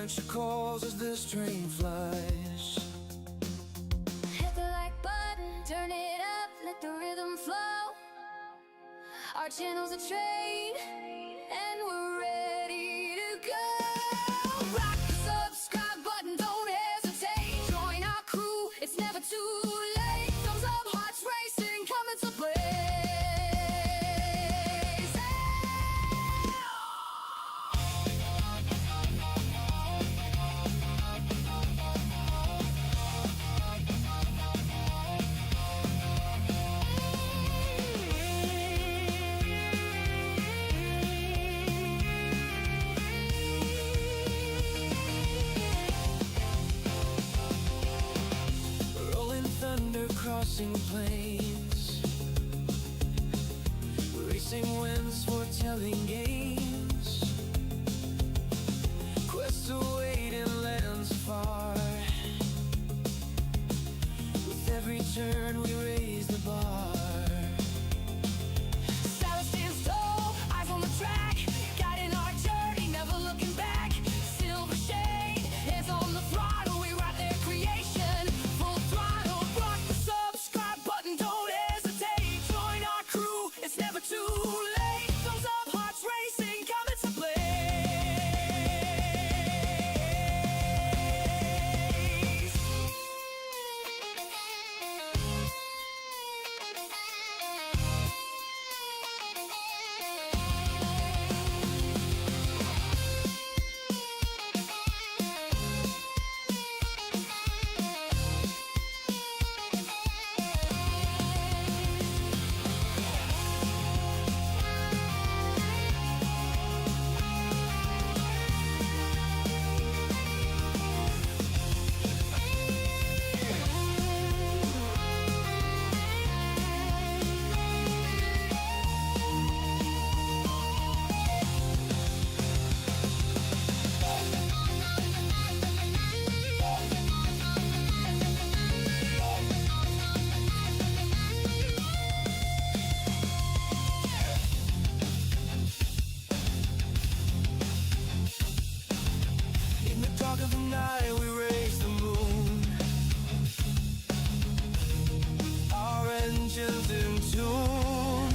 Adventure calls as this train flies. Hit the like button, turn it up, let the rhythm flow. Our channel's a train, and we're ready to go. Rock the subscribe button, don't hesitate. Join our crew, it's never too late. Thumbs up, hearts racing, coming to play. Crossing plains, racing winds, foretelling games, quests await in lands far. With every turn we raise the bar. Silence stands tall, eyes on the track, guiding our journey, never looking back. Silver shade, hands on the throttle, we ride their creation. Full throttle, rock the subscribe button, don't hesitate. Join our crew, it's never too late. Thumbs up, hearts racing, coming to play. In the dark of the night we raise the moon, our engines in tune.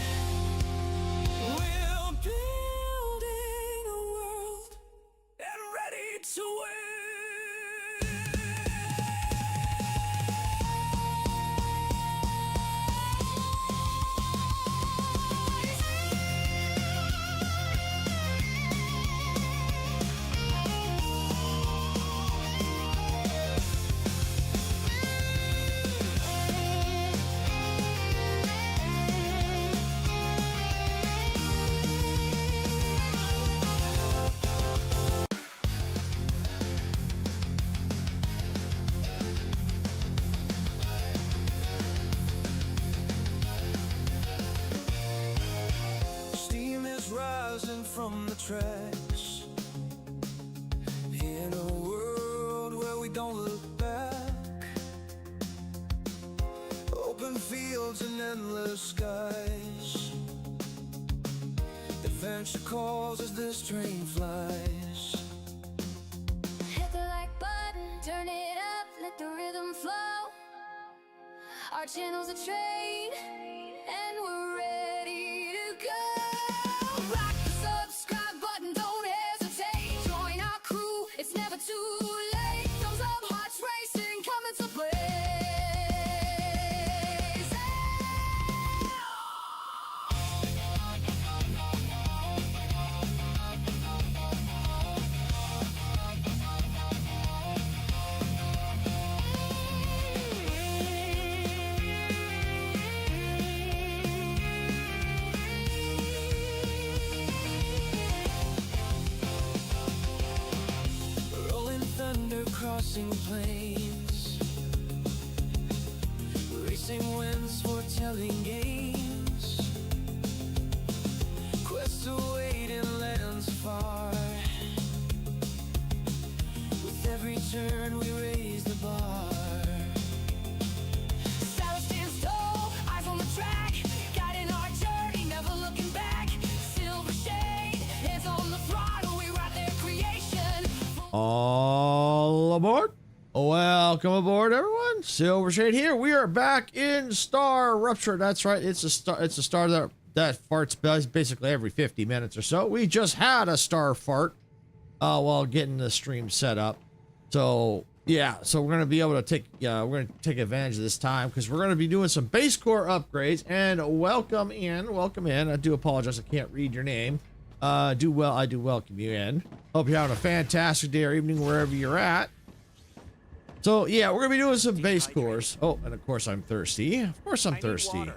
We're building a world and ready to win. Steam is rising from the tracks in a world where we don't look back. Open fields and endless skies. Adventure calls as this train flies. Hit the like button, turn it up, let the rhythm flow. Our channel's a train, and we're ready to go. Rock the subscribe button, don't hesitate. Join our crew, it's never too late. Thumbs up, hearts racing, coming to play. Crossing plains, racing winds, foretelling games, quests await in lands far. With every turn we raise the bar. Silence stands tall, eyes on the track, guiding our journey, never looking back. Silver shade, hands on the throttle, we ride their creation. All aboard. Welcome aboard, everyone. Silvershade here. We are back in StarRupture. That's right. It's a star that farts basically every 50 minutes or so. We just had a star fart while getting the stream set up. So yeah, so we're gonna be able to take advantage of this time because we're gonna be doing some base core upgrades. And welcome in. I do apologize, I can't read your name. I do welcome you in. Hope you're having a fantastic day or evening wherever you're at. So yeah, we're gonna be doing some base cores. Oh, and of course I'm thirsty. Of course I'm thirsty.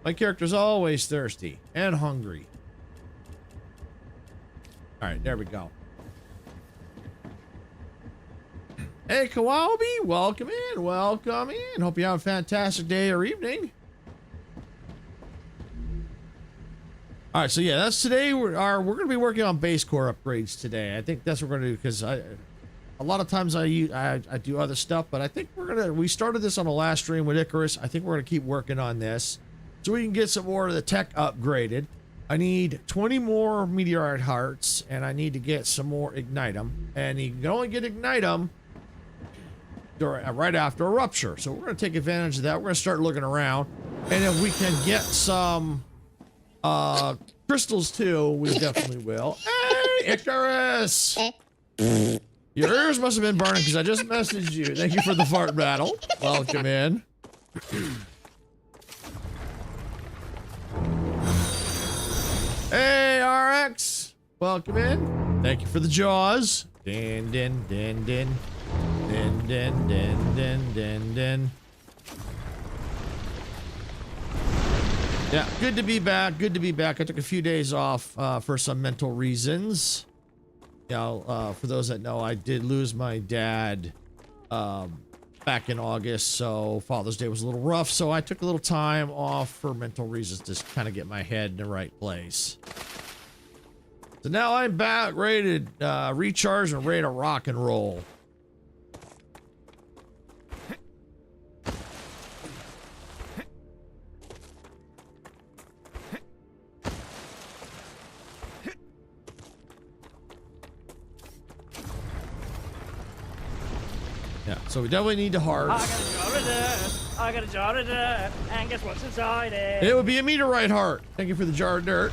My character's always thirsty and hungry. All right, there we go. Hey, Kawabi, welcome in, welcome in. Hope you have a fantastic day or evening. All right, so yeah, that's today. We're going to be working on base core upgrades today. I think that's what we're going to do because a lot of times I do other stuff, but I think we started this on the last stream with Icarus. I think we're going to keep working on this so we can get some more of the tech upgraded. I need 20 more meteorite hearts, and I need to get some more ignitum, and you can only get ignitum right after a rupture. So we're going to take advantage of that. We're going to start looking around, and if we can get some crystals too, we definitely will. Hey, Icarus! Your ears must have been burning because I just messaged you. Thank you for the fart battle. Welcome in. Hey, RX! Welcome in. Thank you for the jaws. Din din din din. Din din din din din din. Yeah, good to be back. Good to be back. I took a few days off for some mental reasons. Yeah, for those that know, I did lose my dad back in August, so Father's Day was a little rough. So I took a little time off for mental reasons to kind of get my head in the right place. So now I'm back, ready to recharge and ready to rock and roll. Yeah, so we definitely need to hearts. I got a jar of dirt, and guess what's inside it? It would be a meteorite heart. Thank you for the jar of dirt.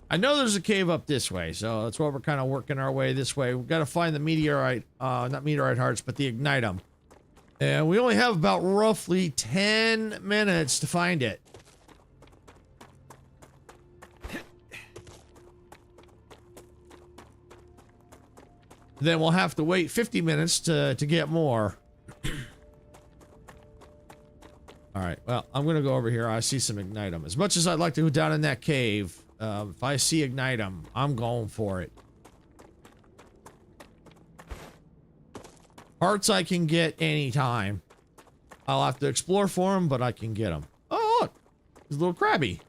I know there's a cave up this way, so that's why we're kind of working our way this way. We've got to find the meteorite, not meteorite hearts, but the ignitum. And we only have about roughly 10 minutes to find it. Then we'll have to wait 50 minutes to get more. All right, well, I'm going to go over here. I see some ignitum. As much as I'd like to go down in that cave, if I see ignitum, I'm going for it. Hearts I can get anytime. I'll have to explore for them, but I can get them. Oh, look, there's a little crabby.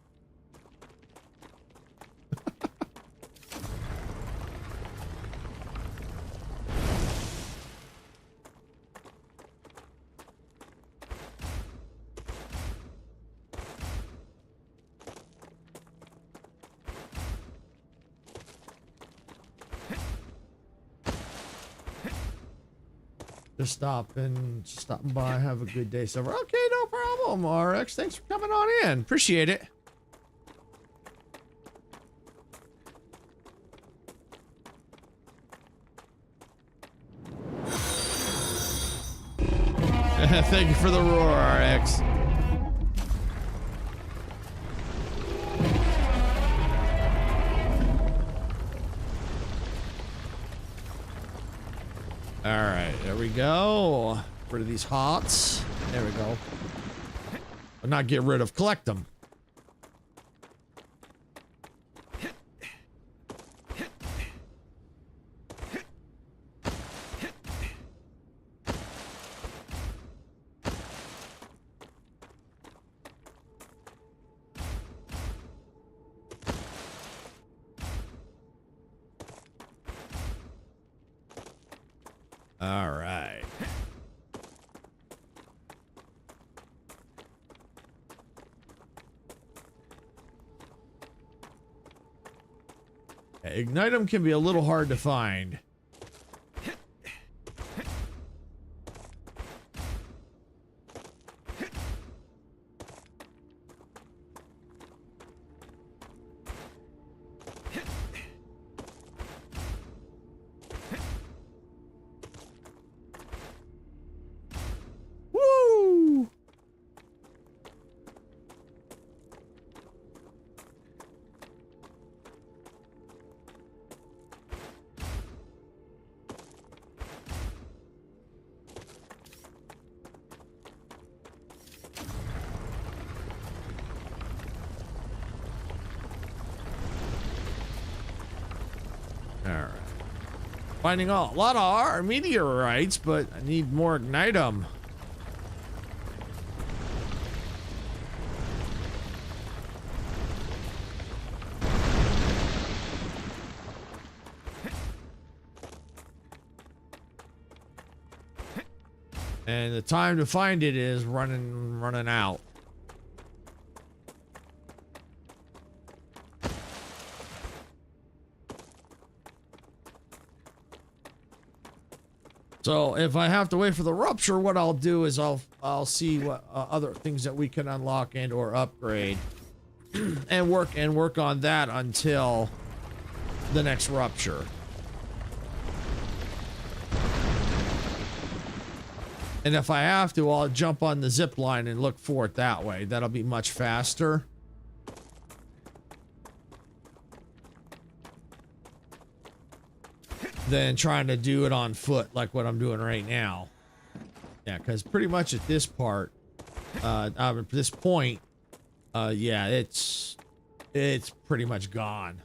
Just stopping by. Have a good day, Silver. Okay, no problem, RX. Thanks for coming on in. Appreciate it. Thank you for the roar, RX. All right, there we go. Rid of these hots. There we go. But not get rid of, collect them. All right. Ignitum can be a little hard to find. Woo! Alright. Finding a lot of meteorites, but I need more ignitum. And the time to find it is running out. So if I have to wait for the rupture, what I'll do is I'll see what other things that we can unlock and or upgrade, and work on that until the next rupture. And if I have to, I'll jump on the zipline and look for it that way. That'll be much faster. Than trying to do it on foot like what I'm doing right now. Yeah, because pretty much at this part, at this point, yeah, it's pretty much gone.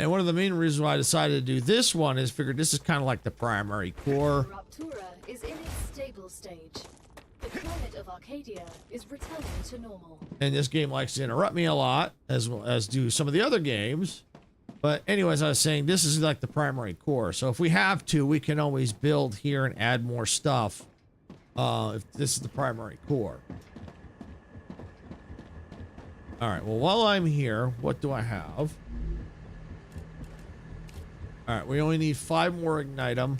And one of the main reasons why I decided to do this one is figured this is kind of like the primary core. Raptura is in its stable stage. The climate of Arcadia is returning to normal. And this game likes to interrupt me a lot, as well as do some of the other games. But anyways, I was saying this is like the primary core. So if we have to, we can always build here and add more stuff. If this is the primary core. All right, well, while I'm here, what do I have? All right, we only need 5 more ignitum.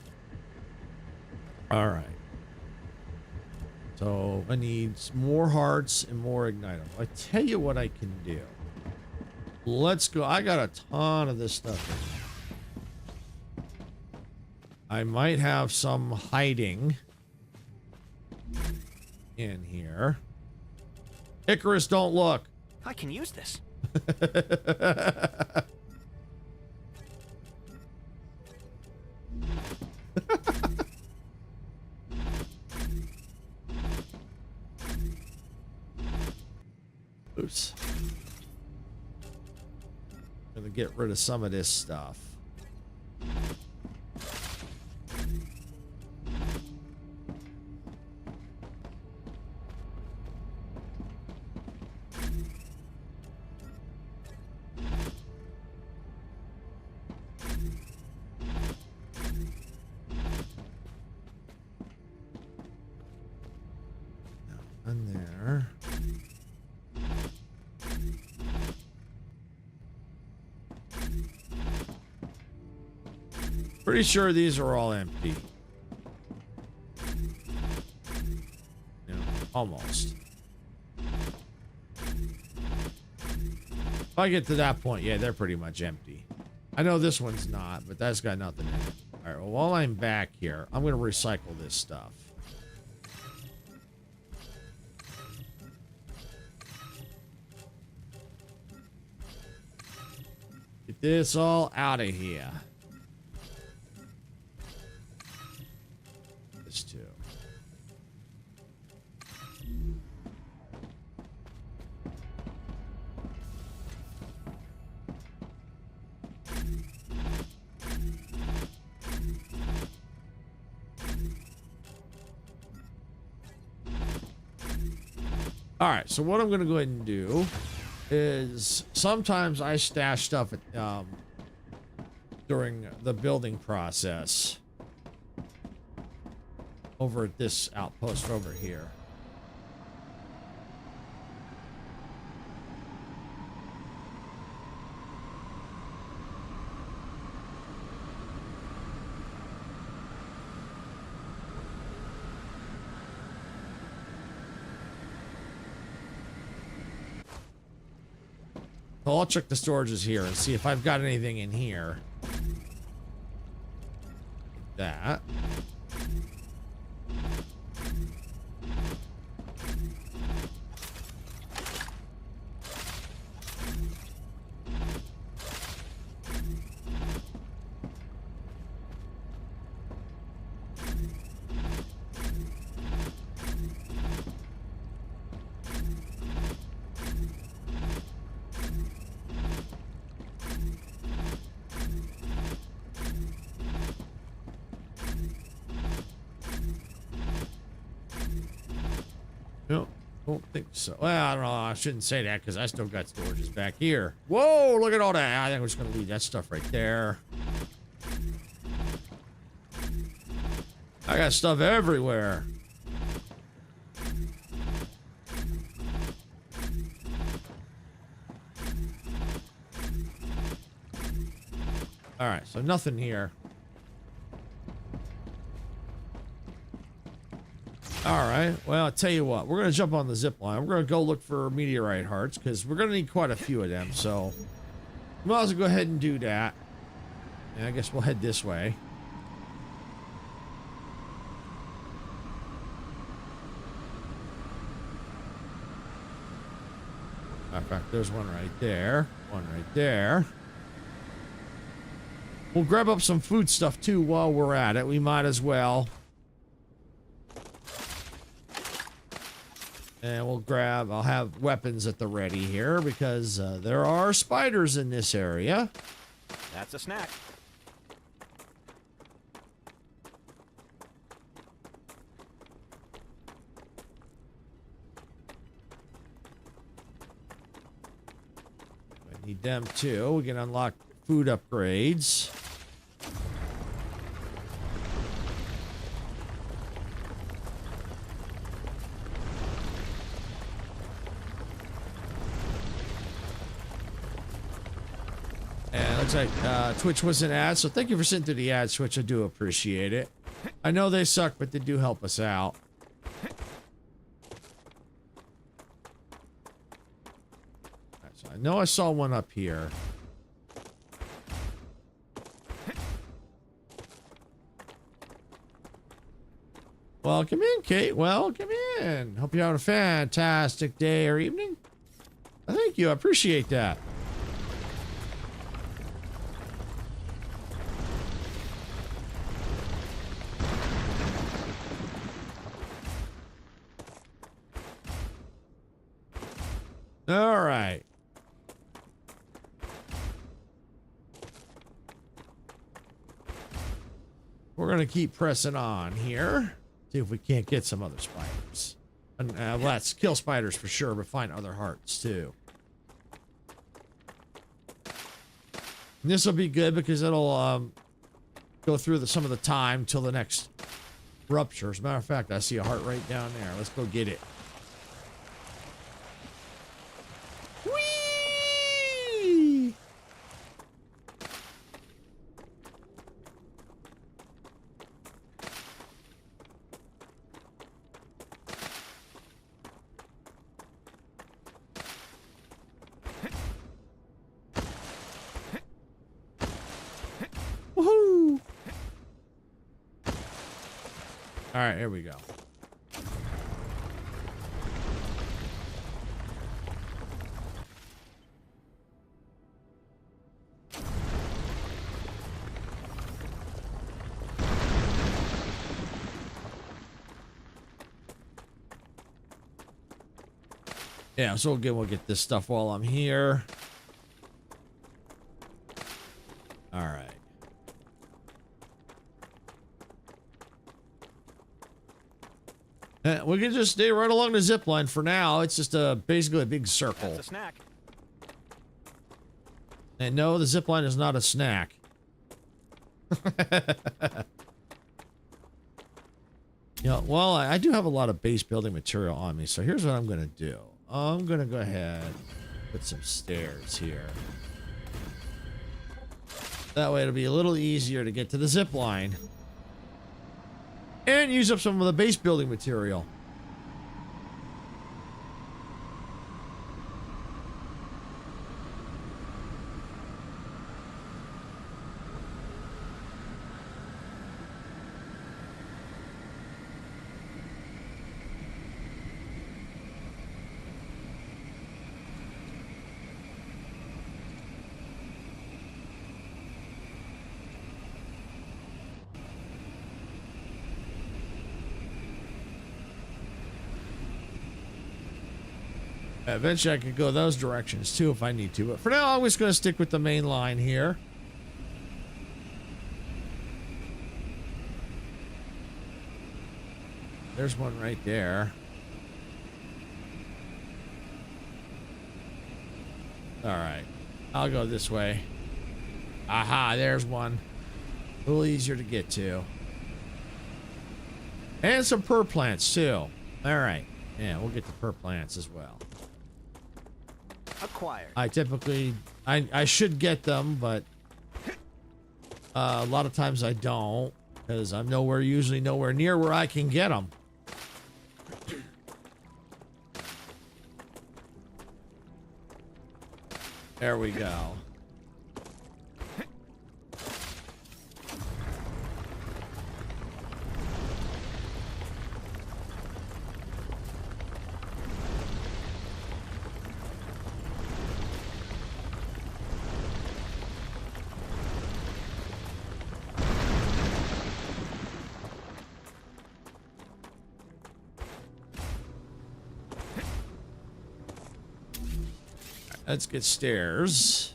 All right. So I need more hearts and more ignitum. I tell you what I can do. Let's go. I got a ton of this stuff in here. I might have some hiding in here. Icarus, don't look. I can use this. Oops. I'm gonna get rid of some of this stuff. In there. Pretty sure these are all empty. Yeah, almost. If I get to that point, yeah, they're pretty much empty. I know this one's not, but that's got nothing in it. All right, well, while I'm back here, I'm going to recycle this stuff. Get this all out of here. This too. All right, so what I'm going to go ahead and do is sometimes I stash stuff at, during the building process over at this outpost over here. So I'll check the storages here and see if I've got anything in here. That. No, don't think so. Well, I don't know. I shouldn't say that because I still got storages back here. Whoa, look at all that. I think we're just going to leave that stuff right there. I got stuff everywhere. All right, so nothing here. All right, well, I'll tell you what. We're going to jump on the zip line. We're going to go look for meteorite hearts because we're going to need quite a few of them. So we might as well go ahead and do that. And I guess we'll head this way. Matter of fact, there's one right there. One right there. We'll grab up some food stuff too while we're at it. We might as well. And we'll grab, I'll have weapons at the ready here because there are spiders in this area. That's a snack. I need them too. We can unlock food upgrades. Looks like Twitch was an ad, so thank you for sending through the ads, Twitch. I do appreciate it. I know they suck, but they do help us out. Right, so I know I saw one up here. Welcome in, Kate. Welcome in. Hope you're having a fantastic day or evening. Thank you. I appreciate that. All right. We're going to keep pressing on here. See if we can't get some other spiders. And, let's kill spiders for sure, but find other hearts too. And this will be good because it'll go through some of the time till the next rupture. As a matter of fact, I see a heart right down there. Let's go get it. Whee! Woohoo! All right, here we go. Yeah, so again, we'll get this stuff while I'm here. All right. We can just stay right along the zip line for now. It's just basically a big circle. That's a snack. And no, the zipline is not a snack. Yeah, well, I do have a lot of base building material on me, so here's what I'm going to do. I'm going to go ahead and put some stairs here. That way it'll be a little easier to get to the zip line. And use up some of the base building material. Eventually I could go those directions too if I need to, but for now I'm just going to stick with the main line here. There's one right there. Alright, I'll go this way. Aha, there's one. A little easier to get to. And some purr plants too. Alright, yeah, we'll get the purr plants as well. Acquired. I typically, I should get them, but a lot of times I don't, because I'm usually nowhere near where I can get them. There we go. Let's get stairs.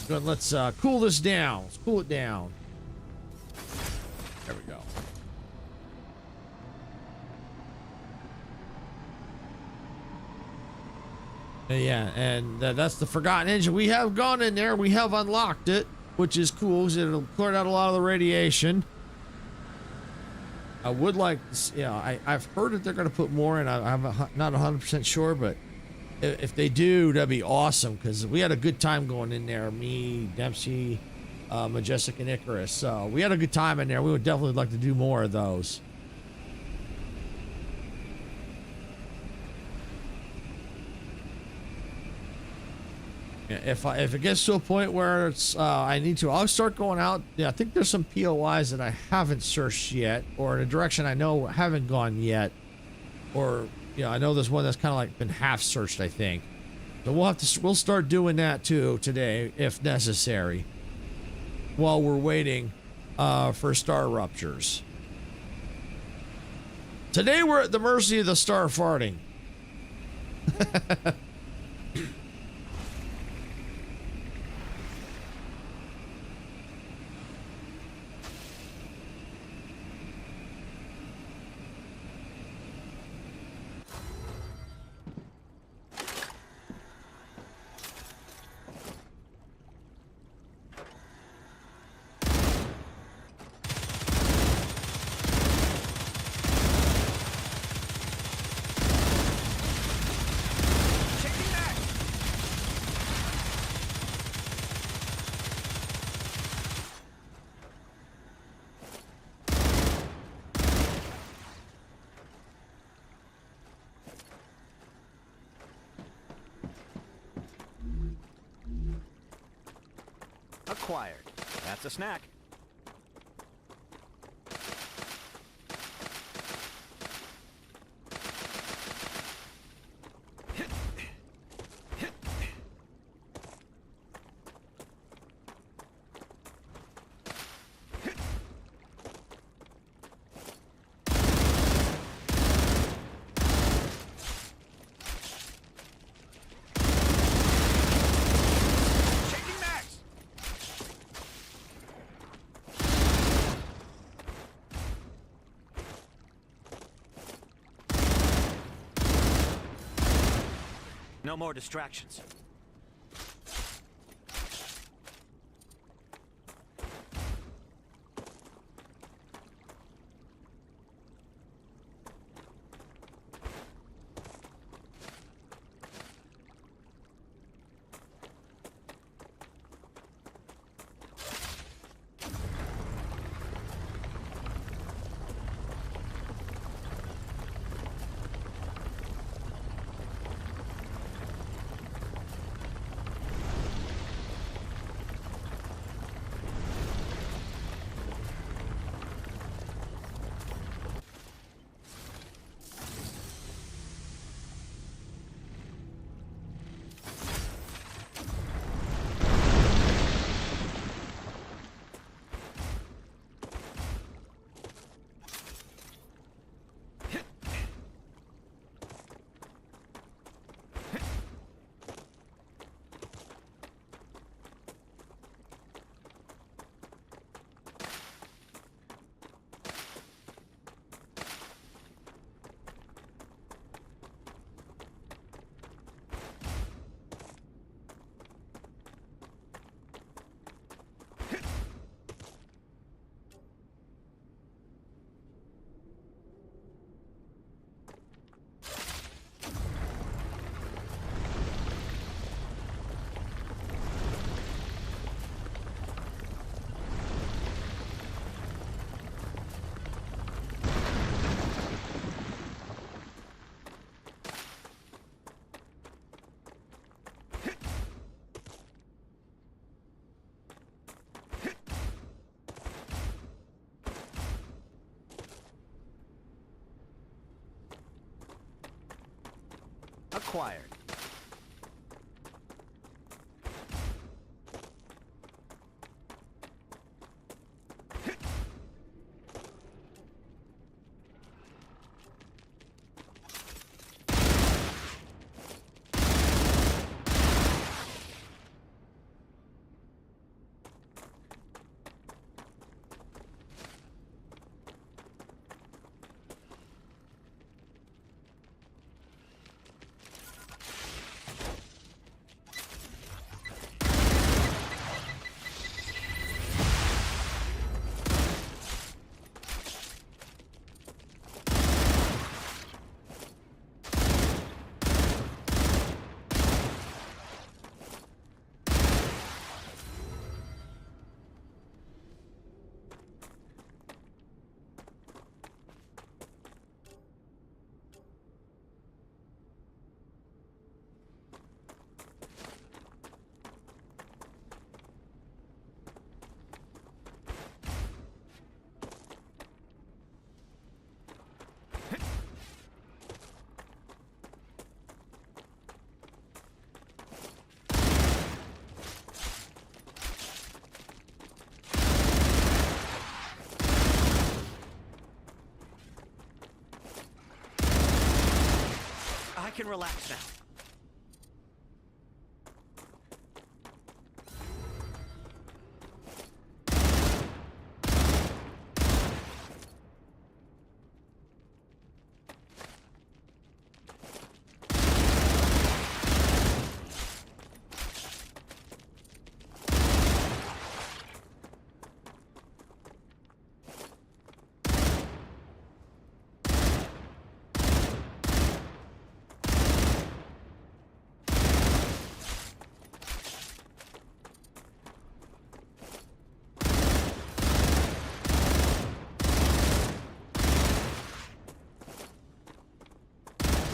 Good, let's cool this down. Let's cool it down. There we go. Yeah, and that's the Forgotten Engine. We have gone in there. We have unlocked it, which is cool because it'll clear out a lot of the radiation. I would like, I've heard that they're going to put more in. I'm not 100% sure, but if they do, that'd be awesome because we had a good time going in there. Me, Dempsey, Majestic, and Icarus. So we had a good time in there. We would definitely like to do more of those. If it gets to a point where it's I'll start going out. Yeah, I think there's some POIs that I haven't searched yet, or in a direction I know haven't gone yet, or I know there's one that's kind of like been half searched. I think, so we'll start doing that too today if necessary, while we're waiting for StarRuptures. Today we're at the mercy of the star farting. Acquired. That's a snack. No more distractions. Acquired. I can relax now.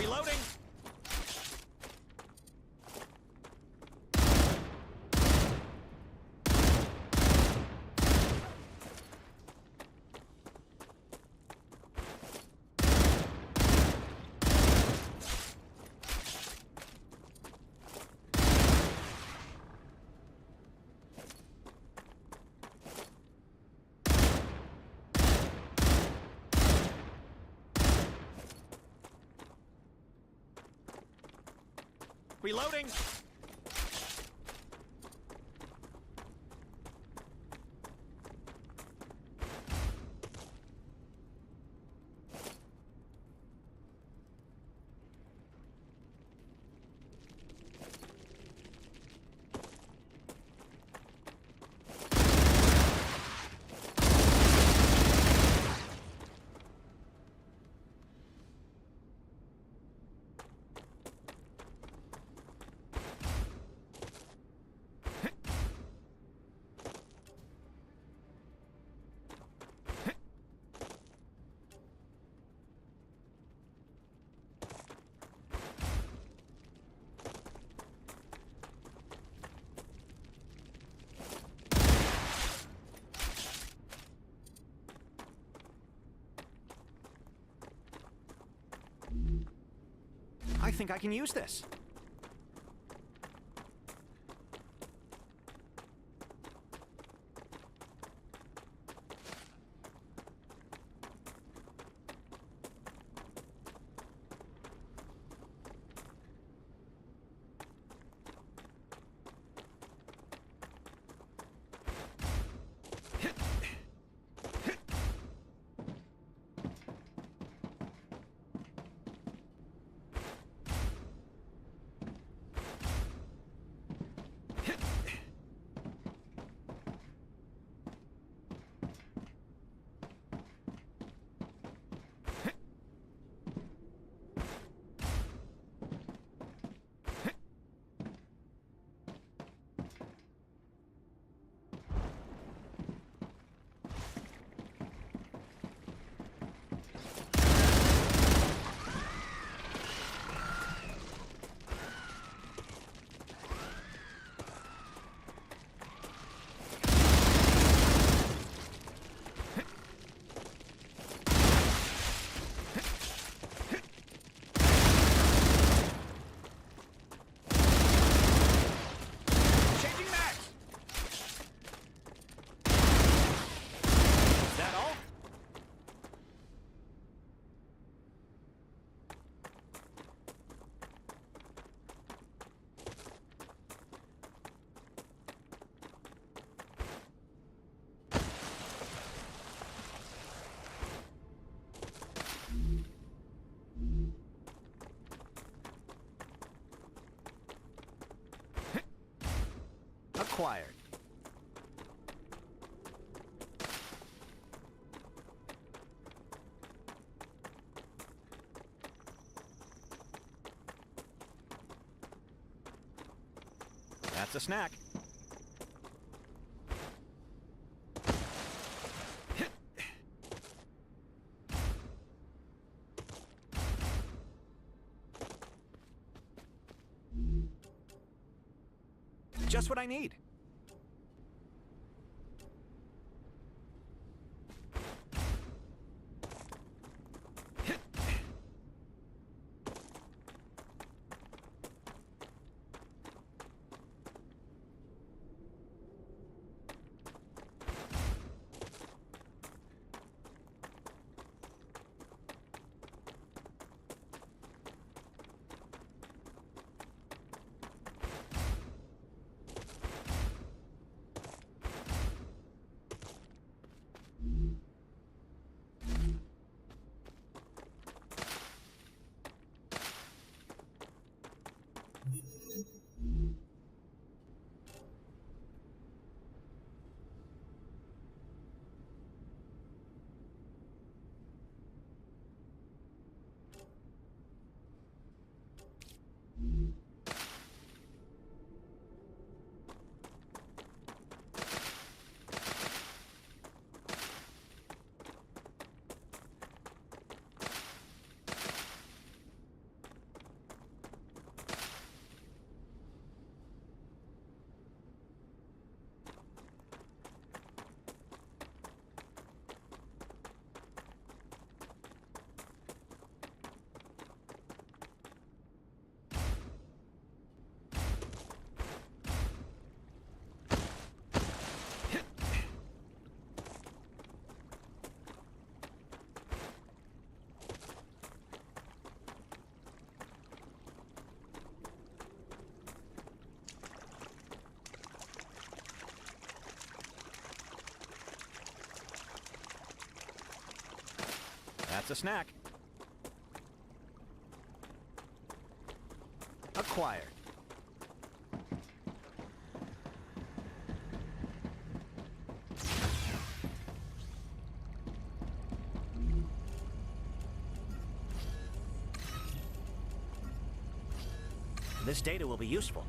Reloading. Reloading. I think I can use this. Acquired. That's a snack. Just what I need. That's a snack. Acquired. This data will be useful.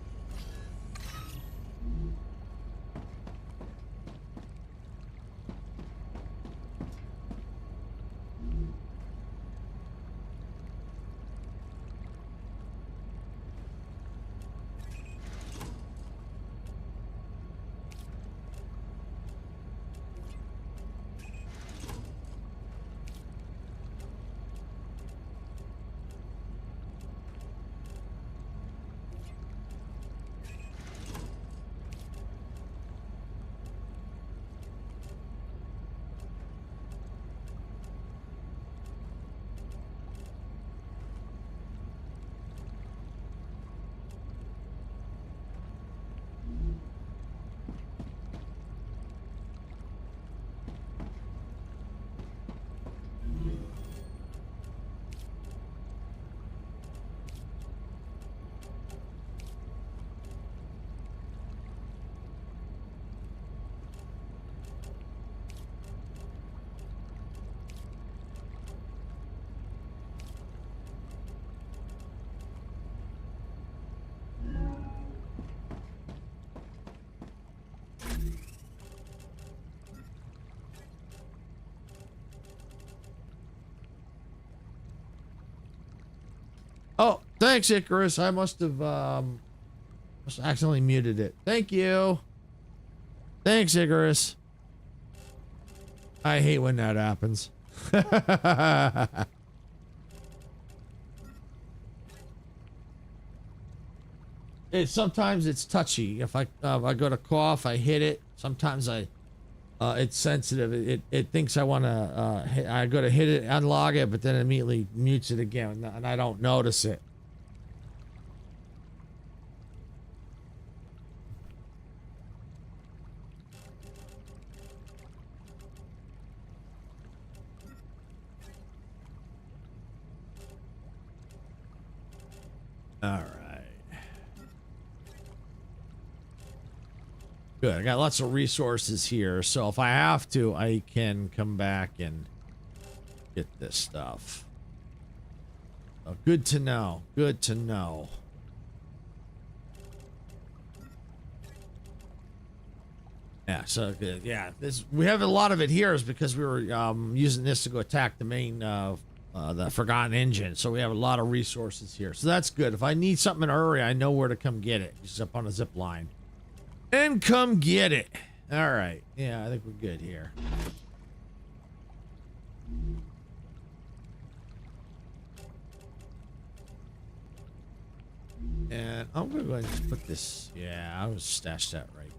Oh, thanks, Icarus. I must have accidentally muted it. Thank you. Thanks, Icarus. I hate when that happens. Sometimes it's touchy. If I go to cough, I hit it. Sometimes it's sensitive. It thinks I want to. I go to hit it, unlock it, but then it immediately mutes it again, and I don't notice it. All right. Good. I got lots of resources here, so if I have to, I can come back and get this stuff. Oh, good to know. Good to know. Yeah, so good. Yeah, we have a lot of it here is because we were using this to go attack the main the Forgotten Engine, so we have a lot of resources here. So that's good. If I need something in a hurry, I know where to come get it. Just up on a zip line. And come get it. All right. Yeah, I think we're good here. And I'm going to go ahead and just put this. Yeah, I was stash that right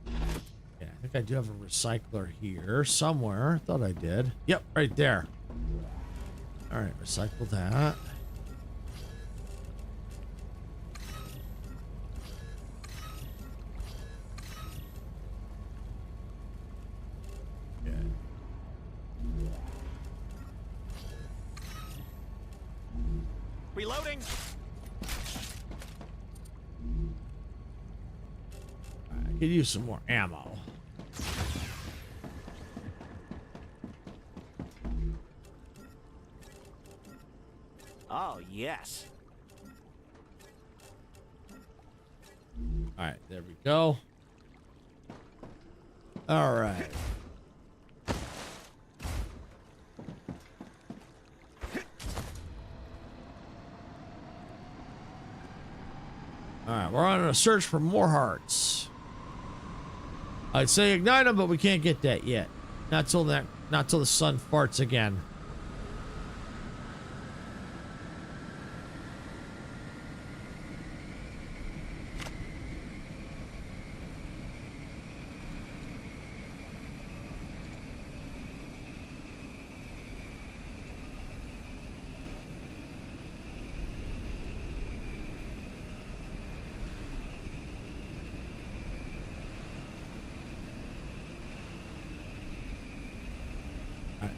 there. Yeah, I think I do have a recycler here somewhere. Thought I did. Yep, right there. All right, recycle that. Reloading. I could use some more ammo. Oh, yes. All right, there we go. All right. All right, we're on a search for more hearts. I'd say ignite them, but we can't get that yet. Not till the sun farts again.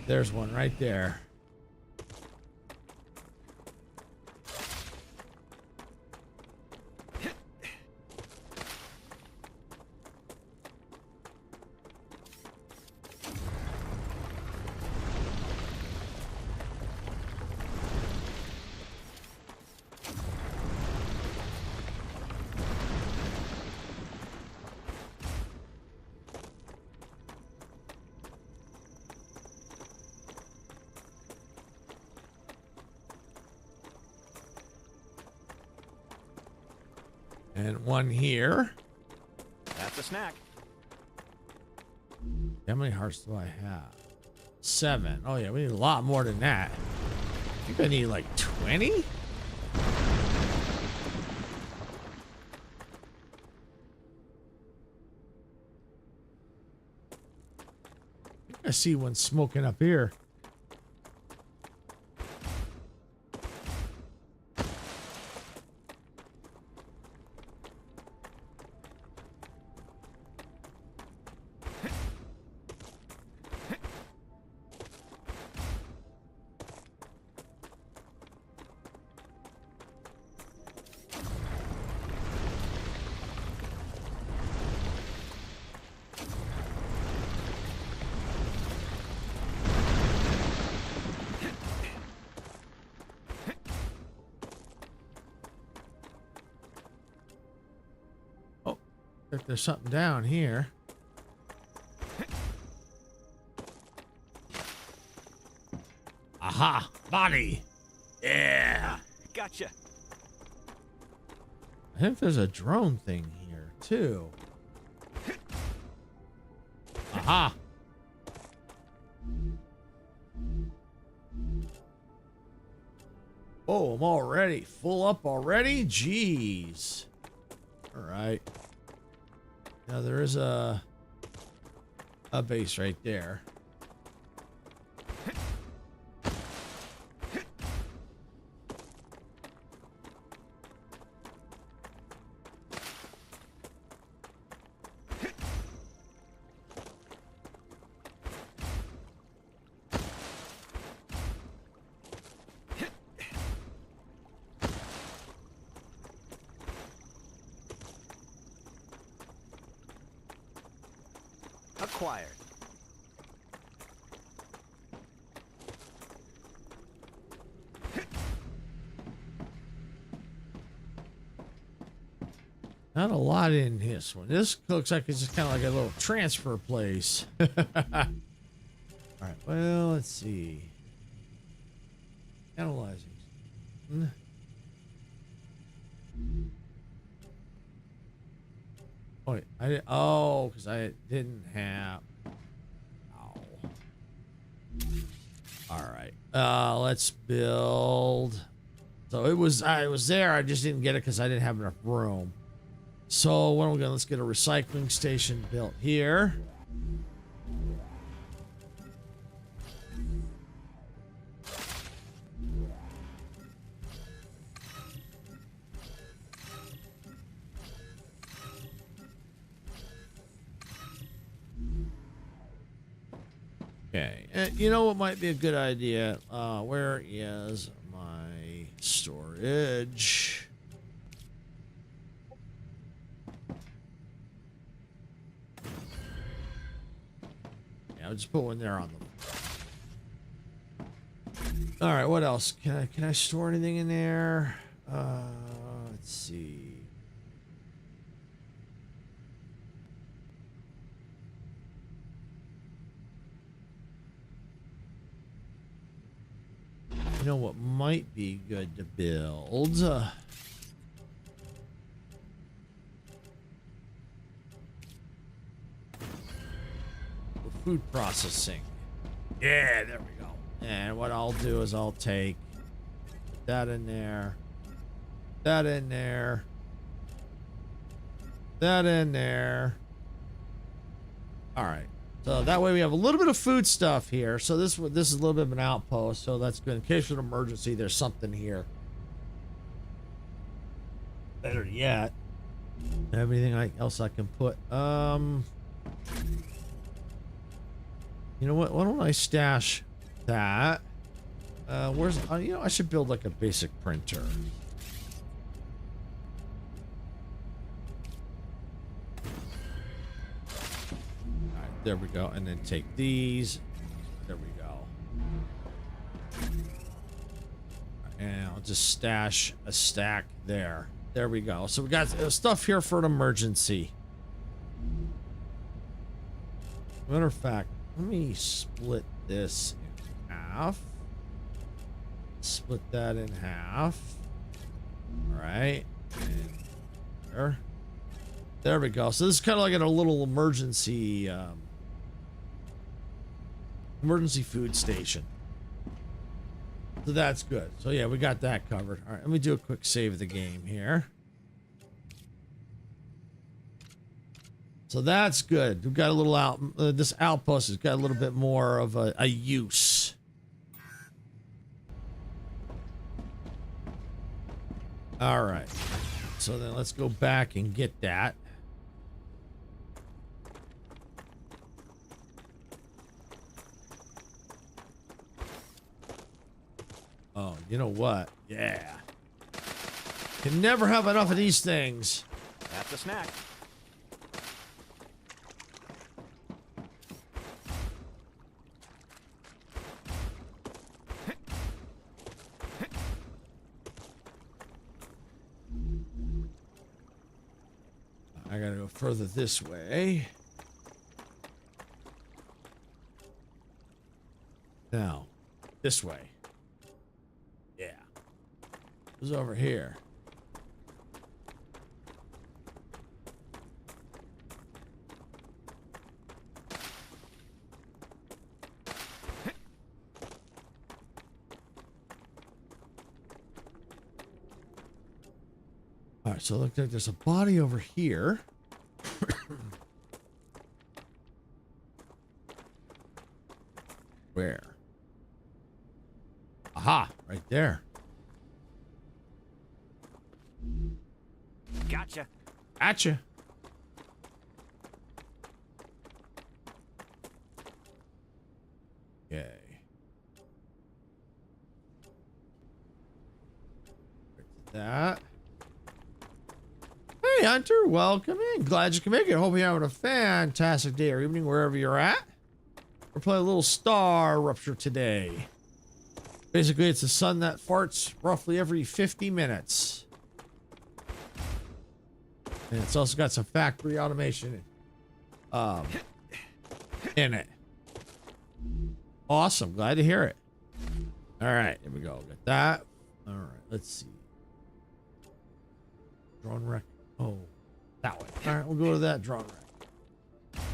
There's one right there. And one here. That's a snack. How many hearts do I have? 7. Oh yeah, we need a lot more than that. I think I need like 20? I see one smoking up here. There's something down here. Aha! Body! Yeah! Gotcha. I think there's a drone thing here, too. Aha! Oh, I'm already full up already? Jeez. Alright. Now there is a base right there. Acquired. Not a lot in this one. This looks like it's just kind of like a little transfer place. All right, well, let's see. Analyzing. Oh, wait, because I didn't have. Oh. All right. Let's build. So I was there. I just didn't get it because I didn't have enough room. So what are we gonna? Let's get a recycling station built here. Okay, you know what might be a good idea? Where is my storage? Yeah, I'll just put one there on them. All right, what else? Can I store anything in there? Let's see. You know what might be good to build? Food processing. Yeah, there we go. And what I'll do is I'll take that in there, that in there, that in there. All right. So that way we have a little bit of food stuff here. So this is a little bit of an outpost. So that's good. In case of an emergency, there's something here. Better yet, have anything else I can put? You know what? Why don't I stash that? Where's you know, I should build like a basic printer. There we go, and then take these. There we go. And I'll just stash a stack there. There we go. So we got stuff here for an emergency. Matter of fact, let me split this in half. Split that in half. All right. And there. There we go. So this is kind of like a little emergency food station. So that's good. So yeah, we got that covered. All right, let me do a quick save of the game here. So that's good. We've got a little this outpost has got a little bit more of a use. All right. So then let's go back and get that. Oh, you know what? Yeah. Can never have enough of these things. That's a snack. I gotta go further this way. Now, this way. Who's over here? All right, so it looks like there's a body over here. Where? Aha, right there. Gotcha. Gotcha. Okay. That. Hey, Hunter, welcome in. Glad you can make it. Hope you're having a fantastic day or evening wherever you're at. We're playing a little StarRupture today. Basically, it's a sun that farts roughly every 50 minutes. And it's also got some factory automation in it. Awesome. Glad to hear it. All right, here we go. Got that. All right, let's see. Drone wreck. Oh, that one. All right, we'll go to that drone wreck.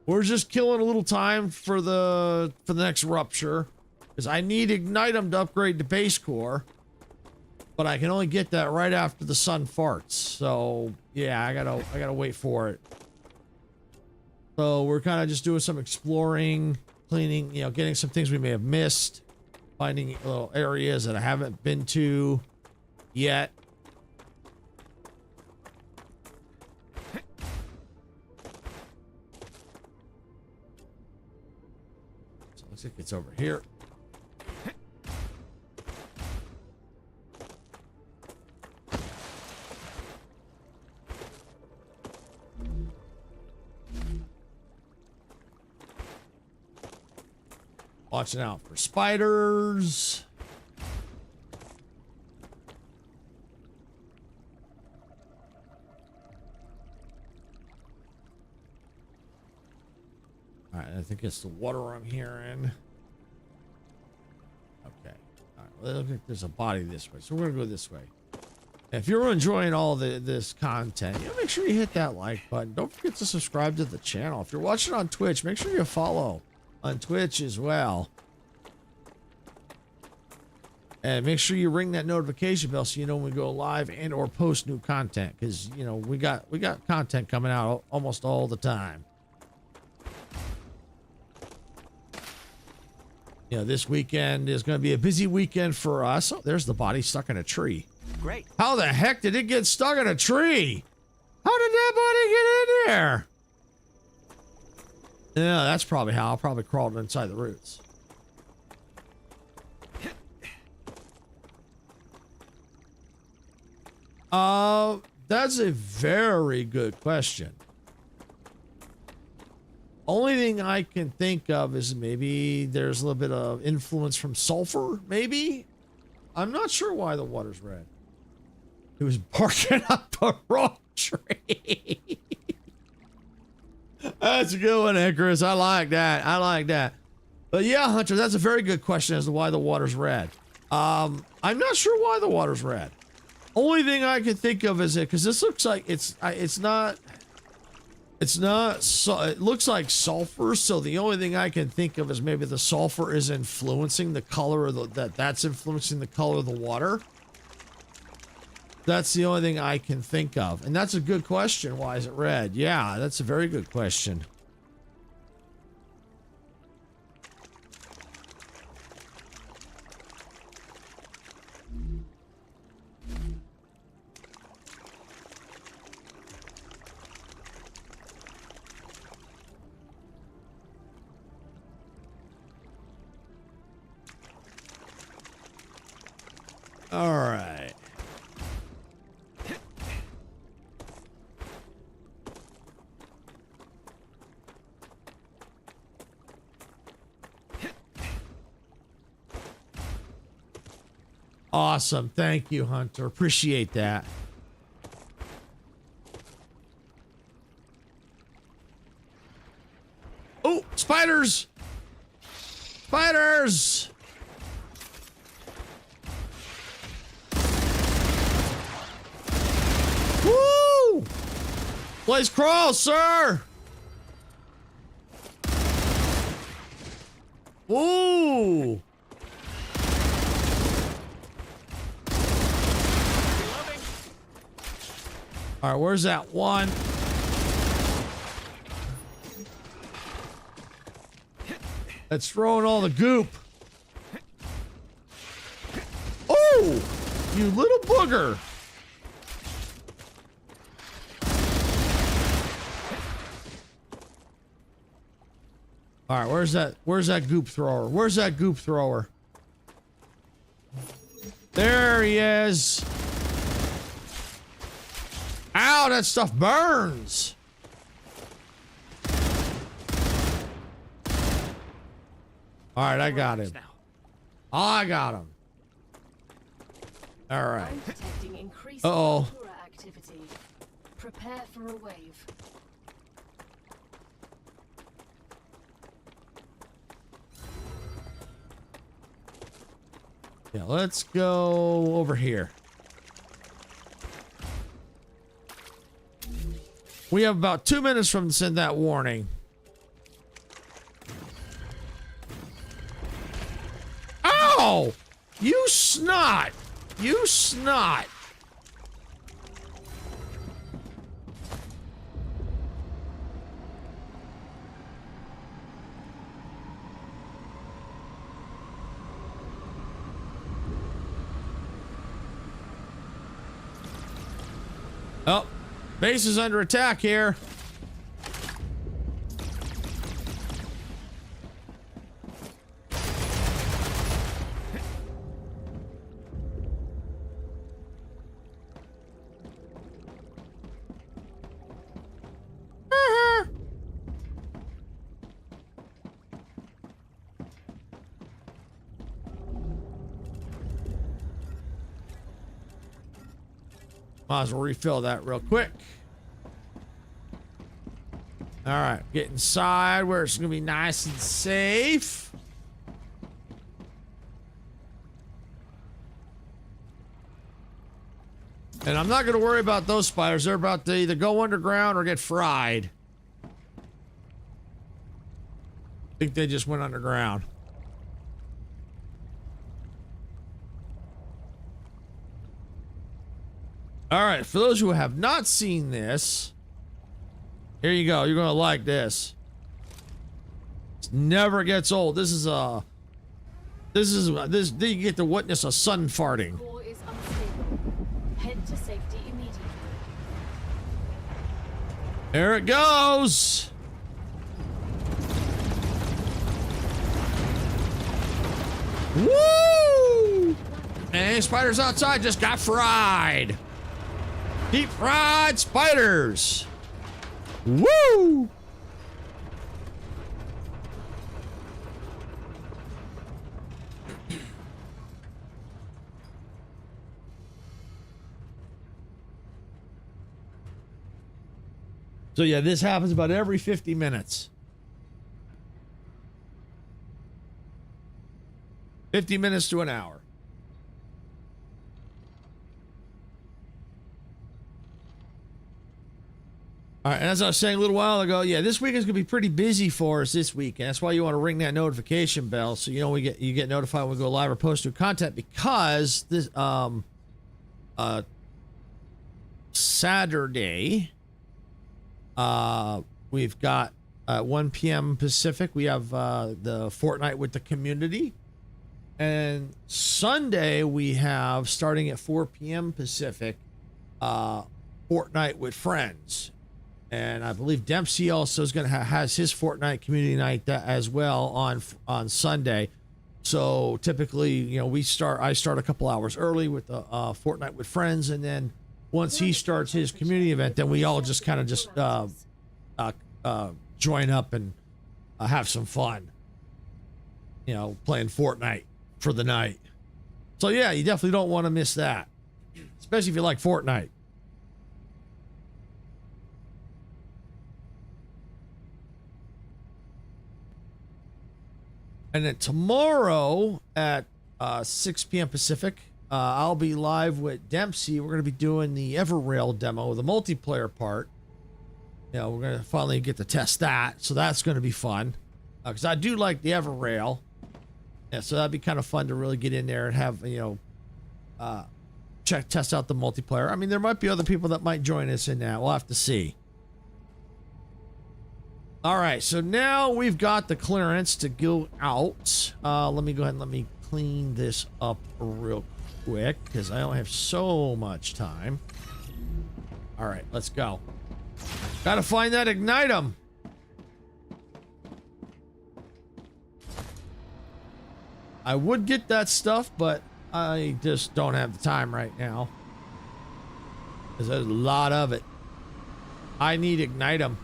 We're just killing a little time for the next rupture, because I need Ignitum to upgrade the base core, but I can only get that right after the sun farts. So yeah, I gotta wait for it. So we're kind of just doing some exploring, cleaning, you know, getting some things we may have missed, finding little areas that I haven't been to yet. So looks like it's over here. Watching out for spiders. All right, I think it's the water I'm hearing. Okay. All right, well, it looks like there's a body this way, so we're gonna go this way. If you're enjoying all this content, you know, make sure you hit that like button. Don't forget to subscribe to the channel. If you're watching on Twitch, make sure you follow on Twitch as well, and make sure you ring that notification bell so you know when we go live and or post new content, because you know we got content coming out almost all the time. You know, this weekend is going to be a busy weekend for us. Oh, there's the body stuck in a tree. Great. How the heck did it get stuck in a tree? How did that body get in there? Yeah, that's probably how. I probably crawled inside the roots. That's a very good question. Only thing I can think of is maybe there's a little bit of influence from sulfur, maybe? I'm not sure why the water's red. It was barking up the wrong tree. That's a good one, Icarus. I like that. I like that. But yeah, Hunter, that's a very good question as to why the water's red. I'm not sure why the water's red. Only thing I can think of is it, because this looks like it looks like sulfur, so the only thing I can think of is maybe the sulfur is influencing the color of that's influencing the color of the water. That's the only thing I can think of. And that's a good question. Why is it red? Yeah, that's a very good question. All right. Awesome. Thank you, Hunter. Appreciate that. Oh, spiders! Spiders! Place crawl, sir. Ooh. All right, where's that one? That's throwing all the goop. Oh, you little booger. All right, where's that goop thrower? Where's that goop thrower? There he is. Ow, that stuff burns. All right, I got him. I got him. All right. I'm detecting increased Uh-oh. flora activity. Prepare for a wave. Yeah, let's go over here. We have about 2 minutes from send that warning. Ow! You snot! You snot! Oh, base is under attack here. Might as well refill that real quick. All right, get inside where it's gonna be nice and safe. And I'm not gonna worry about those spiders. They're about to either go underground or get fried. I think they just went underground. All right, for those who have not seen this, here you go. You're gonna like this. It never gets old. This you get to witness a sun farting. Core is unstable. Head to safety immediately. There it goes. Woo! And spiders outside just got fried. Deep fried spiders. Woo! So yeah, this happens about every 50 minutes. 50 minutes to an hour. All right, and as I was saying a little while ago, yeah, this week is gonna be pretty busy for us this week, and that's why you want to ring that notification bell so you know you get notified when we go live or post new content, because this Saturday we've got 1 p.m. Pacific, we have the Fortnite with the community, and Sunday we have, starting at 4 p.m. Pacific, Fortnite with friends. And I believe Dempsey also is going to has his Fortnite community night as well on Sunday. So typically, you know, I start a couple hours early with the Fortnite with friends, and then once he starts his community event, then we all just kind of just join up and have some fun. You know, playing Fortnite for the night. So yeah, you definitely don't want to miss that, especially if you like Fortnite. And then tomorrow at 6 p.m. Pacific, I'll be live with Dempsey. We're going to be doing the Everrail demo, the multiplayer part. you know, we're gonna finally get to test that, so that's gonna be fun. Because I do like the Everrail. Yeah, so that'd be kind of fun to really get in there and have, you know, test out the multiplayer. I mean, there might be other people that might join us in that. We'll have to see. All right, so now we've got the clearance to go out. Let me go ahead and let me clean this up real quick because I only have so much time. All right, let's go. Gotta find that Ignitum. I would get that stuff, but I just don't have the time right now. Because there's a lot of it. I need Ignitum.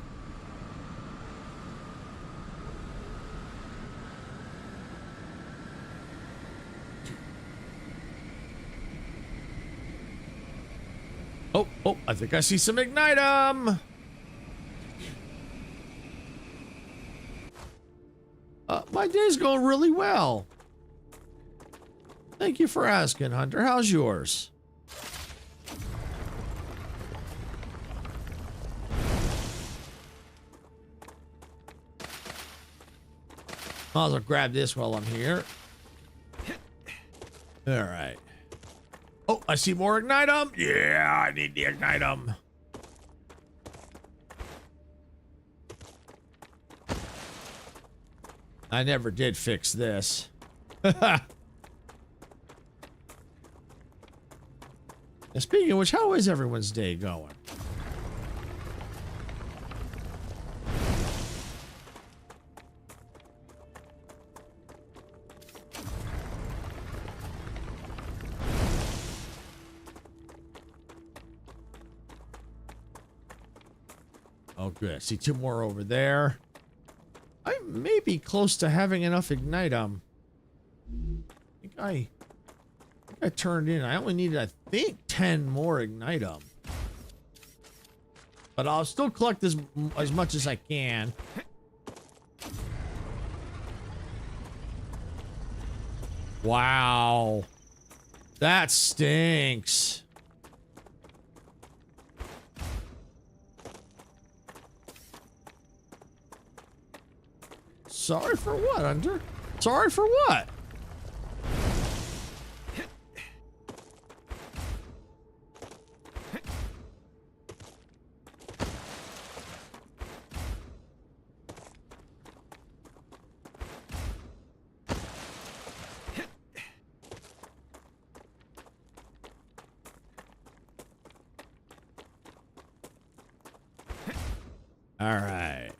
Oh, I think I see some Ignitum. My day's going really well. Thank you for asking, Hunter. How's yours? Might as well grab this while I'm here. All right. Oh, I see more Ignitum. Yeah, I need the Ignitum. I never did fix this. Now, speaking of which, how is everyone's day going? Oh, good. I see two more over there. I may be close to having enough Ignitum. I think I turned in. I only needed, I think, 10 more Ignitum. But I'll still collect as much as I can. Wow. That stinks. Sorry for what, Hunter? Sorry for what? All right.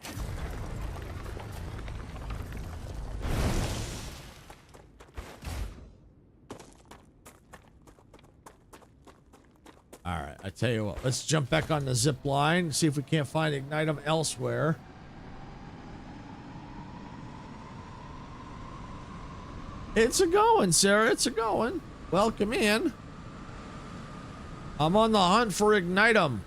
All right, I tell you what, let's jump back on the Zipline, see if we can't find Ignitum elsewhere. It's a going, Sarah, it's a going. Welcome in. I'm on the hunt for Ignitum.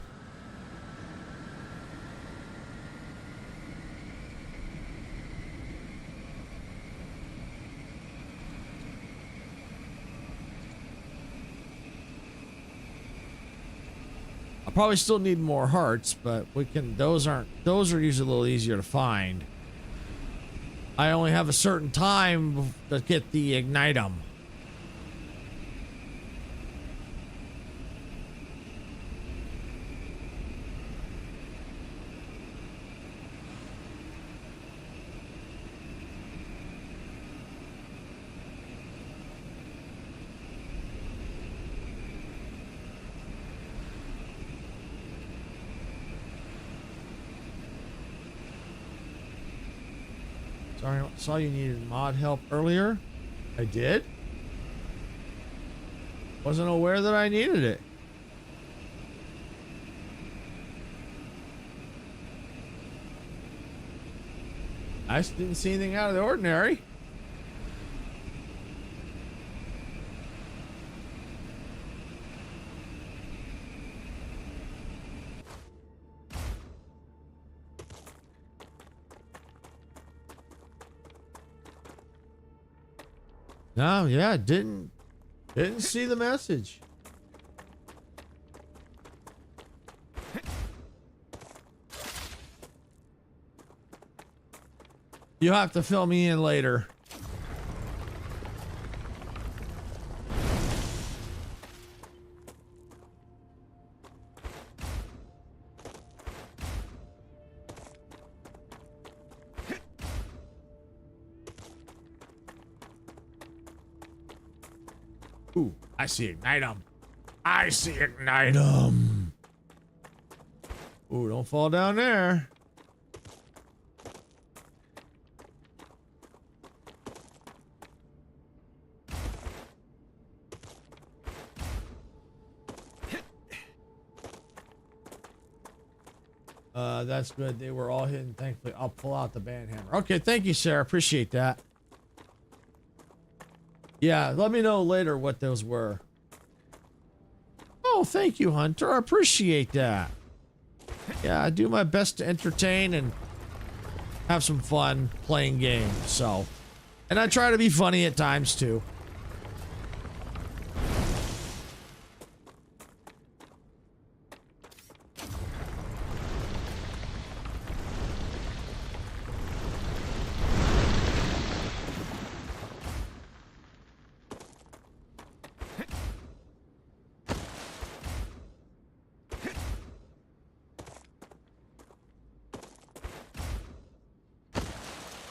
Probably still need more hearts, but we can, those are usually a little easier to find. I only have a certain time to get the Ignitum. Sorry, I saw you needed mod help earlier. I did? Wasn't aware that I needed it. I just didn't see anything out of the ordinary. No, yeah, didn't see the message. You have to fill me in later. Ooh, I see Ignitum. I see Ignitum. Ooh, don't fall down there. That's good. They were all hidden. Thankfully, I'll pull out the band hammer. Okay, thank you, Sarah. Appreciate that. Yeah, let me know later what those were. Oh, thank you, Hunter. I appreciate that. Yeah, I do my best to entertain and have some fun playing games, so. And I try to be funny at times, too.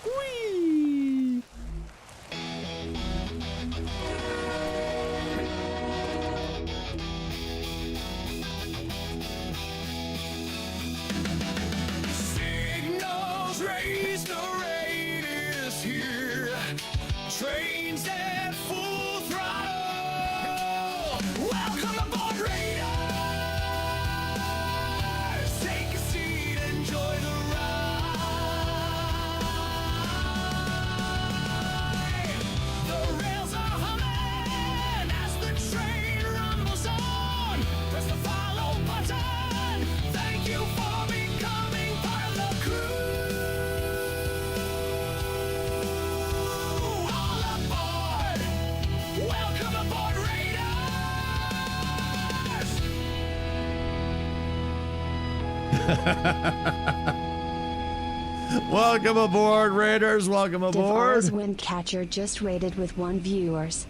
Whee! Signals raised, the rain is here. Trains at full throttle. Welcome aboard, Raiders. Take a seat, enjoy the ride. The rails are humming as the train rumbles on. Press the follow button. Thank you for becoming part of the crew. All aboard. Welcome aboard, Raiders. Welcome aboard, Raiders. Welcome Devara's aboard. Windcatcher just rated with 1 viewers.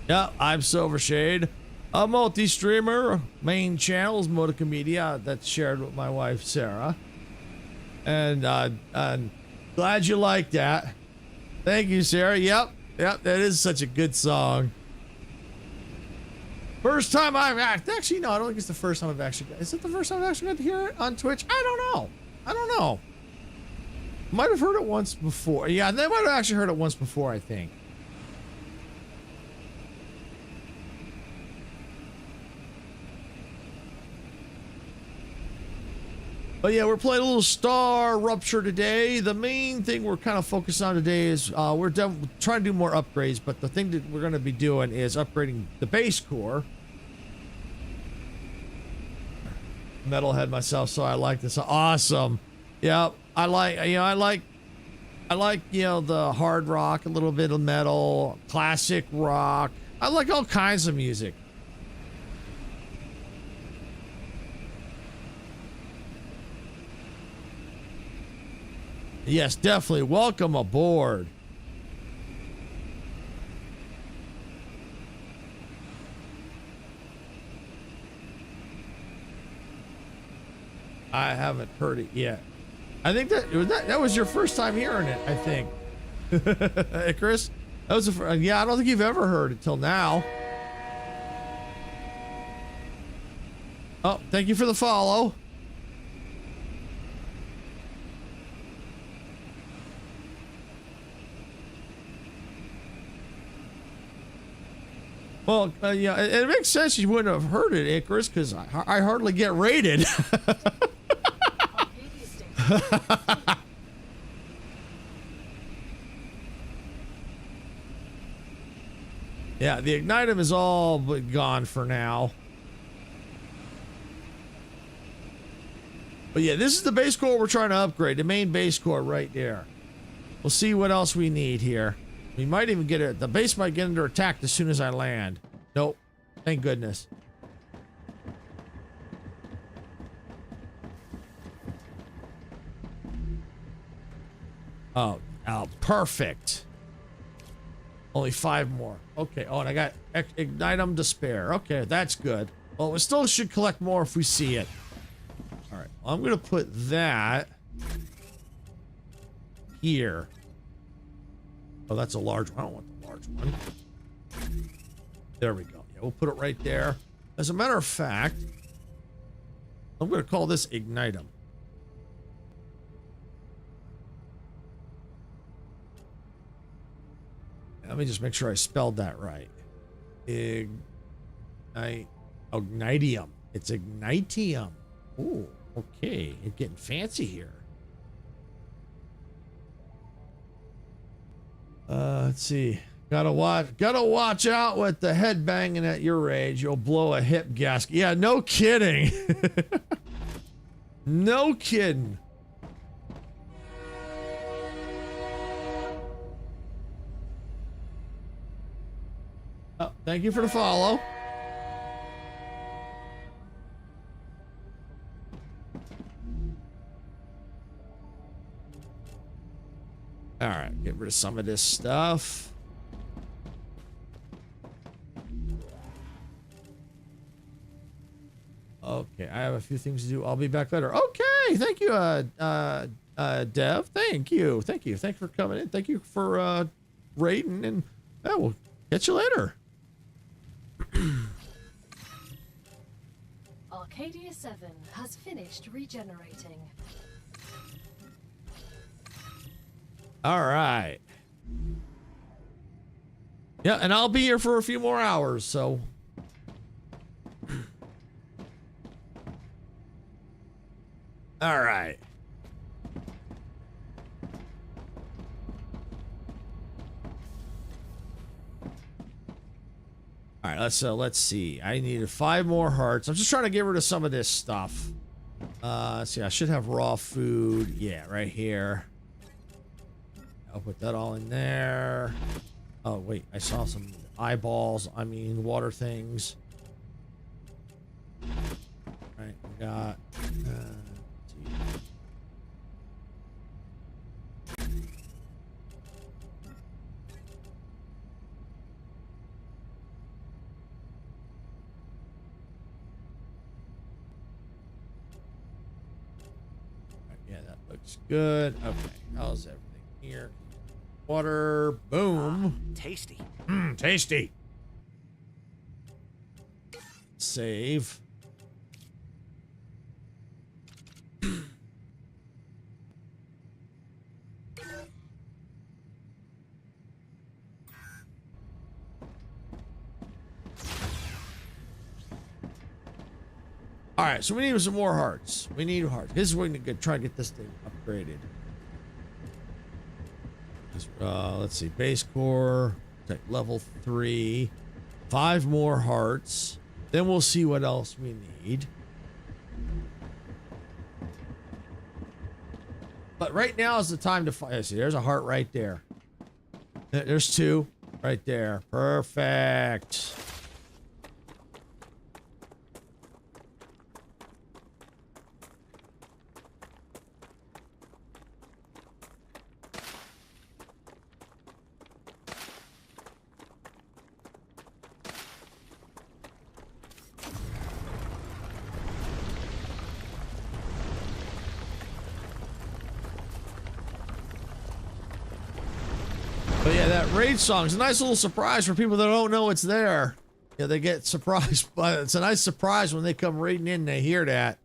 Yeah, I'm Silvershade, a multi-streamer. Main channel is Modica Media. That's shared with my wife, Sarah. And I'm glad you like that. Thank you, Sarah. Yep, that is such a good song. First time I've actually, no, I don't think it's the first time I've actually, is it the first time I've actually got to hear it on Twitch? I don't know. Might have heard it once before. Yeah, they might have actually heard it once before, I think. But yeah, we're playing a little StarRupture today. The main thing we're kind of focused on today is we're trying to do more upgrades, but the thing that we're going to be doing is upgrading the base core. Metalhead myself, so I like this. Awesome. Yeah, I like the hard rock, a little bit of metal, classic rock. I like all kinds of music. Yes, definitely. Welcome aboard. I haven't heard it yet. I think that was your first time hearing it, I think. Hey, Chris, that was yeah, I don't think you've ever heard it till now. Oh, thank you for the follow. Well, yeah, it makes sense you wouldn't have heard it, Icarus, because I hardly get rated. Yeah, the Ignitum is all but gone for now. But yeah, this is the base core we're trying to upgrade, the main base core right there. We'll see what else we need here. We might even get it. The base might get under attack as soon as I land. Nope. Thank goodness. Oh, perfect. Only 5 more. Okay. Oh, and I got Ignitum to spare. Okay, that's good. Well, we still should collect more if we see it. All right. Well, I'm going to put that here. Oh, that's a large one. I don't want the large one. There we go. Yeah, we'll put it right there. As a matter of fact, I'm going to call this Ignitum. Let me just make sure I spelled that right. Ignitium. It's Ignitium. Ooh, okay. You're getting fancy here. Let's see. Gotta watch out with the head banging at your age. You'll blow a hip gasket. Yeah, no kidding. No kidding. Oh, thank you for the follow. All right, get rid of some of this stuff. Okay, I have a few things to do. I'll be back later. Okay, thank you, Dev. Thank you for coming in. Thank you for rating, and yeah, we'll catch you later. Arcadia 7 has finished regenerating. All right. Yeah, and I'll be here for a few more hours, so. All right. All right, let's see. I needed 5 more hearts. I'm just trying to get rid of some of this stuff. Let's see. I should have raw food. Yeah, right here. I'll put that all in there. Oh, wait. I saw some eyeballs. I mean, water things. All right, we got... let's see. Yeah, that looks good. Okay, how's everything here? Water, boom. Tasty. Tasty. Save. All right, so we need some more hearts. We need hearts. This is where we need to try to get this thing upgraded. Let's see, base core, level 3, 5 more hearts. Then we'll see what else we need. But right now is the time to find. See, there's a heart right there. There's 2 right there. Perfect. But yeah, that raid song is a nice little surprise for people that don't know it's there. Yeah, they get surprised, but it's a nice surprise when they come raiding in and they hear that.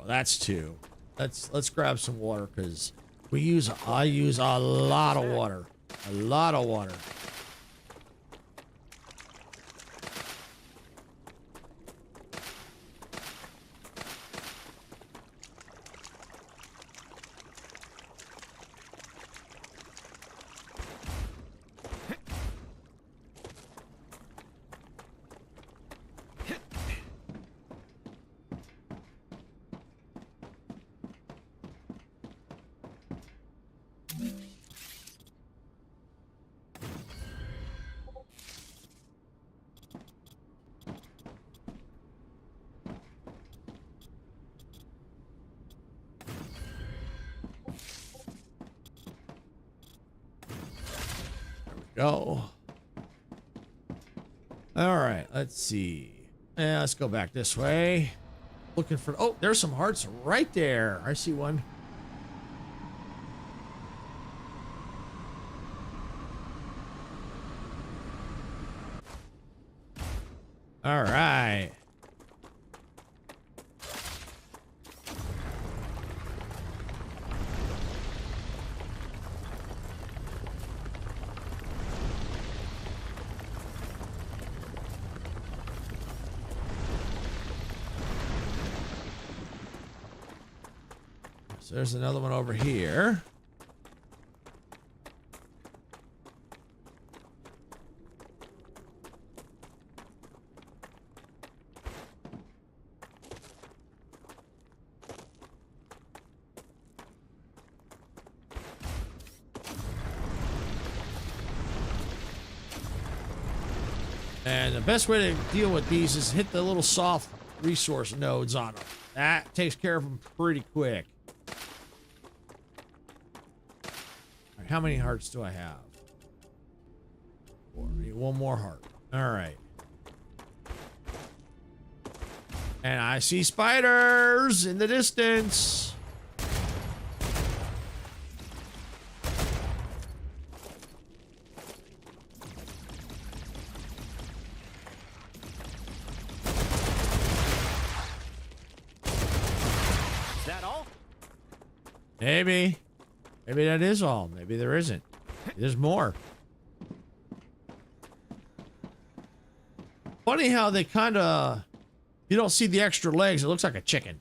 That's 2. Let's grab some water because I use a lot of water. A lot of water. go. All right, let's see. Yeah, let's go back this way. Looking for, oh, there's some hearts right there. I see one. All right. So there's another one over here. And the best way to deal with these is hit the little soft resource nodes on them. That takes care of them pretty quick. All right, how many hearts do I have? 4. I need one more heart. All right. And I see spiders in the distance. Maybe. Maybe that is all. Maybe there isn't. There's more. Funny how they kind of... You don't see the extra legs. It looks like a chicken.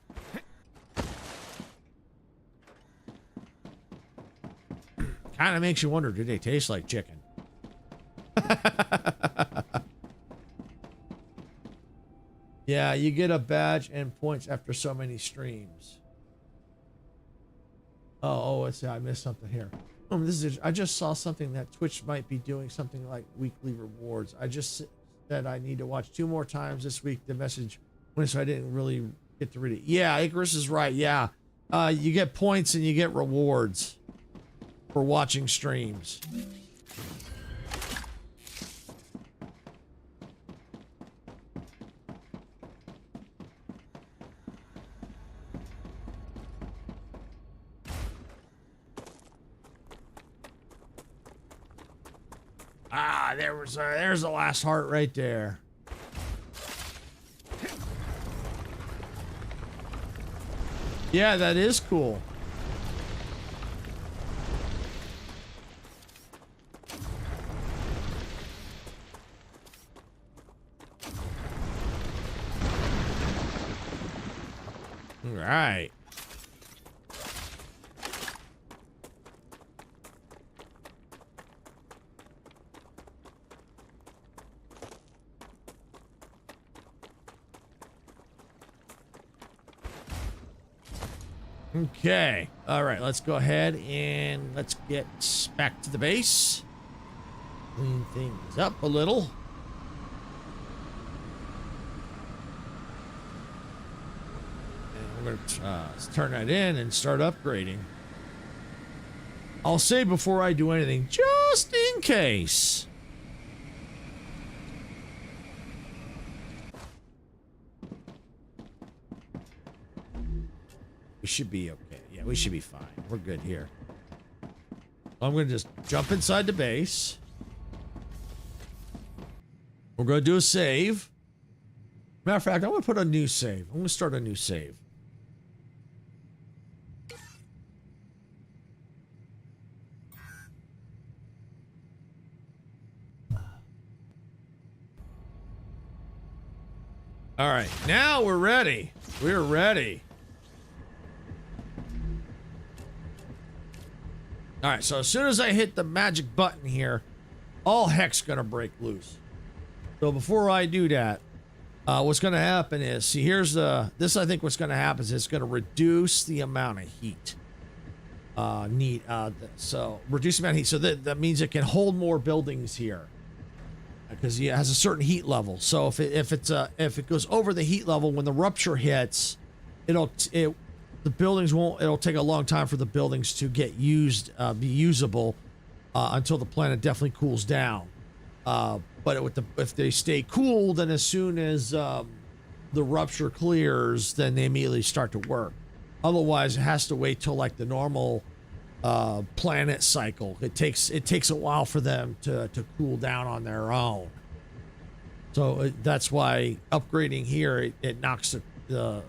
Kind of makes you wonder, do they taste like chicken? Yeah, you get a badge and points after so many streams. Oh, let's see. I missed something here. I just saw something that Twitch might be doing something like weekly rewards. I just said I need to watch 2 more times this week. The message went, so I didn't really get to read it. Yeah, Icarus is right. Yeah, you get points and you get rewards for watching streams. Ah, there's the last heart right there. Yeah, that is cool. All right. Okay. All right. Let's go ahead and let's get back to the base. Clean things up a little. And we're going to turn that in and start upgrading. I'll say before I do anything, just in case. We should be okay. Yeah, we should be fine. We're good here. I'm going to just jump inside the base. We're going to do a save. Matter of fact, I'm going to put a new save. I'm going to start a new save. All right, now we're ready. We're ready. All right, so as soon as I hit the magic button here, all heck's gonna break loose. So before I do that, what's gonna happen is, see, here's this. I think what's gonna happen is it's gonna reduce the amount of heat. So reduce the amount of heat. So that means it can hold more buildings here, because it has a certain heat level. So if it goes over the heat level, when the rupture hits, the buildings won't. It'll take a long time for the buildings to get used, be usable, until the planet definitely cools down. But if they stay cool, then as soon as the rupture clears, then they immediately start to work. Otherwise, it has to wait till like the normal planet cycle. It takes a while for them to cool down on their own. So that's why upgrading here, it knocks the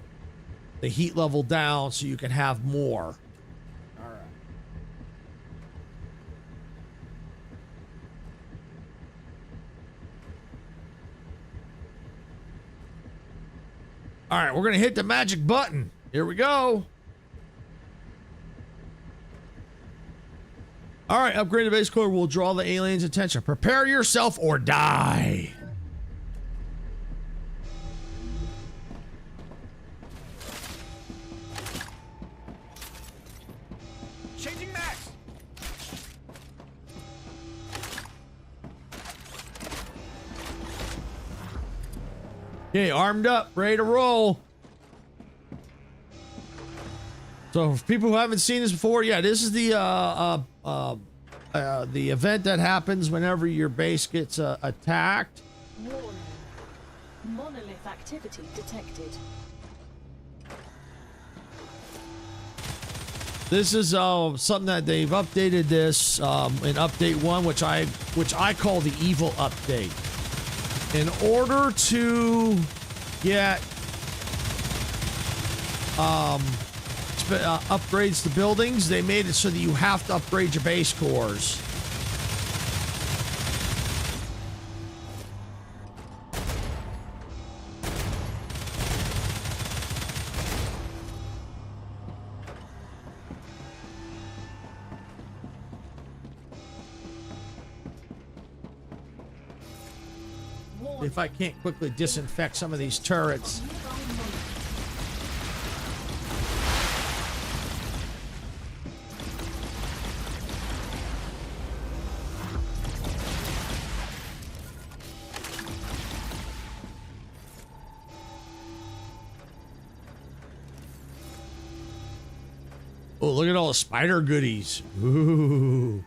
heat level down so you can have more. All right. All right, we're going to hit the magic button. Here we go. All right, upgrade the base core will draw the aliens' attention. Prepare yourself or die. Changing max. Okay, armed up, ready to roll. So for people who haven't seen this before, yeah, this is the event that happens whenever your base gets attacked. Warning. Monolith activity detected. This is something that they've updated this in update 1, which I call the evil update. In order to get upgrades to buildings, they made it so that you have to upgrade your base cores. If I can't quickly disinfect some of these turrets. Oh, look at all the spider goodies. Ooh.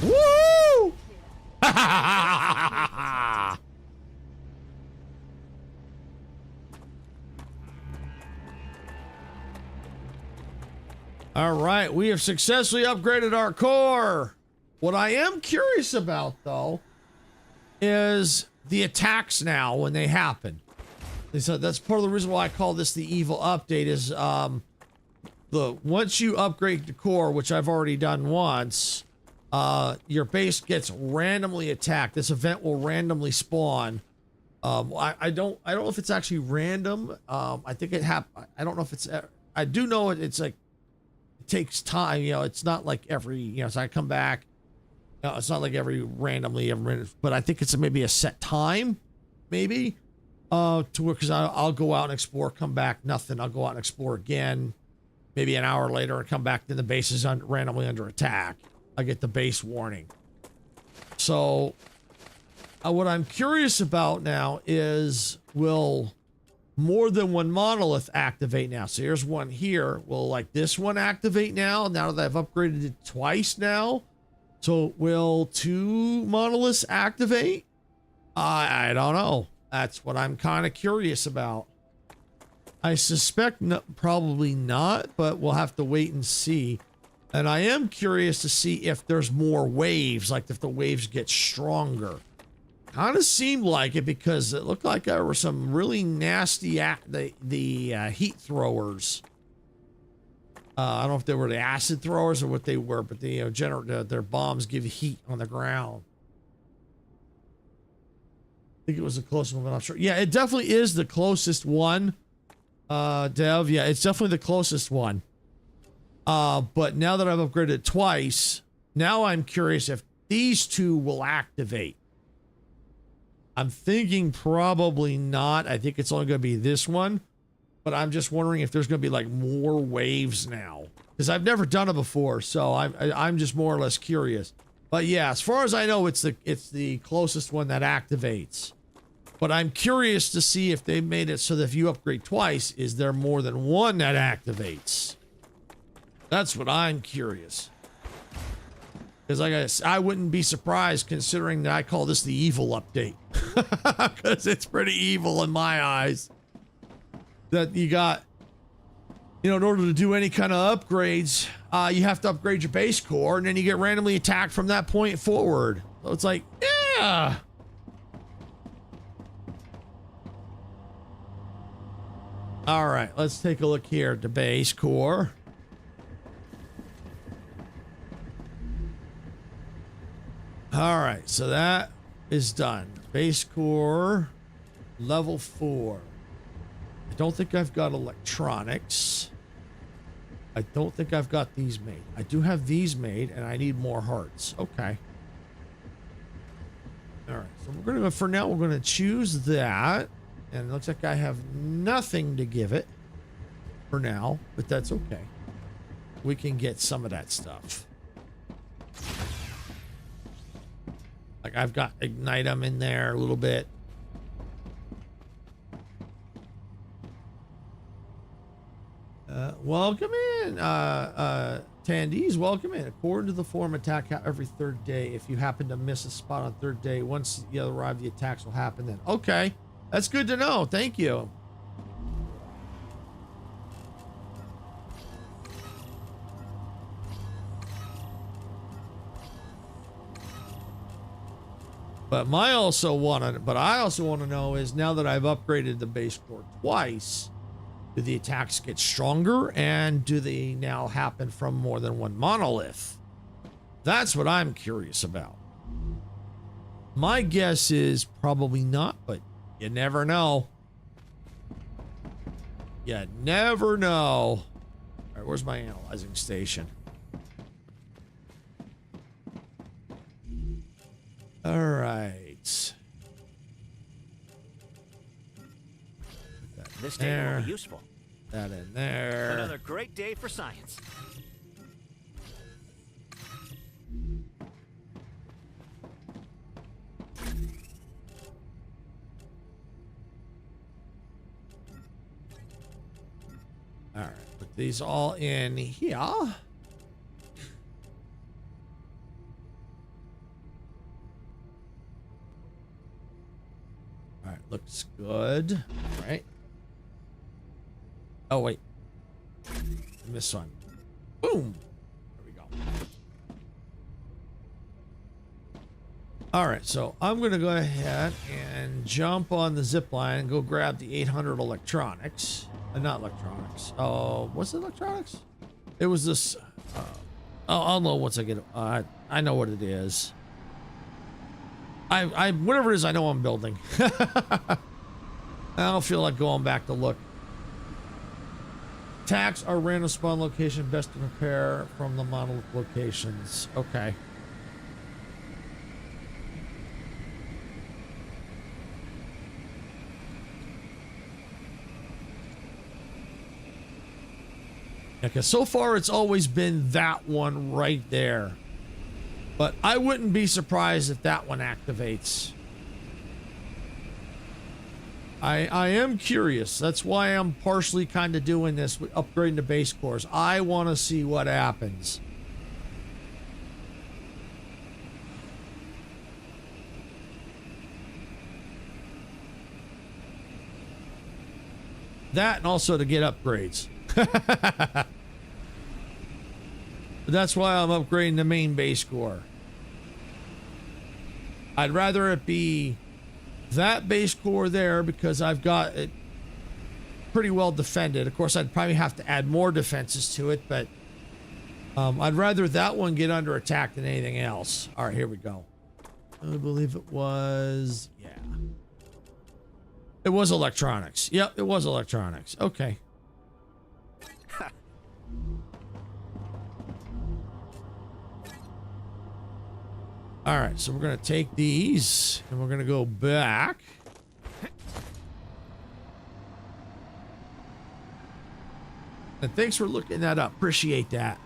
Woo! All right, we have successfully upgraded our core. What I am curious about, though, is the attacks now when they happen. So that's part of the reason why I call this the evil update. Is once you upgrade the core, which I've already done once, your base gets randomly attacked. This event will randomly spawn. I don't know if it's actually random. I think it I don't know if it's. I do know it's like. Takes time, you know. It's not like every, you know, so I come back, it's not like every randomly but I think it's maybe a set time, maybe to work, because I'll go out and explore, come back, nothing. I'll go out and explore again, maybe an hour later, and come back, then the base is randomly under attack. I get the base warning. So what I'm curious about now is, will more than one monolith activate now? So here's one here. Will like this one activate now that I've upgraded it twice now? So will 2 monoliths activate? I don't know. That's what I'm kind of curious about. I suspect probably not, but we'll have to wait and see. And I am curious to see if there's more waves, like if the waves get stronger. Kind of seemed like it, because it looked like there were some really nasty heat throwers. I don't know if they were the acid throwers or what they were, but they, you know, their bombs give heat on the ground. I think it was the closest one, but I'm not sure. Yeah, it definitely is the closest one. Dev, yeah, it's definitely the closest one. But now that I've upgraded it twice, now I'm curious if these 2 will activate. I'm thinking probably not. I think it's only going to be this one. But I'm just wondering if there's going to be like more waves now. Because I've never done it before. So I'm just more or less curious. But yeah, as far as I know, it's the closest one that activates. But I'm curious to see if they made it so that if you upgrade twice, is there more than one that activates? That's what I'm curious. Because like I wouldn't be surprised considering that I call this the evil update. Because it's pretty evil in my eyes. That you got, you know, in order to do any kind of upgrades, you have to upgrade your base core and then you get randomly attacked from that point forward. So it's like, yeah. All right, let's take a look here at the base core. All right, so that is done. Base core, level 4. I don't think I've got electronics. I don't think I've got these made. I do have these made, and I need more hearts. Okay. All right, so we're gonna go, for now, we're gonna choose that. And it looks like I have nothing to give it for now, but that's okay. We can get some of that stuff. Like I've got ignite them in there a little bit. Welcome in, Tandies, welcome in. According to the forum, attack every third day. If you happen to miss a spot on third day, once you arrive, the attacks will happen then. Okay. That's good to know. Thank you. But I also want to know is now that I've upgraded the base core twice, do the attacks get stronger and do they now happen from more than one monolith? That's what I'm curious about. My guess is probably not, but you never know. You never know. All right, where's my analyzing station? All right. This day will be useful. That in there. Another great day for science. All right, put these all in here. All right, looks good. All right. Oh, wait. I missed one. Boom. There we go. All right, so I'm going to go ahead and jump on the zipline and go grab the 800 electronics. Not electronics. Oh, what's the electronics? It was this. I'll know once I get it. I know what it is. Whatever it is, I know I'm building. I don't feel like going back to look. Attacks are random spawn location, best to prepare from the monolith locations. Okay. Because so far it's always been that one right there. But I wouldn't be surprised if that one activates. I am curious. That's why I'm partially kind of doing this with upgrading the base cores. I want to see what happens. That and also to get upgrades. That's why I'm upgrading the main base core. I'd rather it be that base core there because I've got it pretty well defended. Of course, I'd probably have to add more defenses to it, but I'd rather that one get under attack than anything else. All right, here we go. I believe it was, yeah. It was electronics. Yep, it was electronics. Okay. All right, so we're gonna take these and we're gonna go back. And thanks for looking that up. Appreciate that.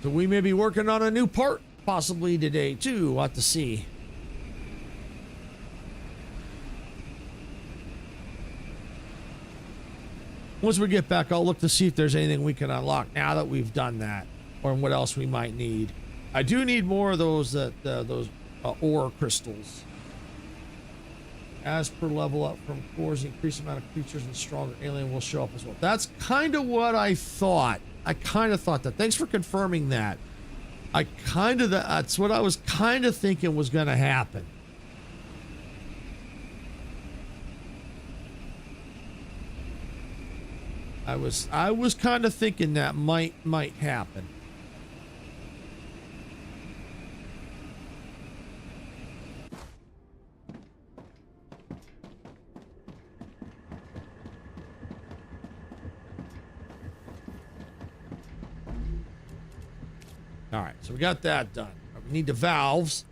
So we may be working on a new part possibly today too. We'll have to see. Once we get back, I'll look to see if there's anything we can unlock now that we've done that, or what else we might need. I do need more of those ore crystals. As per level up from cores, increased amount of creatures and stronger alien will show up as well. That's kind of what I thought. I kind of thought that. Thanks for confirming that. That's what I was kind of thinking was going to happen. I was kind of thinking that might happen. All right, so we got that done. We need the valves.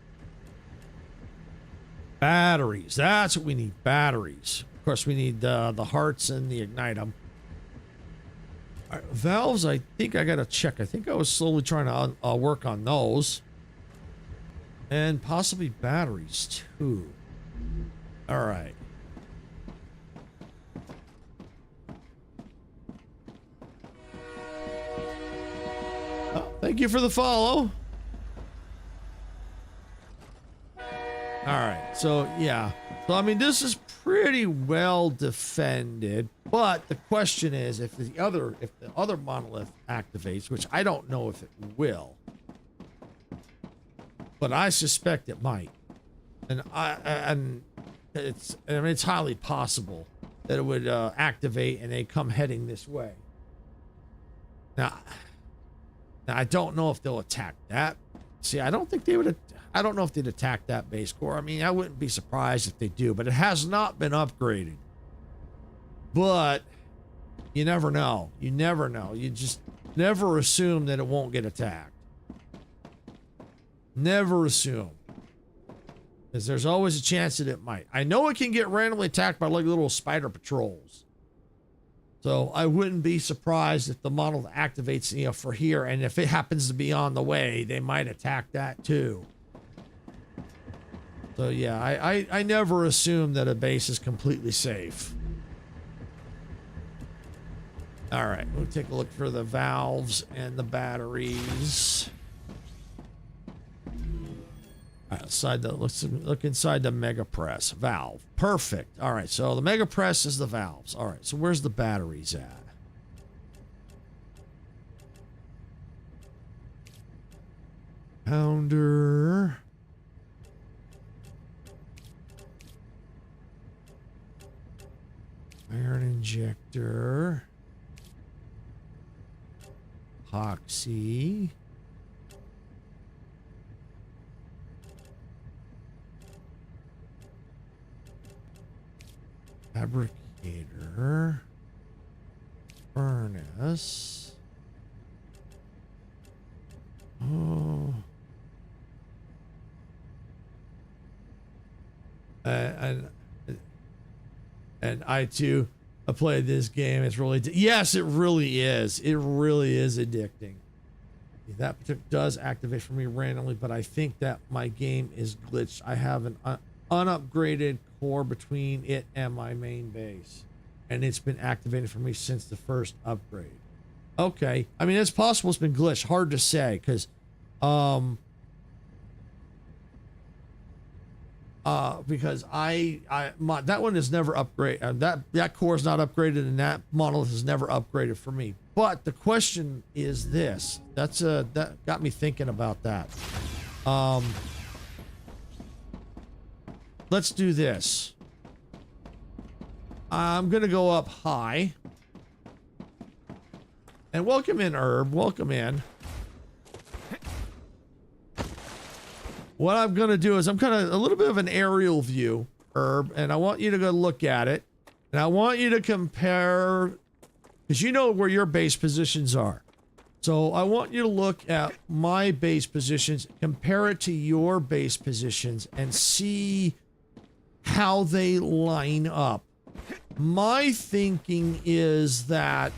Batteries. That's what we need. Batteries. Of course, we need the hearts and the ignitum. All right, valves, I think I got to check. I think I was slowly trying to work on those. And possibly batteries, too. All right. Thank you for the follow. All right, so yeah. So I mean, this is pretty well defended, but the question is if the other monolith activates, which I don't know if it will, but I suspect it might, and it's highly possible that it would activate and they come heading this way. Now, I don't know if they'll attack that. See, I don't think they would. I don't know if they'd attack that base core. I mean, I wouldn't be surprised if they do, but it has not been upgraded. But you never know. You never know. You just never assume that it won't get attacked. Never assume. Because there's always a chance that it might. I know it can get randomly attacked by like little spider patrols. So I wouldn't be surprised if the model activates, you know, for here, and if it happens to be on the way, they might attack that too. So yeah, I never assume that a base is completely safe. All right, we'll take a look for the valves and the batteries. All right, let's look inside the mega press valve. Perfect. All right, so the mega press is the valves. All right, so where's the batteries at? Pounder. Iron injector. Epoxy. Fabricator, furnace. Oh, and I too, I played this game. It's really yes, it really is. It really is addicting. That does activate for me randomly, but I think that my game is glitched. I have an unupgraded core between it and my main base, and it's been activated for me since the first upgrade. Okay, I mean, it's possible it's been glitched. Hard to say, because that one is never upgraded. That core is not upgraded, and that monolith is never upgraded for me. But the question is this. That got me thinking about that. Let's do this. I'm gonna go up high. And welcome in, Herb. Welcome in. What I'm going to do is I'm kind of a little bit of an aerial view, Herb, and I want you to go look at it. And I want you to compare, because you know where your base positions are. So I want you to look at my base positions, compare it to your base positions, and see how they line up. My thinking is that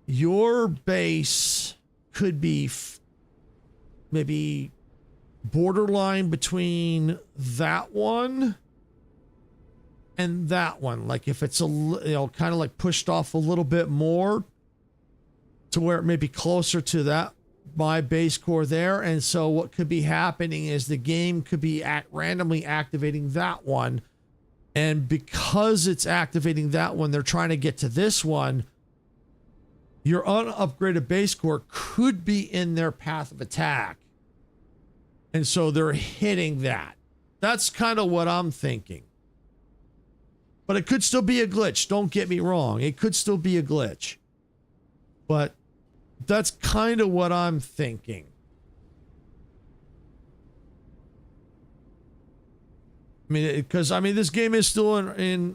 your base could be maybe borderline between that one and that one. Like if it's kind of like pushed off a little bit more to where it may be closer to that, my base core there. And so what could be happening is the game could be randomly activating that one. And because it's activating that one, they're trying to get to this one. Your unupgraded base core could be in their path of attack. And so they're hitting that. That's kind of what I'm thinking. But it could still be a glitch. Don't get me wrong. It could still be a glitch. But that's kind of what I'm thinking. I mean, because this game is still in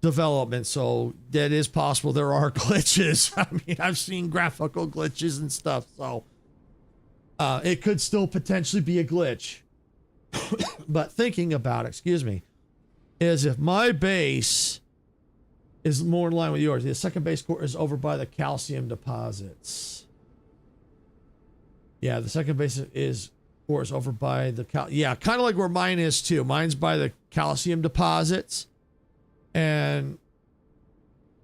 development, so that is possible. There are glitches. I mean, I've seen graphical glitches and stuff, so it could still potentially be a glitch. But thinking about it, excuse me, is if my base is more in line with yours, the second base core is over by the calcium deposits. Yeah, the second base is over by the yeah, kind of like where mine is too. Mine's by the calcium deposits. But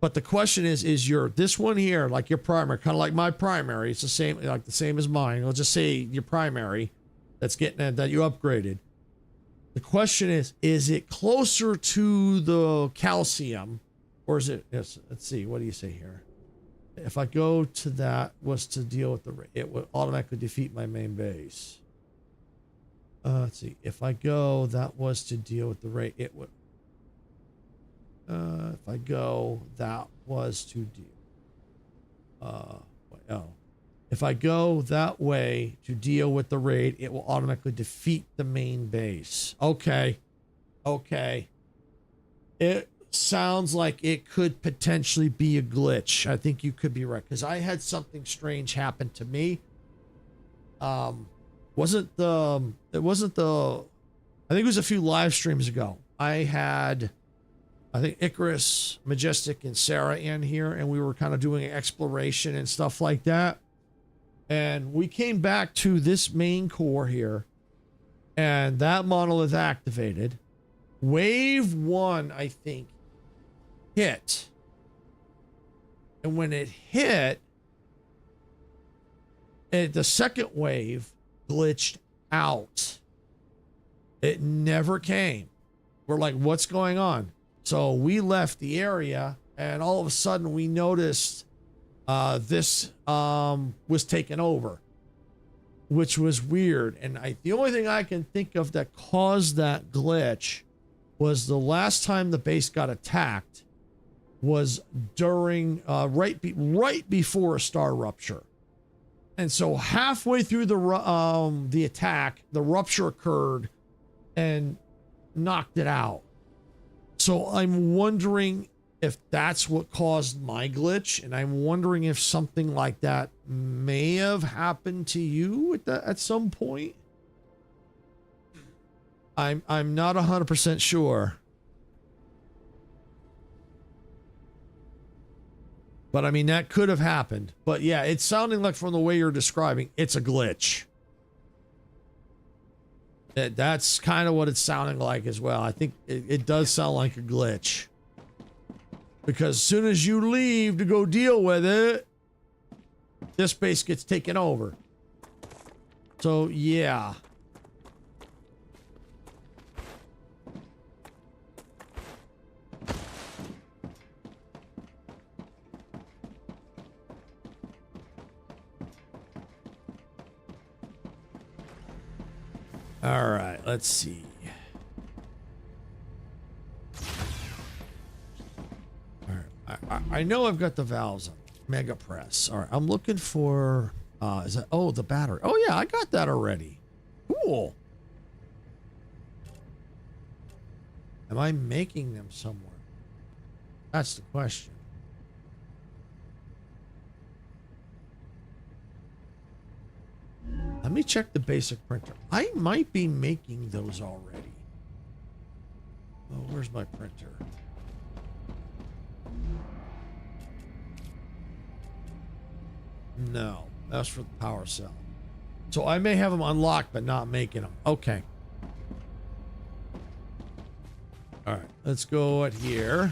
the question is your this one here, like your primary, kind of like my primary, it's the same, like the same as mine. I'll just say your primary that's getting that you upgraded. The question is it closer to the calcium, or is it, yes, let's see, what do you say here? If I go to that was to deal with it would automatically defeat my main base. Let's see, if I go, that was to deal with the rate, it would, if I go, that was to deal, if I go that way to deal with the raid, it will automatically defeat the main base. Okay. Okay. It sounds like it could potentially be a glitch. I think you could be right, because I had something strange happen to me. I think it was a few live streams ago. I think Icarus, Majestic, and Sarah in here, and we were kind of doing exploration and stuff like that. And we came back to this main core here, and that monolith activated. Wave 1, I think, hit. And when it hit, the second wave glitched out. It never came. We're like, what's going on? So we left the area, and all of a sudden we noticed this was taken over, which was weird. And the only thing I can think of that caused that glitch was the last time the base got attacked was during right before a StarRupture. And so halfway through the attack, the rupture occurred and knocked it out. So I'm wondering if that's what caused my glitch, and I'm wondering if something like that may have happened to you at some point. I'm not 100% sure. But I mean, that could have happened. But yeah, it's sounding like from the way you're describing, it's a glitch. That's kind of what it's sounding like as well. I think it does sound like a glitch. Because as soon as you leave to go deal with it, this base gets taken over. So, yeah. All right, let's see. All right, I know I've got the valves on. Mega press. All right, I'm looking for, is that, oh, the battery. Oh yeah, I got that already. Cool. Am I making them somewhere? That's the question. Let me check the basic printer. I might be making those already. Oh, where's my printer? No, that's for the power cell. So I may have them unlocked, but not making them. Okay. All right, let's go at here.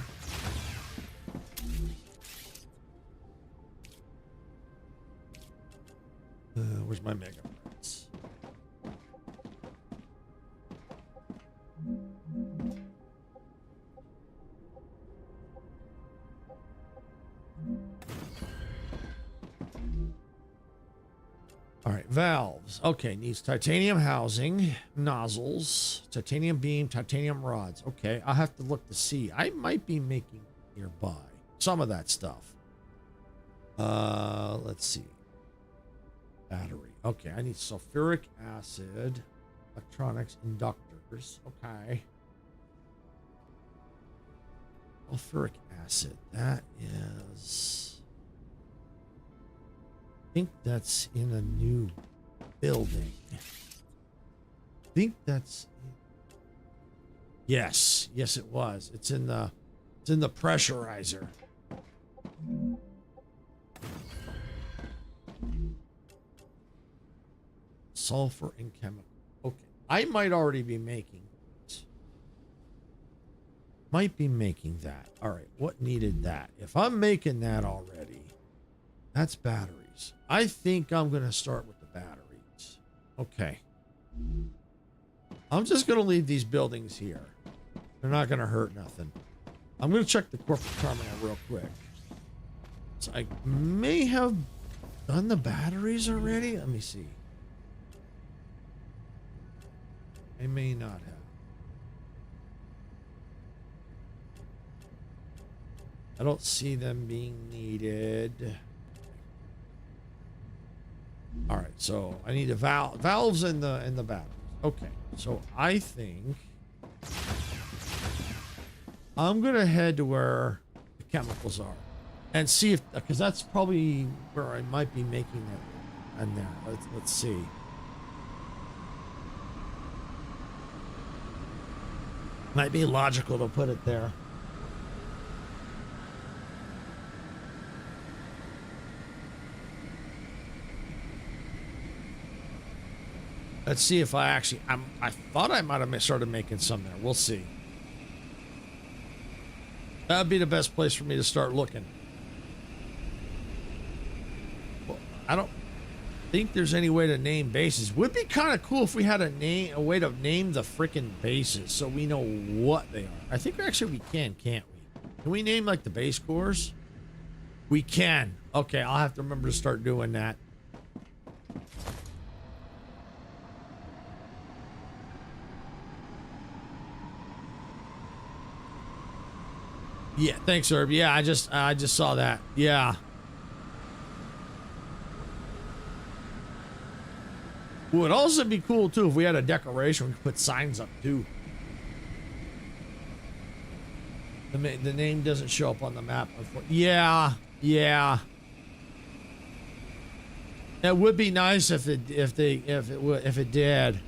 Where's my mega parts? All right, valves. Okay, needs titanium housing, nozzles, titanium beam, titanium rods. Okay, I'll have to look to see. I might be making nearby some of that stuff. Let's see. Battery. Okay, I need sulfuric acid, electronics, inductors. Okay. Sulfuric acid. That is... I think that's in a new building. I think that's... Yes. Yes, it was. It's in the pressurizer. Sulfur and chemical. Okay. I might already be making this. Might be making that. All right. What needed that? If I'm making that already, that's batteries. I think I'm going to start with the batteries. Okay. I'm just going to leave these buildings here. They're not going to hurt nothing. I'm going to check the corporate terminal real quick. So I may have done the batteries already. Let me see. I may not have. I don't see them being needed. All right, so I need a valves in the batteries. Okay, so I think I'm gonna head to where the chemicals are and see if, because that's probably where I might be making it. And there, let's see. Might be logical to put it there. Let's see if I actually... I thought I might have started making some there. We'll see. That'd be the best place for me to start looking. Well, I don't think there's any way to name bases. Would be kind of cool if we had a way to name the freaking bases so we know what they are. I think actually we can, can't we? Can we name like the base cores? We can. Okay, I'll have to remember to start doing that. Yeah, thanks, Herb. Yeah, I just saw that. Yeah. Would also be cool too if we had a decoration. We could put signs up too. The name doesn't show up on the map. Yeah, yeah. It would be nice if it did.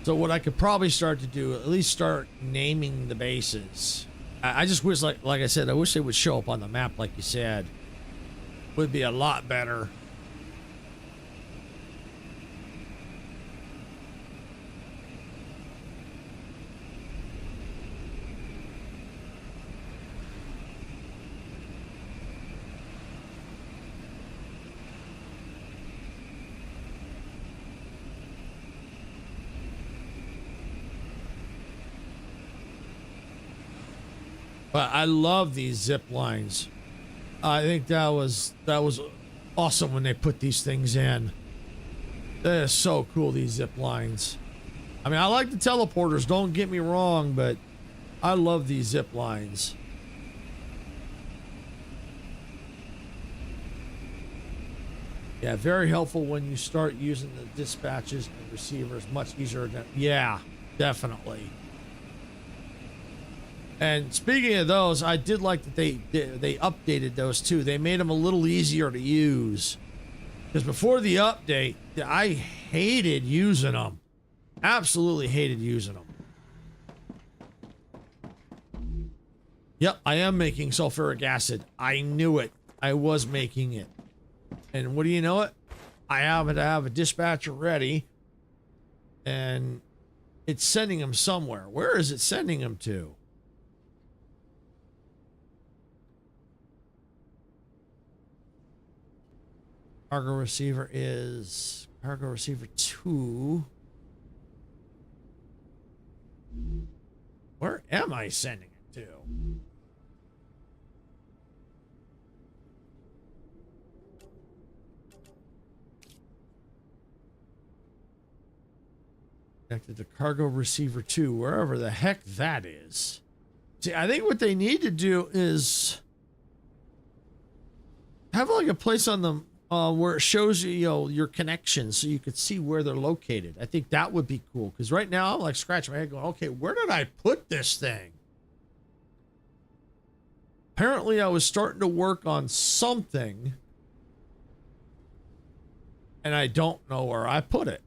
So what I could probably start to do, at least start naming the bases. I just wish, like I said, I wish they would show up on the map like you said. Would be a lot better. But I love these zip lines. I think that was awesome when they put these things in. That is so cool, these zip lines. I mean, I like the teleporters, don't get me wrong, but I love these zip lines. Yeah, very helpful when you start using the dispatches and receivers. Much easier than, yeah, definitely. And speaking of those, I did like that they updated those too. They made them a little easier to use. Because before the update, I hated using them. Absolutely hated using them. Yep, I am making sulfuric acid. I knew it. I was making it. And what do you know it? I happen to have a dispatcher ready. And it's sending them somewhere. Where is it sending them to? Cargo receiver is cargo receiver 2. Where am I sending it to? Connected to cargo receiver 2, wherever the heck that is. See, I think what they need to do is have like a place on them where it shows you, your connections so you could see where they're located. I think that would be cool, because right now I'm like scratching my head going, okay, where did I put this thing? Apparently I was starting to work on something and I don't know where I put it.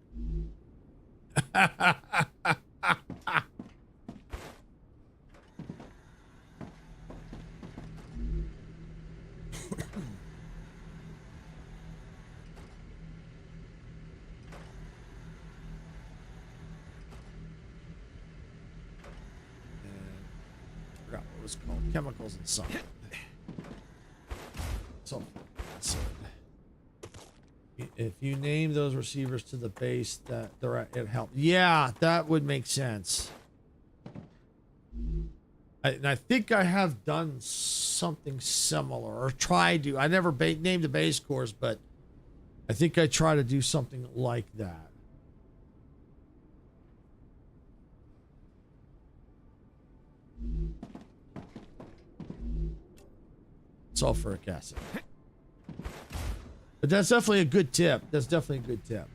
Forgot what it was called. Chemicals and something. So that's it. If you name those receivers to the base, that it helps. Yeah, that would make sense. And I think I have done something similar, or tried to. I never named the base cores, but I think I try to do something like that. Sulfuric acid. But that's definitely a good tip. That's definitely a good tip.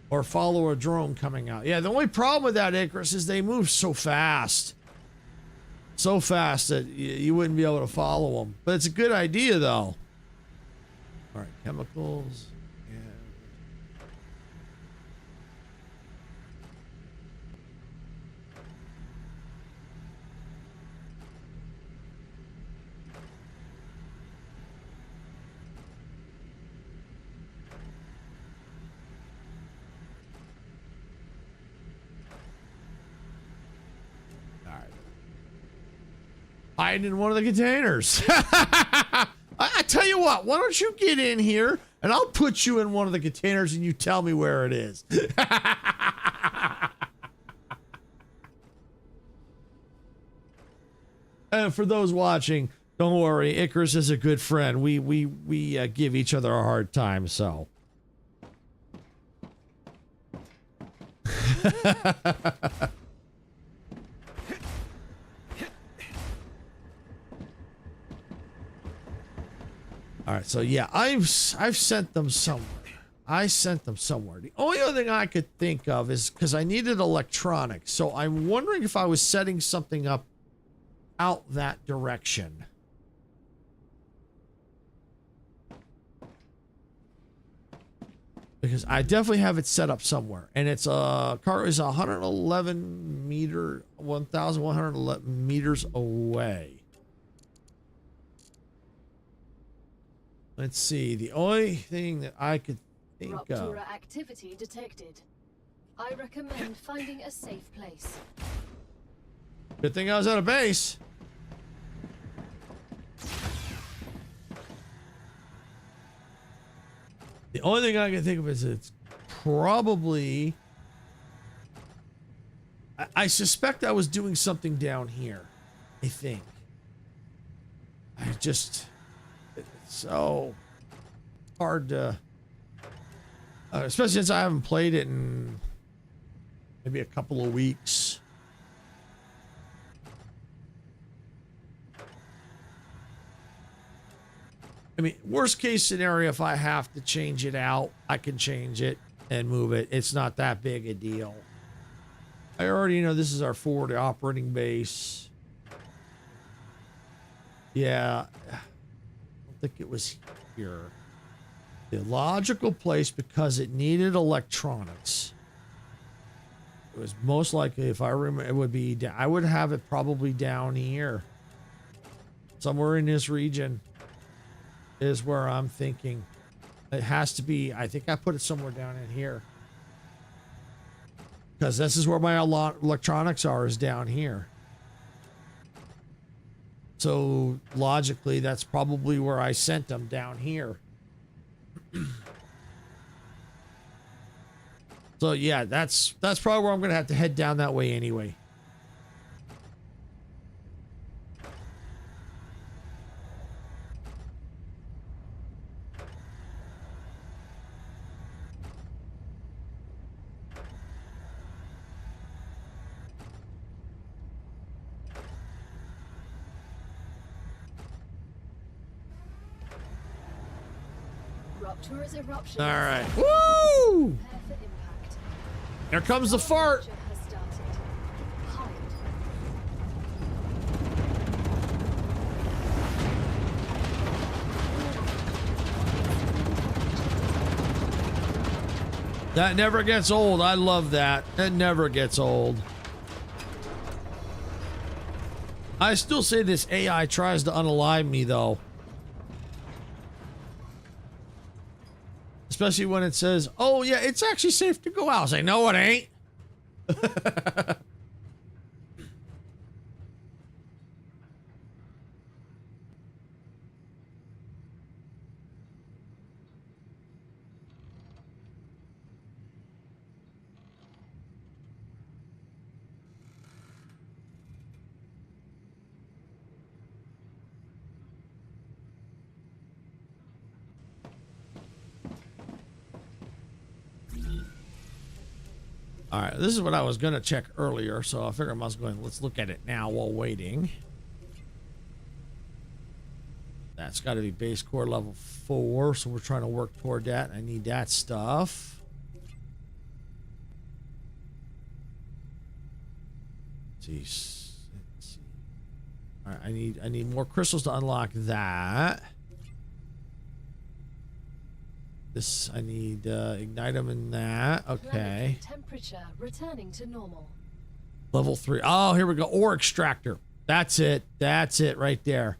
Or follow a drone coming out. Yeah, the only problem with that, Icarus, is they move so fast. So fast that you wouldn't be able to follow them. But it's a good idea, though. All right, chemicals. Hide in one of the containers. I tell you what, why don't you get in here and I'll put you in one of the containers and you tell me where it is. And for those watching, don't worry, Icarus is a good friend. We give each other a hard time, so. All right, so yeah, I've sent them somewhere. I sent them somewhere. The only other thing I could think of is because I needed electronics, so I'm wondering if I was setting something up out that direction. Because I definitely have it set up somewhere, and it's car is 111 meter, 1,111 meters away. Let's see. The only thing that I could think of. Ruptura activity detected. I recommend finding a safe place. Good thing I was at a base. The only thing I can think of is it's probably. I suspect I was doing something down here. I think. just it's so hard to, especially since I haven't played it in maybe a couple of weeks. I mean, worst case scenario, if I have to change it out, I can change it and move it. It's not that big a deal. I already know this is our forward operating base. Yeah, I don't think it was here. The logical place, because it needed electronics. It was most likely, if I remember, it would be, I would have it probably down here. Somewhere in this region is where I'm thinking. It has to be, I think I put it somewhere down in here. Because this is where my electronics are, is down here. So logically, that's probably where I sent them, down here. So yeah, that's probably where I'm gonna have to head down that way anyway. Rupture's eruption. All right. Woo! Prepare for impact. Here comes the fart. Rupture has started. Hide. That never gets old. I love that. It never gets old. I still say this AI tries to unalive me, though. Especially when it says, oh, yeah, it's actually safe to go out. I say, no, it ain't. All right, this is what I was going to check earlier, so I figured I was going, let's look at it now while waiting. That's got to be base core level 4, so we're trying to work toward that. I need that stuff. Let's see. All right, I need more crystals to unlock that. This, I need ignite them in that. Okay. Planetary temperature returning to normal. Level 3. Oh, here we go. Ore extractor. That's it. That's it right there.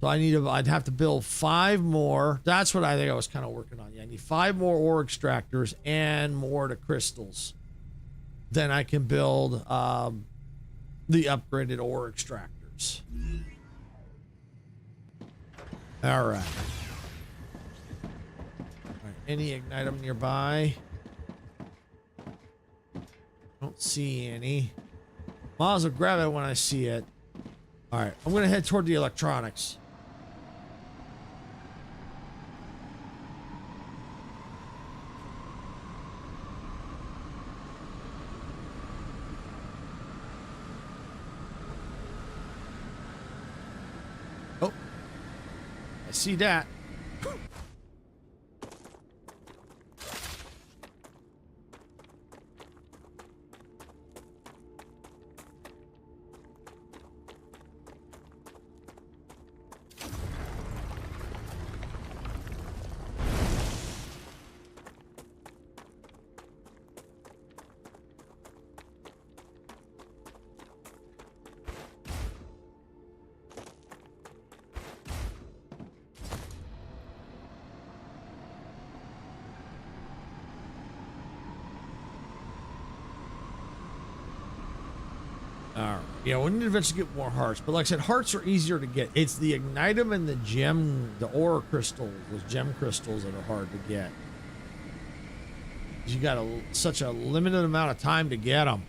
So I need I'd have to build 5 more. That's what I think I was kind of working on. Yeah, I need 5 more ore extractors and more to crystals. Then I can build the upgraded ore extractors. All right. Any ignite them nearby? Don't see any. Might as well grab it when I see it. All right, I'm gonna head toward the electronics. Oh, I see that. Yeah, we need to eventually get more hearts, but like I said, hearts are easier to get. It's the ignite them and the gem, the ore crystals, those gem crystals that are hard to get. You got such a limited amount of time to get them.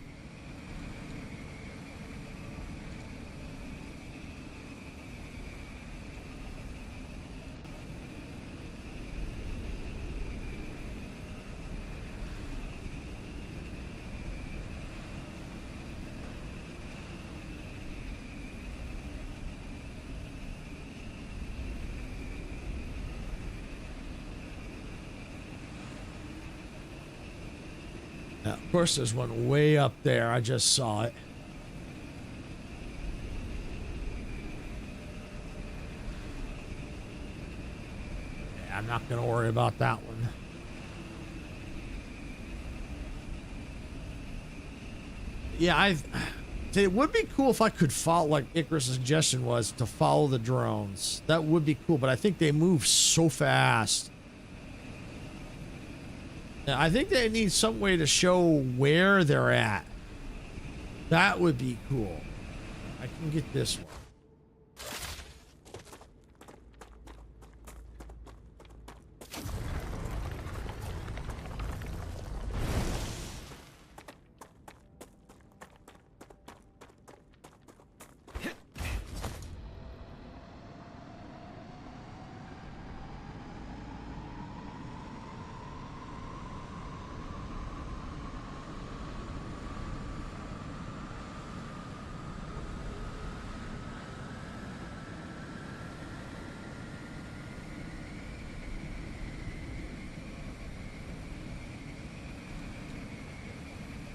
Now, of course, there's one way up there. I just saw it. Yeah, I'm not going to worry about that one. Yeah, it would be cool if I could follow, like Icarus' suggestion was, to follow the drones. That would be cool, but I think they move so fast. I think they need some way to show where they're at. That would be cool. I can get this one.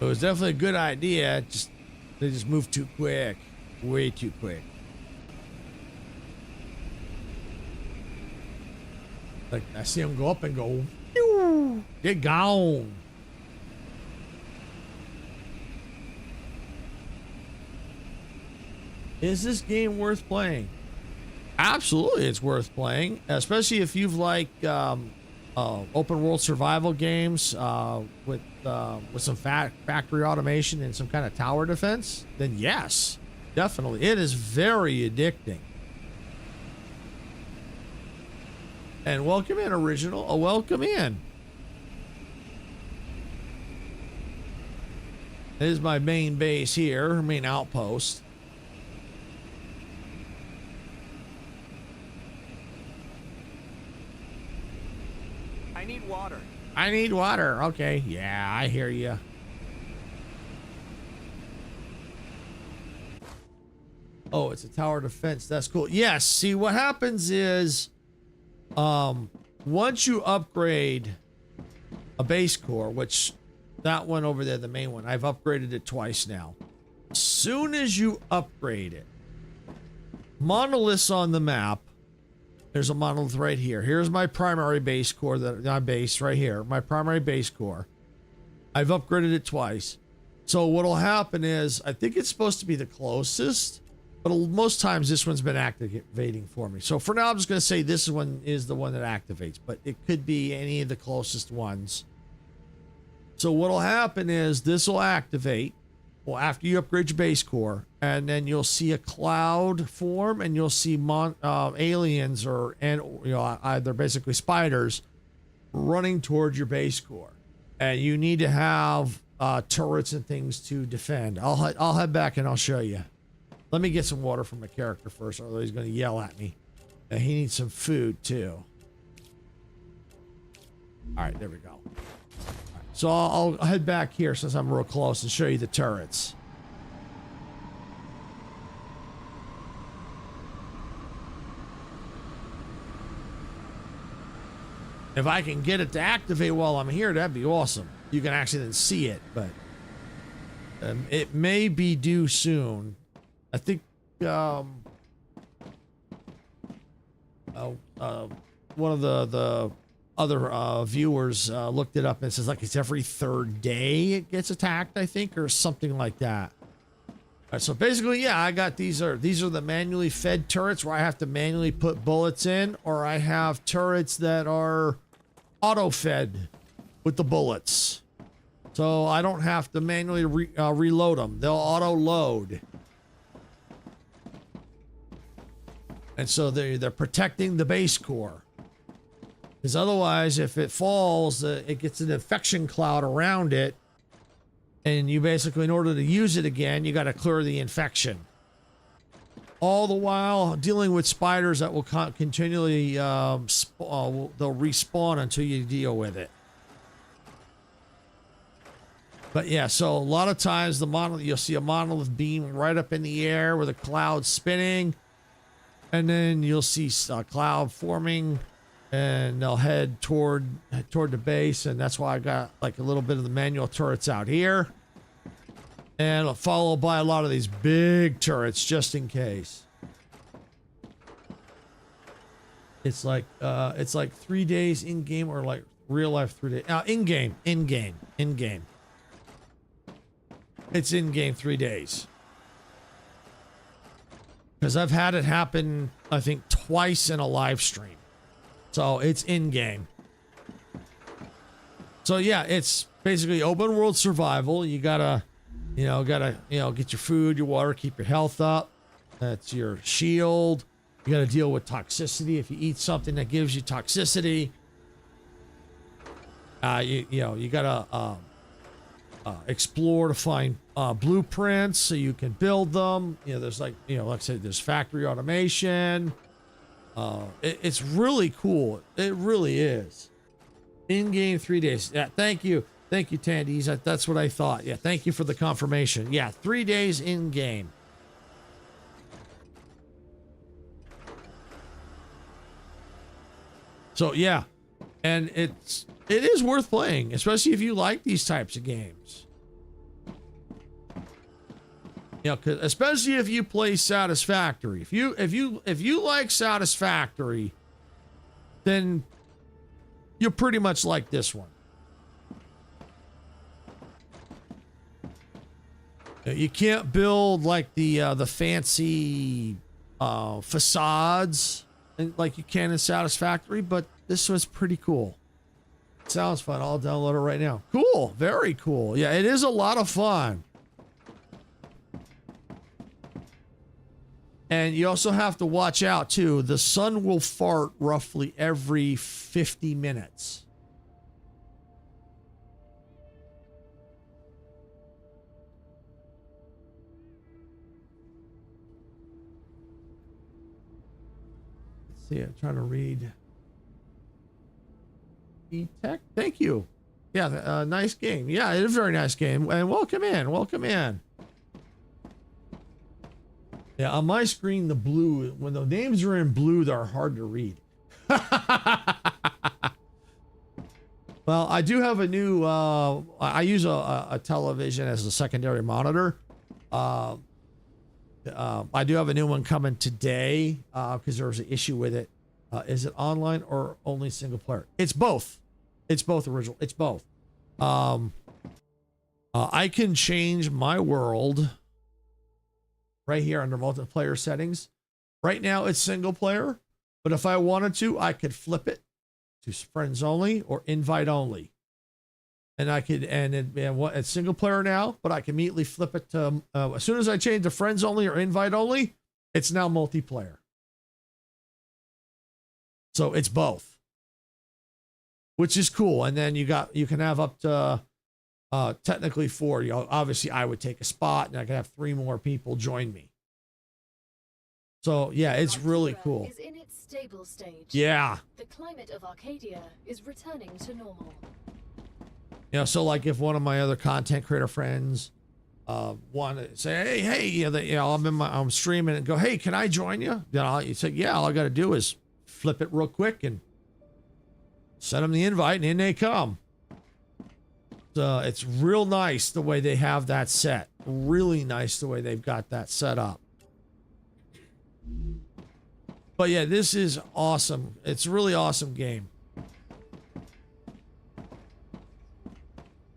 It was definitely a good idea. They just moved too quick, way too quick. Like I see them go up and go, pew, get gone. Is this game worth playing? Absolutely, it's worth playing, especially if you've liked open world survival games with some factory automation and some kind of tower defense. Then yes, definitely, it is very addicting. And welcome in, original. Welcome in. This is my main base here, main outpost. I need water. I need water. Okay. Yeah, I hear you. Oh, it's a tower defense. That's cool. Yes. See, what happens is, once you upgrade a base core, which that one over there, the main one, I've upgraded it twice now. Soon as you upgrade it, monoliths on the map. There's a monolith right here. Here's my primary base core, my base right here, my primary base core. I've upgraded it twice. So what'll happen is, I think it's supposed to be the closest, but most times this one's been activating for me. So for now, I'm just going to say this one is the one that activates, but it could be any of the closest ones. So what'll happen is this will activate. Well, after you upgrade your base core, and then you'll see a cloud form, and you'll see aliens they're basically spiders running towards your base core, and you need to have turrets and things to defend. I'll head back and I'll show you. Let me get some water from my character first, although he's going to yell at me. And he needs some food too. All right, there we go. So I'll head back here since I'm real close and show you the turrets. If I can get it to activate while I'm here, that'd be awesome. You can actually then see it, but it may be due soon. I think one of the other viewers looked it up and it says like it's every third day it gets attacked, I think, or something like that. All right, so basically, yeah, I got these are the manually fed turrets where I have to manually put bullets in, or I have turrets that are auto fed with the bullets, so I don't have to manually reload them. They'll auto load, and so they're protecting the base core. Because otherwise, if it falls, it gets an infection cloud around it. And you basically, in order to use it again, you got to clear the infection. All the while dealing with spiders that will continually, they'll respawn until you deal with it. But yeah, so a lot of times you'll see a monolith beam right up in the air with a cloud spinning. And then you'll see a cloud forming and they'll head toward the base, and that's why I got like a little bit of the manual turrets out here, and followed by a lot of these big turrets just in case. It's like 3 days in game, or like real life 3 days. In game. It's in game 3 days. Because I've had it happen, I think, twice in a live stream. So it's in game. So yeah, it's basically open world survival. You gotta get your food, your water, keep your health up. That's your shield. You gotta deal with toxicity. If you eat something that gives you toxicity, you gotta explore to find blueprints so you can build them. There's like I said, there's factory automation. It's really cool. It really is. In game 3 days. Yeah, thank you, Tandies. That's what I thought. Yeah, thank you for the confirmation. Yeah, 3 days in game. So yeah, and it is worth playing, especially if you like these types of games. Especially if you play Satisfactory. If you like Satisfactory, then you'll pretty much like this one. You can't build like the fancy facades like you can in Satisfactory, but this was pretty cool. Sounds fun. I'll download it right now. Cool. Very cool. Yeah, it is a lot of fun. And you also have to watch out too. The sun will fart roughly every 50 minutes. Let's see, I'm trying to read. E-Tech, thank you. Yeah, nice game. Yeah, it is a very nice game. And welcome in. Welcome in. Yeah, on my screen, the blue, when the names are in blue, they're hard to read. Well, I do have a new, I use a television as a secondary monitor. I do have a new one coming today because there was an issue with it. Is it online or only single player? It's both. It's both original. It's both. I can change my world right here under multiplayer settings. Right now it's single player, but if I wanted to, I could flip it to friends only or invite only. And I could, it's single player now, but I can immediately flip it to, as soon as I change to friends only or invite only, it's now multiplayer. So it's both, which is cool. And then you can have up to, technically 4. Obviously I would take a spot and I could have 3 more people join me. So yeah, it's really cool. Is in its stable stage. Yeah. The climate of Arcadia is returning to normal. So like if one of my other content creator friends want to say, hey, I'm streaming and go, hey, can I join you? Then you say, yeah, all I got to do is flip it real quick and send them the invite and in they come. It's real nice the way they have that set. Really nice the way they've got that set up. But yeah, this is awesome. It's a really awesome game.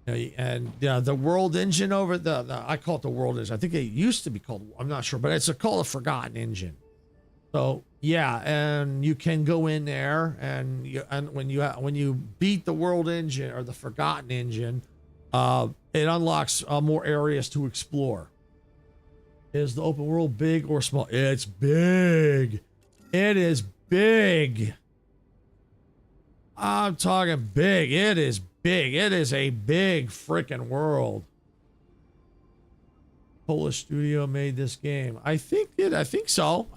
And the world engine over I call it the world engine. I think it used to be called, I'm not sure, but it's called a Forgotten engine. So yeah, and you can go in there and when you beat the world engine or the Forgotten engine, it unlocks more areas to explore. Is the open world big or small? It's big. It is big. I'm talking big. It is big. It is a big freaking world. Polish studio made this game. I think so.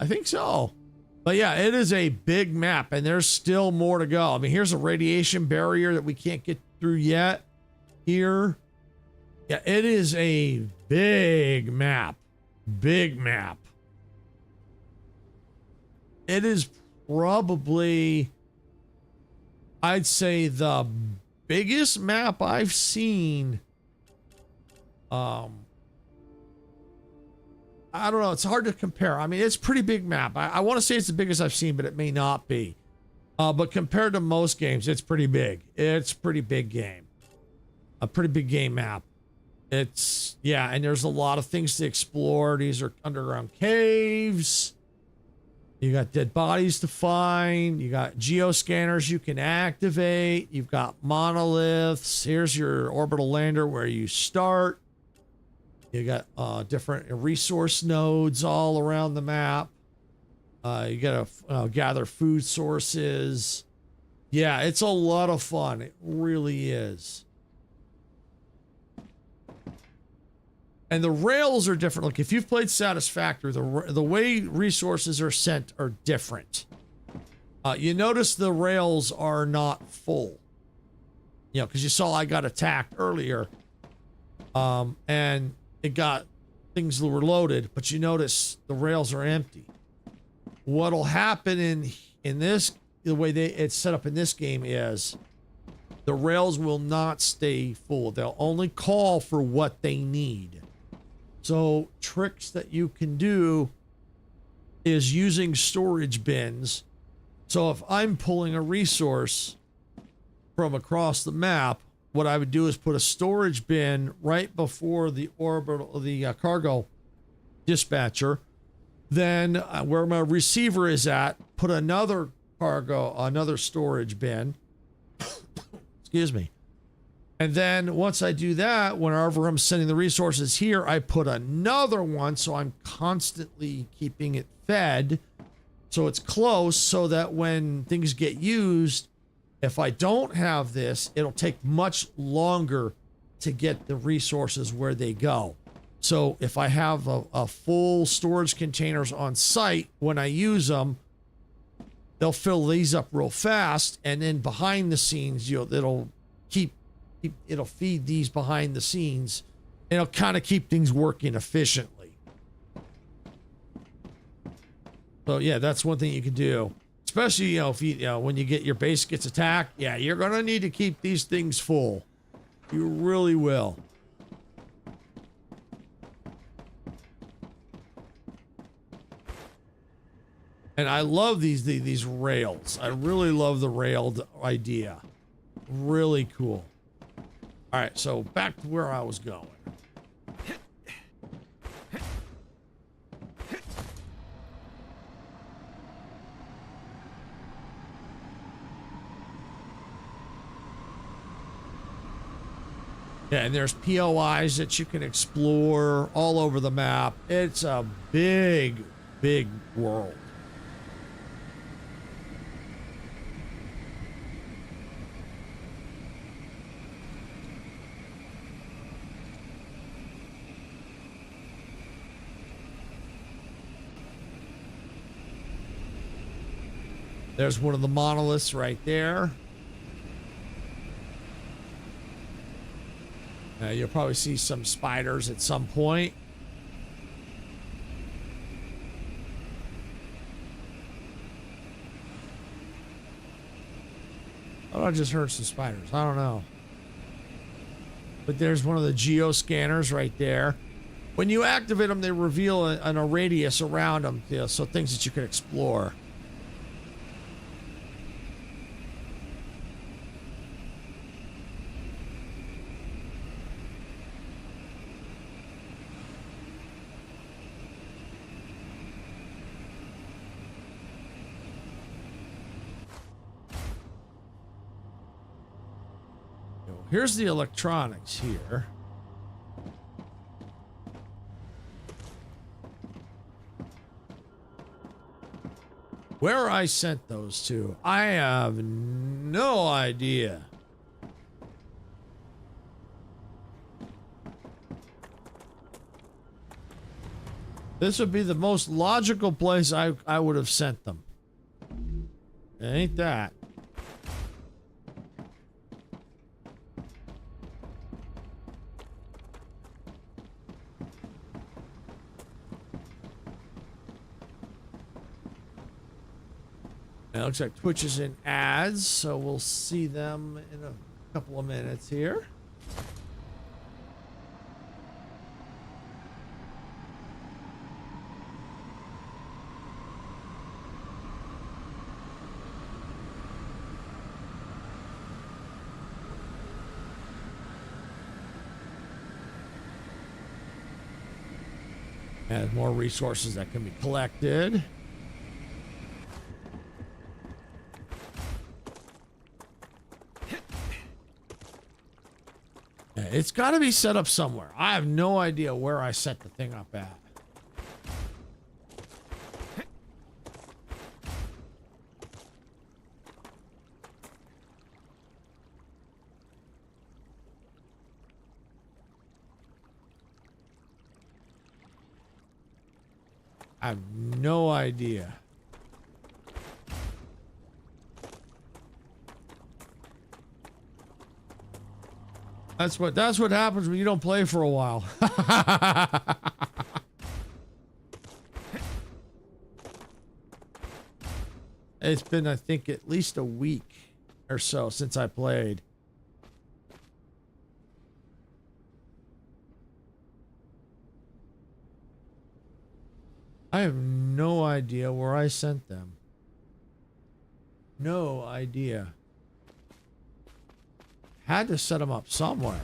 But yeah, it is a big map and there's still more to go. I mean, here's a radiation barrier that we can't get through yet. Here. Yeah, it is a big map. Big map. It is probably I'd say the biggest map I've seen, I don't know, it's hard to compare. I mean, it's a pretty big map. I want to say it's the biggest I've seen, but it may not be. But compared to most games, it's pretty big. It's a pretty big game. A pretty big game map. It's, yeah, and there's a lot of things to explore. These are underground caves. You got dead bodies to find. You got geoscanners you can activate. You've got monoliths. Here's your orbital lander where you start. You got different resource nodes all around the map. You gotta gather food sources. Yeah, it's a lot of fun. It really is. And the rails are different. Look, if you've played Satisfactory, the way resources are sent are different. You notice the rails are not full. You know, because you saw I got attacked earlier. And it got things that were loaded, but you notice the rails are empty. What'll happen in this, the way it's set up in this game is the rails will not stay full. They'll only call for what they need. So tricks that you can do is using storage bins. So if I'm pulling a resource from across the map, what I would do is put a storage bin right before the orbital, the cargo dispatcher. Then where my receiver is at, put another storage bin. Excuse me. And then once I do that, whenever I'm sending the resources here, I put another one. So I'm constantly keeping it fed. So it's close so that when things get used, if I don't have this, it'll take much longer to get the resources where they go. So if I have a full storage containers on site, when I use them, they'll fill these up real fast. And then behind the scenes, it'll feed these behind the scenes. It'll kind of keep things working efficiently. So yeah, that's one thing you can do. Especially, if when you get your base gets attacked, yeah, you're going to need to keep these things full. You really will. And I love these rails. I really love the railed idea. Really cool. All right, so back to where I was going. Yeah, and there's POIs that you can explore all over the map. It's a big, big world. There's one of the monoliths right there. You'll probably see some spiders at some point. Oh, I just heard some spiders. I don't know. But there's one of the geoscanners right there. When you activate them, they reveal a radius around them, so things that you can explore. Here's the electronics here. Where I sent those to, I have no idea. This would be the most logical place I would have sent them. Ain't that? It looks like Twitch is in ads, so we'll see them in a couple of minutes here. And more resources that can be collected. Yeah, it's got to be set up somewhere. I have no idea where I set the thing up at. I have no idea. That's what happens when you don't play for a while. It's been, I think, at least a week or so since I played. I have no idea where I sent them. No idea. Had to set them up somewhere.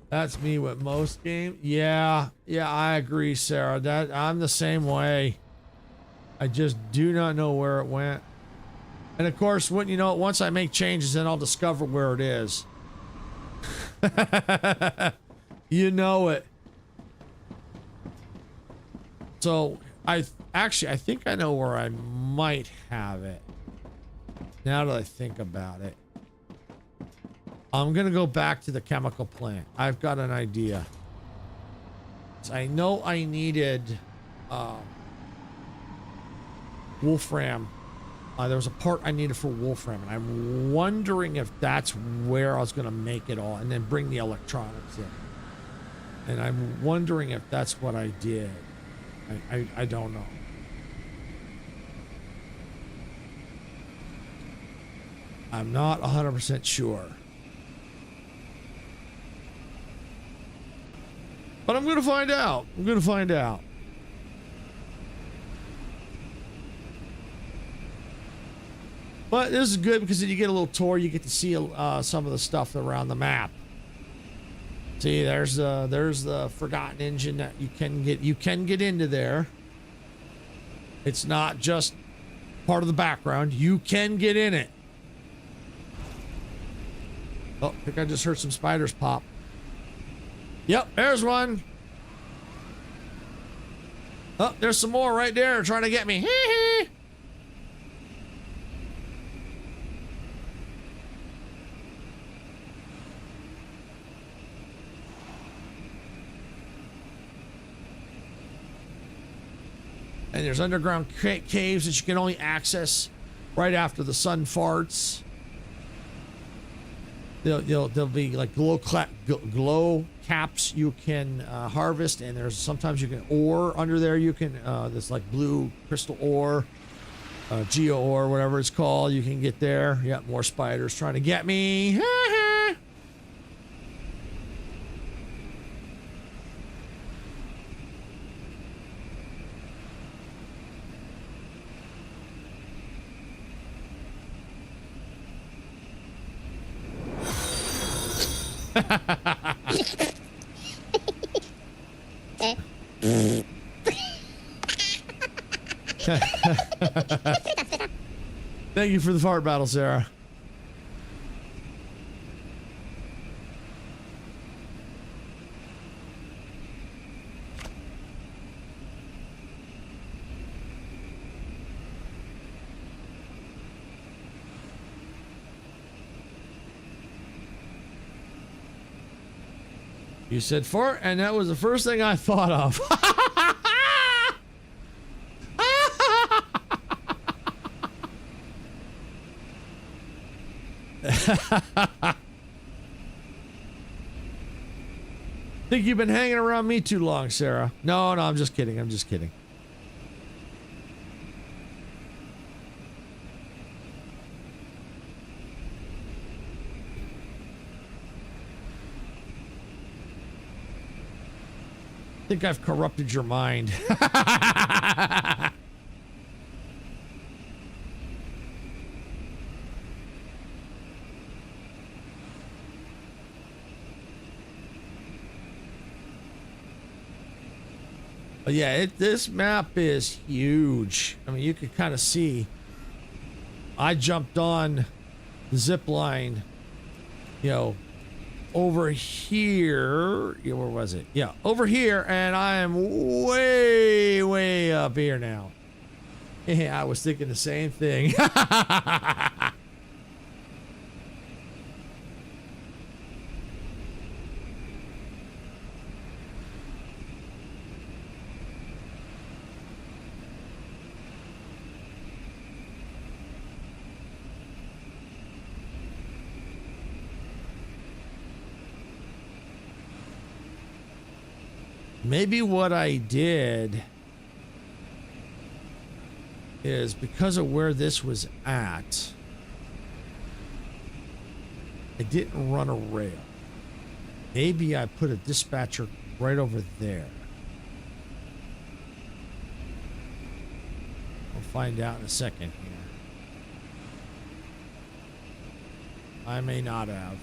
That's me with most games. Yeah, I agree, Sarah. I'm the same way. I just do not know where it went. And of course, when you know, once I make changes, then I'll discover where it is. You know it. So I think I know where I might have it. Now that I think about it, I'm gonna go back to the chemical plant. I've got an idea. So I know I needed wolfram. There was a part I needed for wolfram, and I'm wondering if that's where I was going to make it all and then bring the electronics in. And I'm wondering if that's what I did. I don't know. I'm not 100% sure. But I'm going to find out. I'm going to find out. But this is good because then you get a little tour. You get to see some of the stuff around the map. See, there's the forgotten engine that you can get into there. It's not just part of the background. You can get in it. Oh, I think I just heard some spiders pop. Yep, there's one. Oh, there's some more right there trying to get me. And there's underground caves that you can only access right after the sun farts. There'll be like glow caps you can harvest, and there's sometimes you can ore under there. You can this like blue crystal ore, geo ore, whatever it's called. You can get there. Yep, more spiders trying to get me. Thank you for the fart battle, Sarah. You said fart, and that was the first thing I thought of. Think you've been hanging around me too long, Sarah. No, I'm just kidding. I'm just kidding. I think I've corrupted your mind. But yeah, this map is huge. I mean, you can kind of see. I jumped on the zip line, you know, over here. Yeah, where was it? Yeah, over here, and I am way, way up here now. Yeah, I was thinking the same thing. Maybe what I did is because of where this was at, I didn't run a rail. Maybe I put a dispatcher right over there. We'll find out in a second here. I may not have.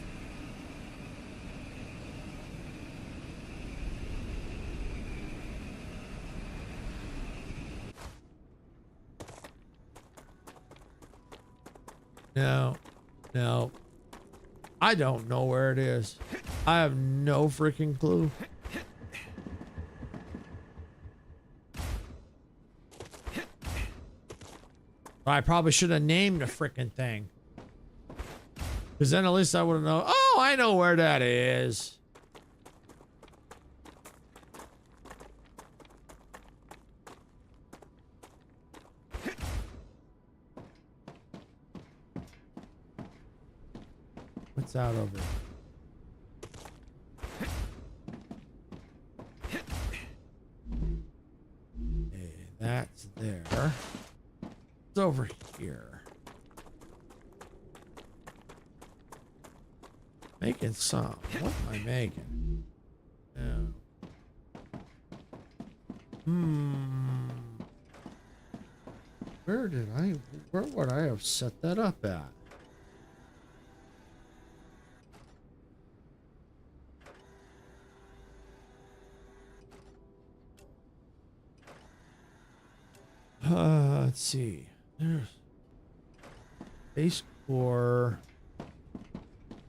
No. I don't know where it is. I have no freaking clue. I probably should have named the freaking thing. Because then at least I would have known. Oh, I know where that is. What's out over there? Okay, that's there. It's over here. Making some. What am I making? Yeah. Where would I have set that up at? Let's see. There's base core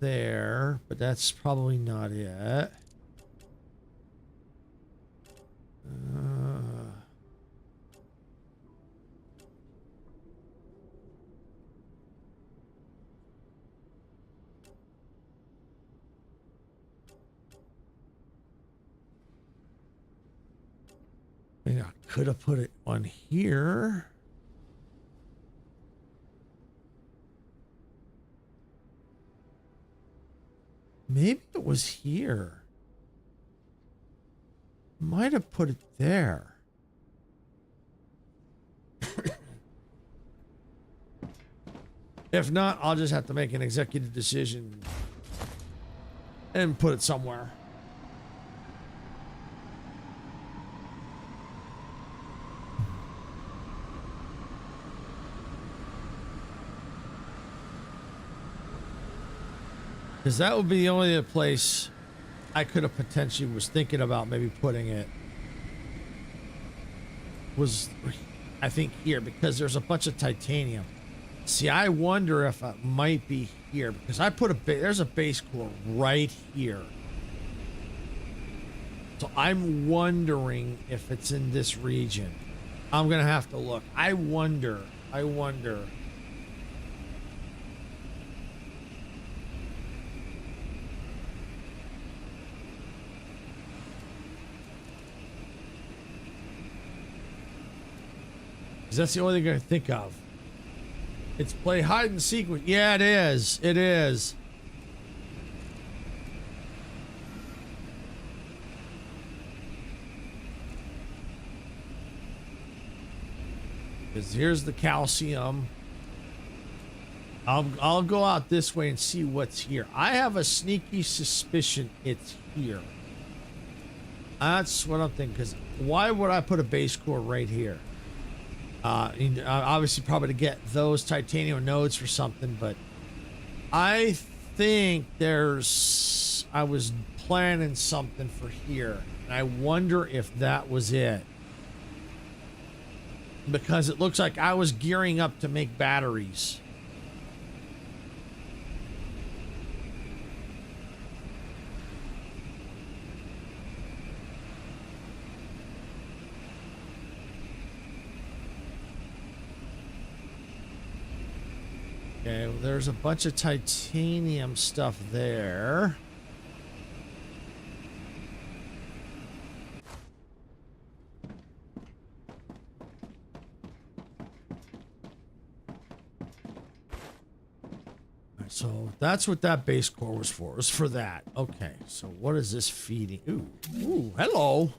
there, but that's probably not it. I could have put it on here. Maybe it was here. Might have put it there. If not, I'll just have to make an executive decision and put it somewhere. Because that would be the only place I could have potentially was thinking about maybe putting it. Was, I think, here, because there's a bunch of titanium. See, I wonder if it might be here, because I put there's a base core right here. So I'm wondering if it's in this region. I'm going to have to look. I wonder. Because that's the only thing I can think of. It's play hide and seek with. Yeah, it is. It is. Because here's the calcium. I'll go out this way and see what's here. I have a sneaky suspicion it's here. That's what I'm thinking. Because why would I put a base core right here? Obviously, probably to get those titanium nodes for something. But I think I was planning something for here. And I wonder if that was it. Because it looks like I was gearing up to make batteries. Okay, well, there's a bunch of titanium stuff there. So that's what that base core was for. It was for that. Okay, so what is this feeding? Ooh, hello.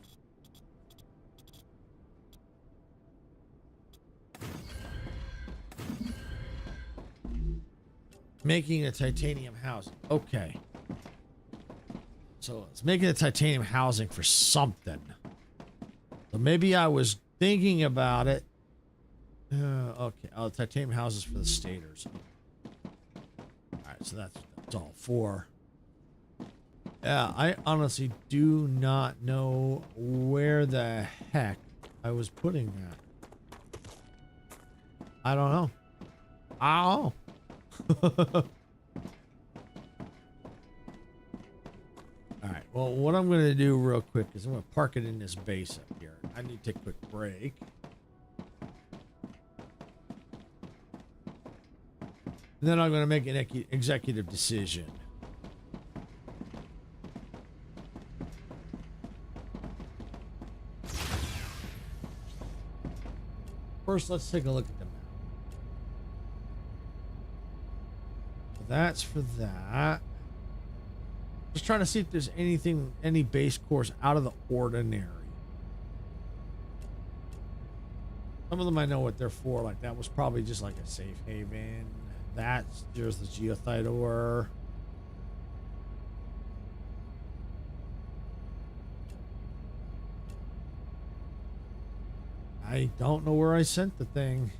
Making a titanium housing. Okay. So it's making a titanium housing for something. So maybe I was thinking about it. Okay. Oh, titanium houses for the stators. Alright, so that's all four. Yeah, I honestly do not know where the heck I was putting that. I don't know. Ow. Alright, well, what I'm going to do real quick is I'm going to park it in this base up here. I need to take a quick break. And then I'm going to make an executive decision. First, let's take a look at the map. So that's for that. Just trying to see if there's any base cores out of the ordinary. Some of them I know what they're for. Like that was probably just like a safe haven. There's the Goethite ore. I don't know where I sent the thing.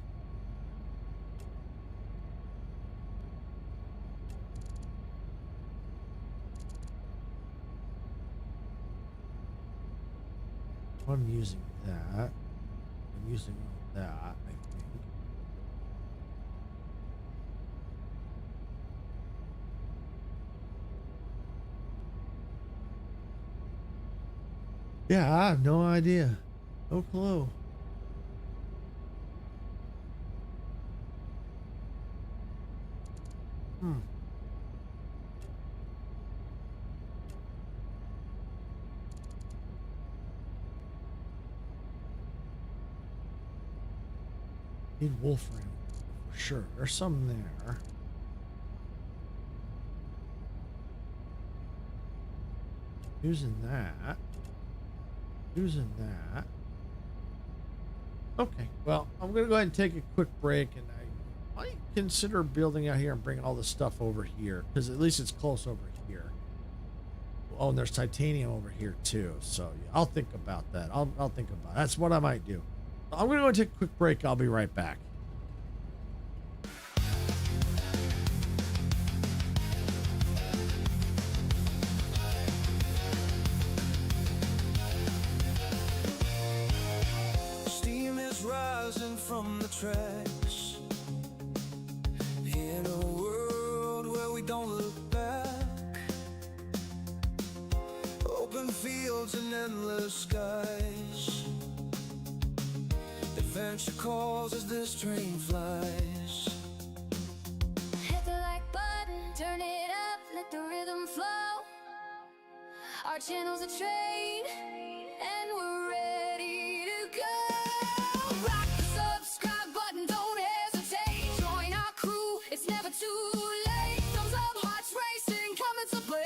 I'm using that. I'm using that, I think. Yeah, I have no idea. No clue. Need Wolfram for sure. There's some there. Using that. Using that. Okay, well, I'm gonna go ahead and take a quick break, and I might consider building out here and bringing all this stuff over here, because at least it's close over here. Oh, and there's titanium over here too, so yeah, I'll think about that. I'll think about it. That's what I might do. I'm gonna go and take a quick break. I'll be right back. Steam is rising from the tracks in a world where we don't look back. Open fields and endless skies. Adventure calls as this train flies. Hit the like button, turn it up, let the rhythm flow. Our channel's a train, and we're ready to go. Rock the subscribe button, don't hesitate. Join our crew, it's never too late. Thumbs up, hearts racing, coming to play.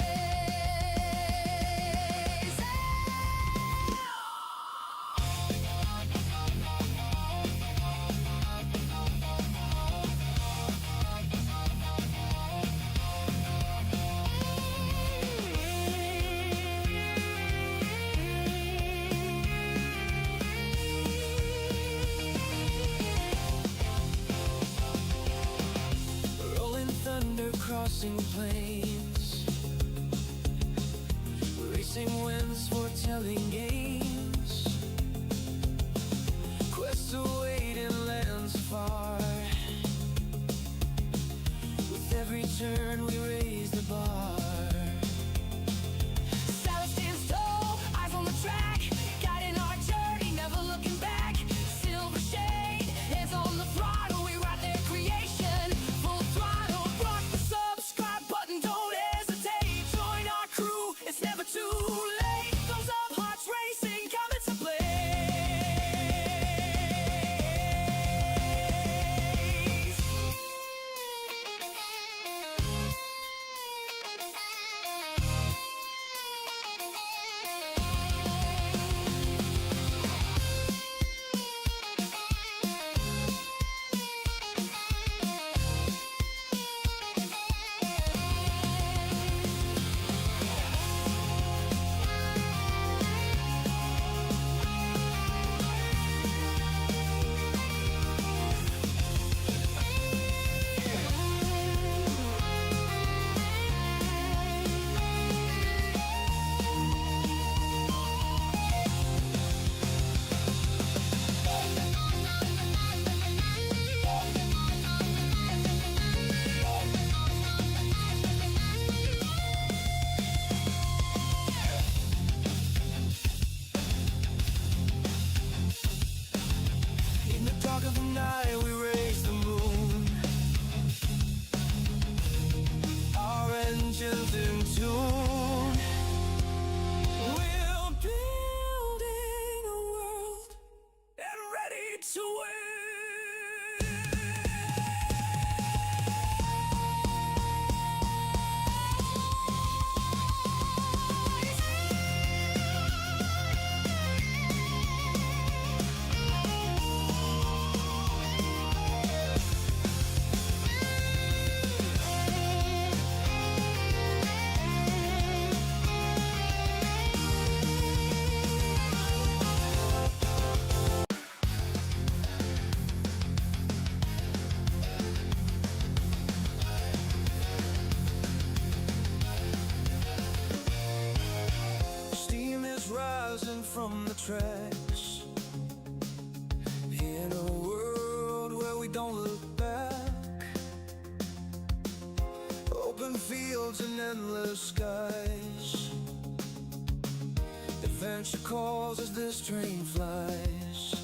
racing planes, racing winds, foretelling games, quests await in lands far. With every turn we raise the bar. Saddle stands tall, eyes on the track, guiding our journey, never looking back. Silver shade, hands on the throttle, we ride their creation. Full throttle, rock the subscribe button, don't hesitate. Join our crew, it's never too late. Thumbs up, hearts racing, coming to play. In the dark of the night, we raise the moon. Our engines in tune. We're building a world and ready to win. Steam is rising from the tracks in a world where we don't look back. Open fields and endless skies. Adventure calls as this train flies.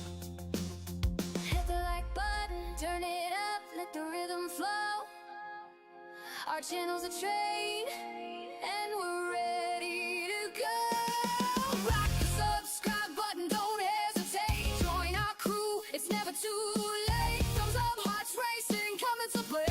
Hit the like button, turn it up, let the rhythm flow. Our channel's a train, and we're ready to go. Rock the subscribe button, don't hesitate. Join our crew, it's never too late. Thumbs up, hearts racing, coming to play.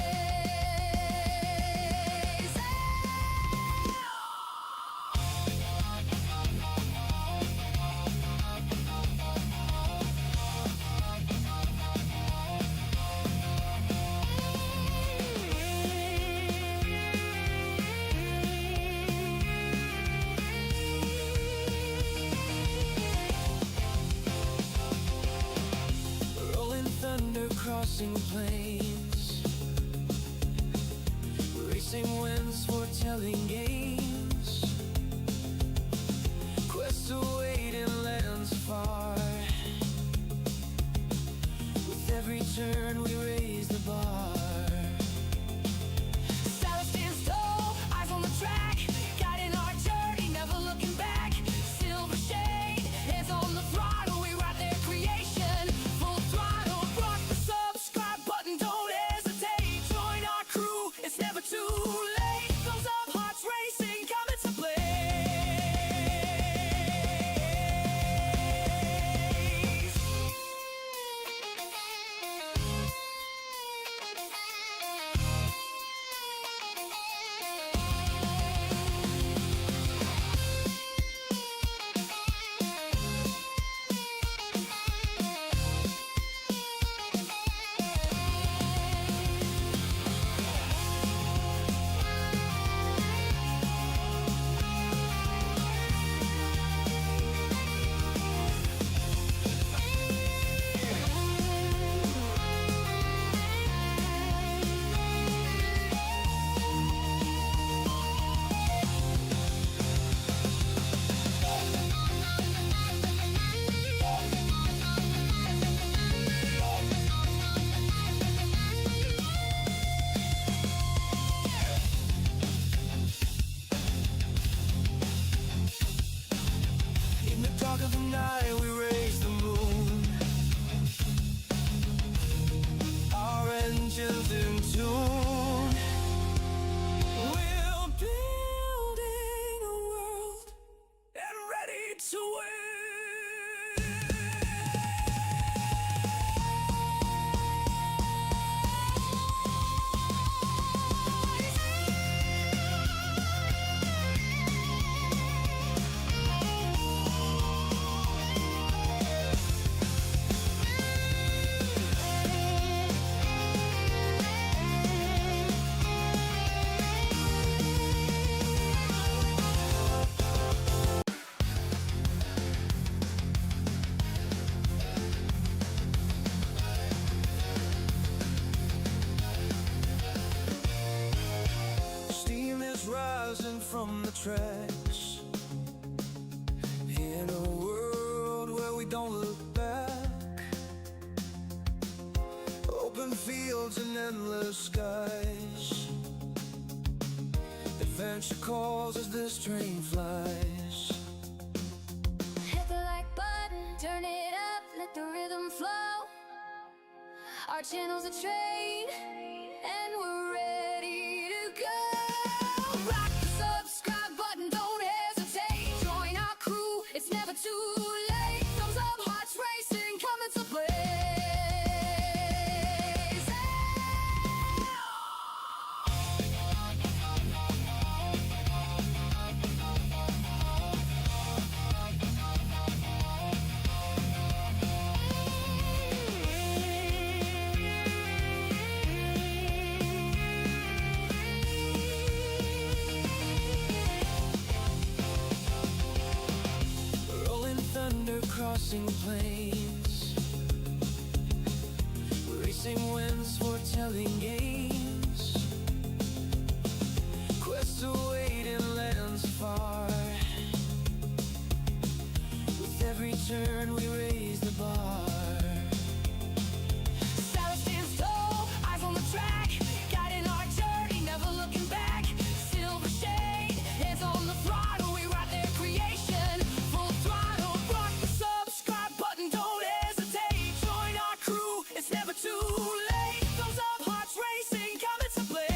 night we raise the moon. Our engines in tune. We're building a world and ready to win. Steam is rising from the tracks in a world where we don't look back. Open fields and endless skies. Adventure calls as this train flies. Hit the like button, turn it up, let the rhythm flow. Our channel's a train, and we're ready to go. Rock the subscribe button, don't hesitate. Join our crew, it's never too late. Thumbs up, hearts racing, coming to play. Rolling thunder crossing plains. Racing winds foretelling games. Quests await in lands far. With every turn we raise the bar. Saddle stands tall, eyes on the track, guiding our journey, never looking back. Silver shade, hands on the throttle, we ride their creation. Full throttle, rock the subscribe button, don't hesitate. Join our crew, it's never too late. Thumbs up, hearts racing, coming to play.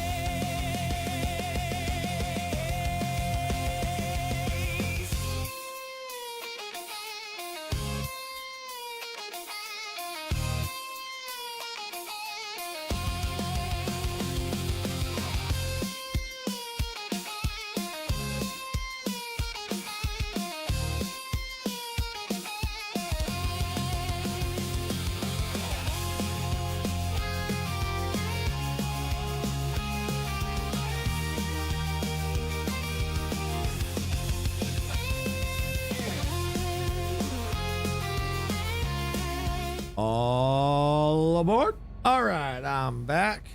All aboard. All right, I'm back.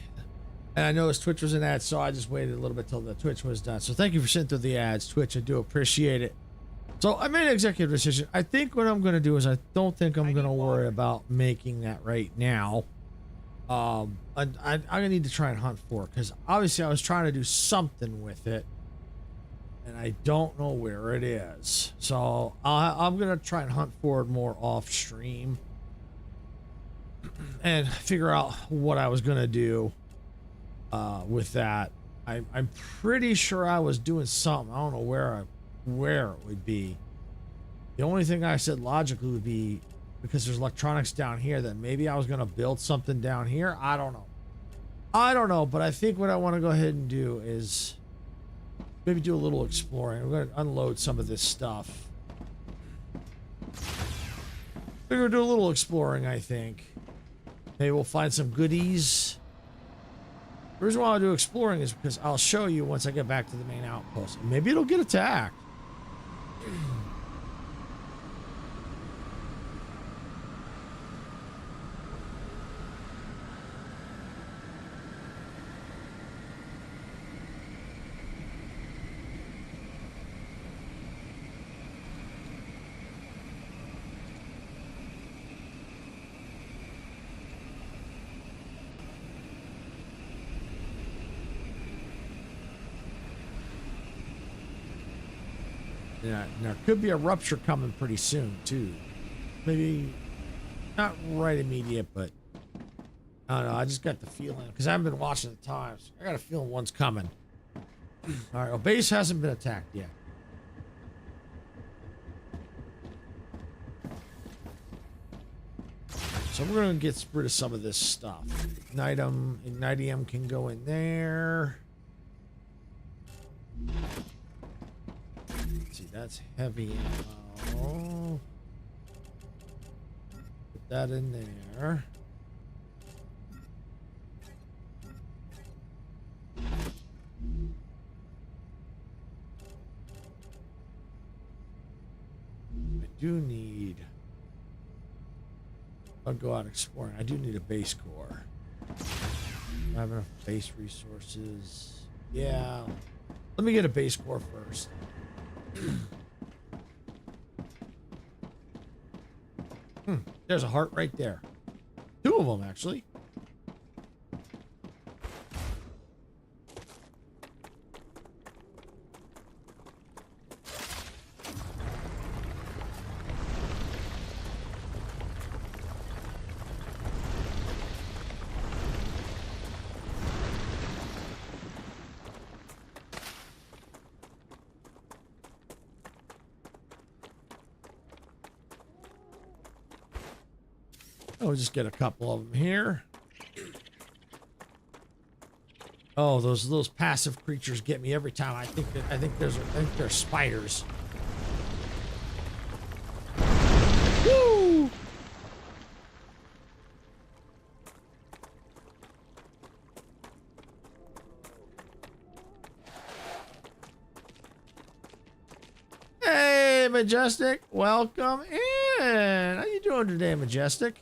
And I noticed Twitch was an ad, so I just waited a little bit till the Twitch was done. So thank you for sitting through the ads, Twitch. I do appreciate it. So I made an executive decision. I think what I'm going to do is I don't think I'm going to worry about making that right now. I'm going to need to try and hunt for it, because obviously I was trying to do something with it, and I don't know where it is. So I'm going to try and hunt for it more off stream and figure out what I was going to do with that. I'm pretty sure I was doing something. I don't know where it would be. The only thing I said logically would be, because there's electronics down here, that maybe I was going to build something down here. I don't know, but I think what I want to go ahead and do is maybe do a little exploring. We're going to unload some of this stuff. We're going to do a little exploring, I think. Maybe we'll find some goodies. The reason why I'll do exploring is because I'll show you once I get back to the main outpost. Maybe it'll get attacked. Yeah, and there could be a rupture coming pretty soon too. Maybe not right immediate, but I don't know. I just got the feeling because I haven't been watching the times. I got a feeling one's coming. All right, well, base hasn't been attacked yet. So we're gonna get rid of some of this stuff. Ignitium can go in there. Let's see, that's heavy ammo. Put that in there. I do need. I'll go out exploring. I do need a base core. Do I have enough base resources? Yeah. Let me get a base core first. There's a heart right there. 2 of them, actually. We'll just get a couple of them here. Oh, those passive creatures get me every time. I think they're spiders. Woo! Hey, Majestic, welcome in. How you doing today, Majestic?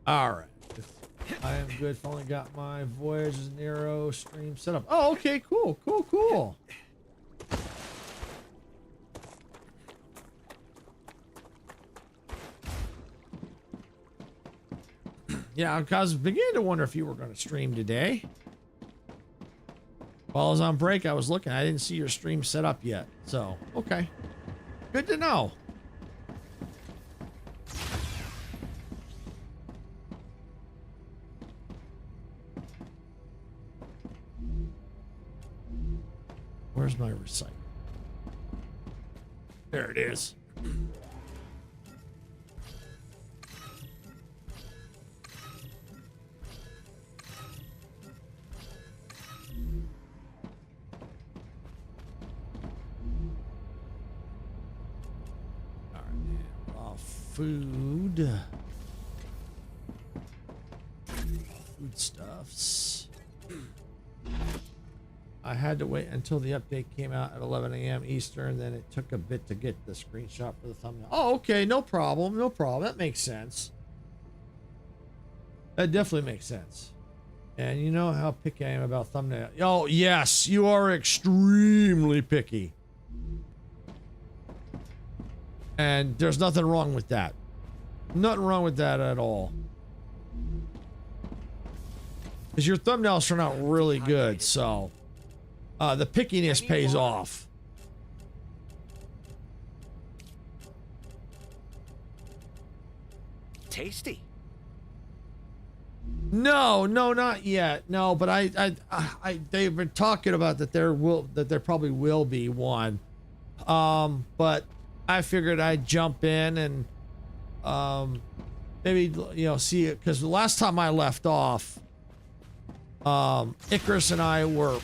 All right, I am good. Finally got my Voyages Nero stream set up. Oh, okay, cool. Yeah, I was beginning to wonder if you were going to stream today. While I was on break, I was looking. I didn't see your stream set up yet. So, okay. Good to know. Where's my recycle? There it is. All right, raw food. Foodstuffs. I had to wait until the update came out at 11 a.m. Eastern, then it took a bit to get the screenshot for the thumbnail. Oh, okay, no problem. That makes sense. That definitely makes sense. And you know how picky I am about thumbnail. Oh, yes, you are extremely picky. And there's nothing wrong with that. Nothing wrong with that at all. Because your thumbnails turn out really good, so... the pickiness pays off. Tasty. No, not yet. No, but they've been talking about that there probably will be one. But I figured I'd jump in and maybe see it, because the last time I left off, Icarus and I were.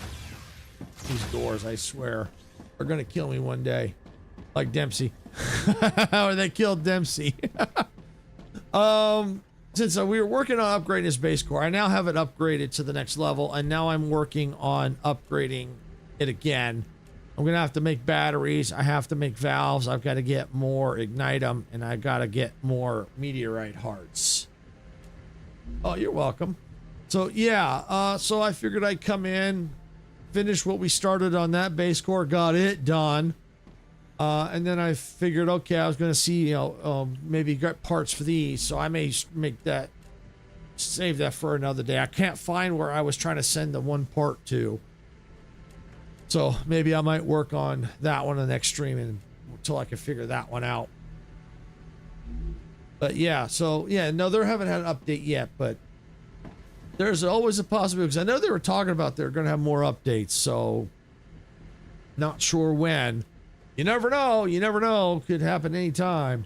These doors, I swear, are gonna kill me one day, like Dempsey. Or they killed Dempsey. Since we were working on upgrading his base core, I now have it upgraded to the next level, and now I'm working on upgrading it again. I'm gonna have to make batteries. I have to make valves. I've got to get more ignitum, and I got to get more meteorite hearts. Oh, you're welcome. So yeah, so I figured I'd come in, finish what we started on that base core, got it done. And then I figured, okay, I was going to see, maybe get parts for these. So I may make that, save that for another day. I can't find where I was trying to send the one part to. So maybe I might work on that one in the next stream until I can figure that one out. But yeah, so yeah, no, they haven't had an update yet, but there's always a possibility, because I know they were talking about they're going to have more updates. So not sure when. You never know. You never know. Could happen anytime.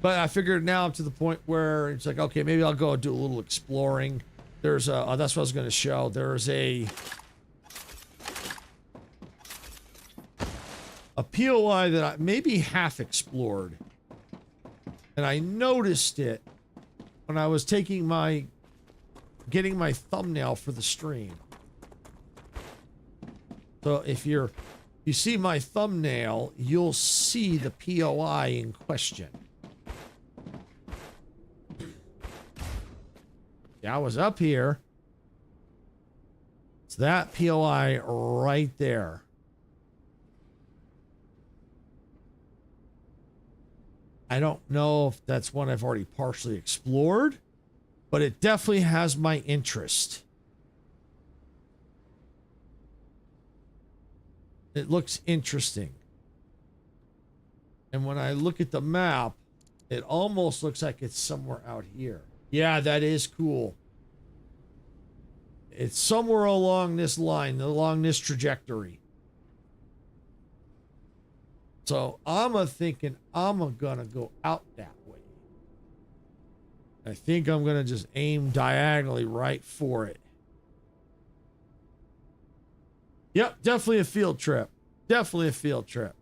But I figured now to the point where it's like, okay, maybe I'll go do a little exploring. There's a, oh, that's what I was going to show. There's a POI that I maybe half explored. And I noticed it when I was getting my thumbnail for the stream. So if you see my thumbnail, you'll see the POI in question. Yeah, I was up here. It's that POI right there. I don't know if that's one I've already partially explored, but it definitely has my interest. It looks interesting. And when I look at the map, it almost looks like it's somewhere out here. Yeah, that is cool. It's somewhere along this line, along this trajectory. So I'm thinking I'm gonna go out that way. I think I'm gonna just aim diagonally right for it. Yep, definitely a field trip. Definitely a field trip.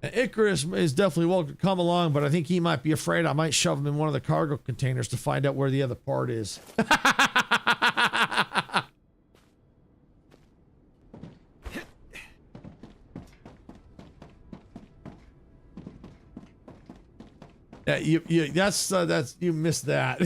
And Icarus is definitely welcome to come along, but I think he might be afraid I might shove him in one of the cargo containers to find out where the other part is. Yeah, you missed that.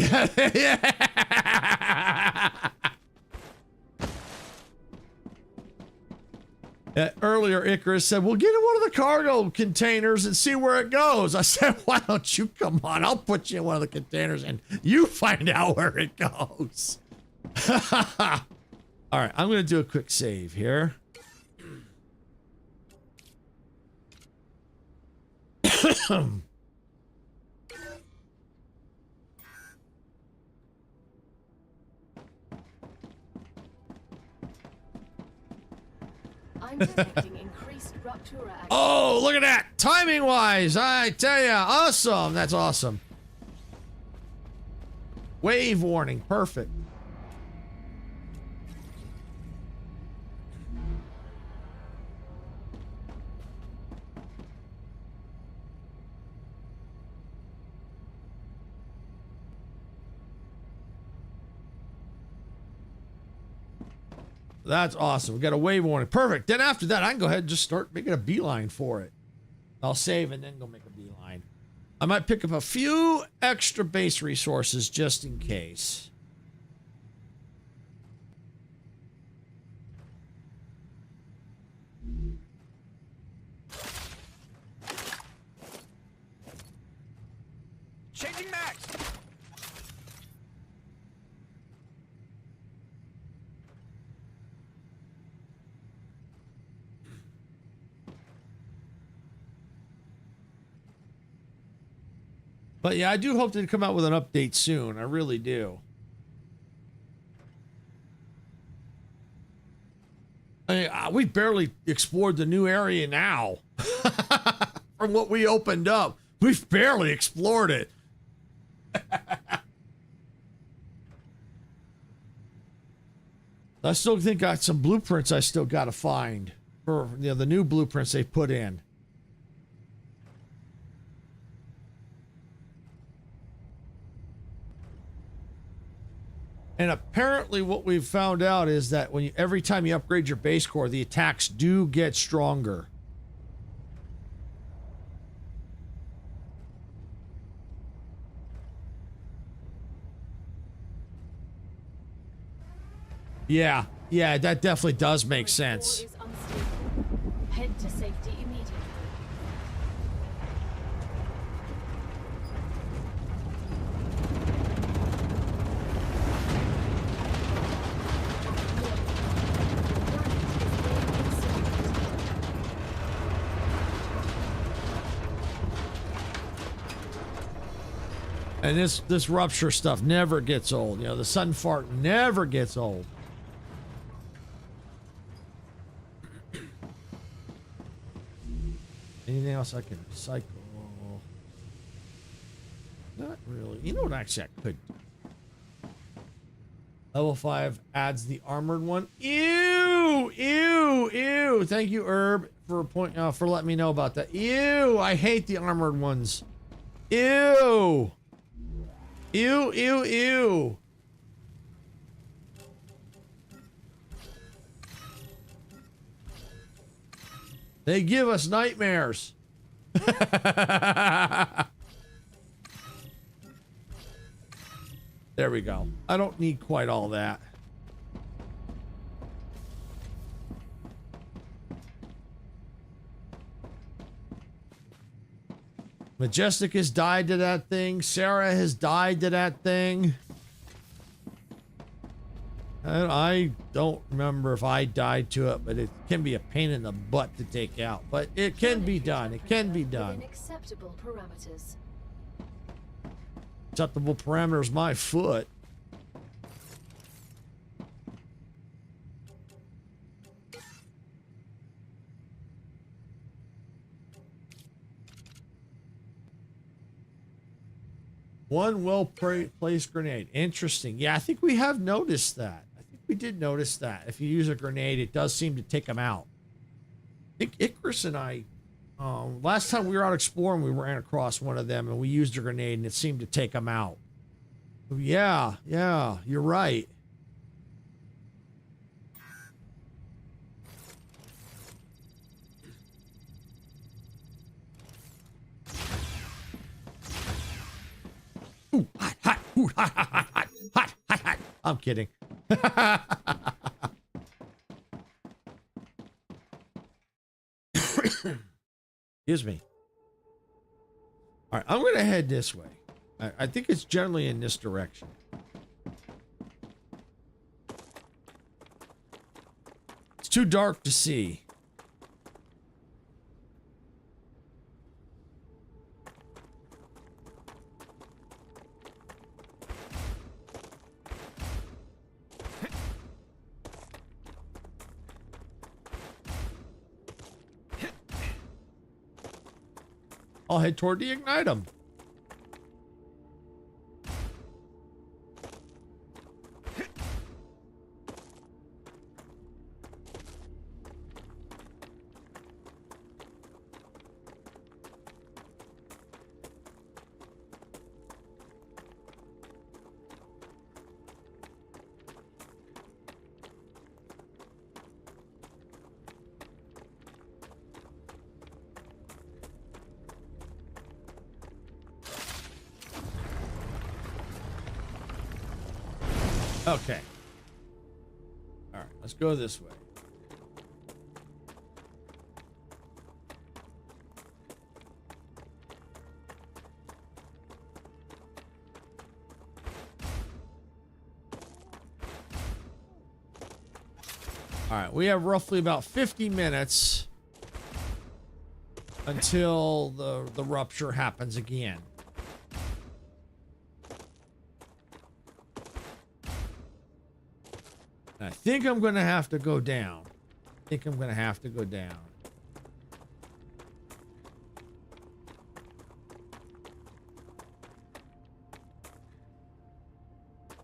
Earlier, Icarus said, "We'll get in one of the cargo containers and see where it goes." I said, "Why don't you come on? I'll put you in one of the containers and you find out where it goes." All right, I'm going to do a quick save here. I'm detecting increased rupture activity. Oh, look at that. Timing wise, I tell ya, awesome. That's awesome. Wave warning. Perfect. That's awesome. We got a wave warning. Perfect. Then after that, I can go ahead and just start making a beeline for it. I'll save and then go make a beeline. I might pick up a few extra base resources just in case. Changing max. But yeah, I do hope to come out with an update soon. I really do. I mean, we barely explored the new area now. From what we opened up, we've barely explored it. I still think got some blueprints I still got to find for the new blueprints they put in. And apparently what we've found out is that when you, every time you upgrade your base core, the attacks do get stronger. Yeah, that definitely does make sense. Core is unstable. Head to safety immediately. And this rupture stuff never gets old. You know, the sun fart never gets old. Anything else I can recycle? Not really. You know what actually I could do? Level 5 adds the armored one. Ew! Ew! Ew! Thank you, Herb, for letting me know about that. Ew! I hate the armored ones. Ew! Ew! Ew! Ew! They give us nightmares. There we go. I don't need quite all that. Majestic has died to that thing. Sarah has died to that thing. And I don't remember if I died to it, but it can be a pain in the butt to take out. But it can be done. It can be done. Within acceptable parameters. Acceptable parameters, my foot. One well-placed grenade. Interesting. Yeah, I think we have noticed that. I think we did notice that. If you use a grenade, it does seem to take them out. I think Icarus and I, last time we were out exploring, we ran across one of them and we used a grenade and it seemed to take them out. Yeah, you're right. Ooh, hot, ooh, hot. I'm kidding. Excuse me. All right, I'm going to head this way. I think it's generally in this direction. It's too dark to see. I'll head toward the ignitum. Okay. All right, let's go this way. All right, we have roughly about 50 minutes until the rupture happens again. I think I'm going to have to go down. I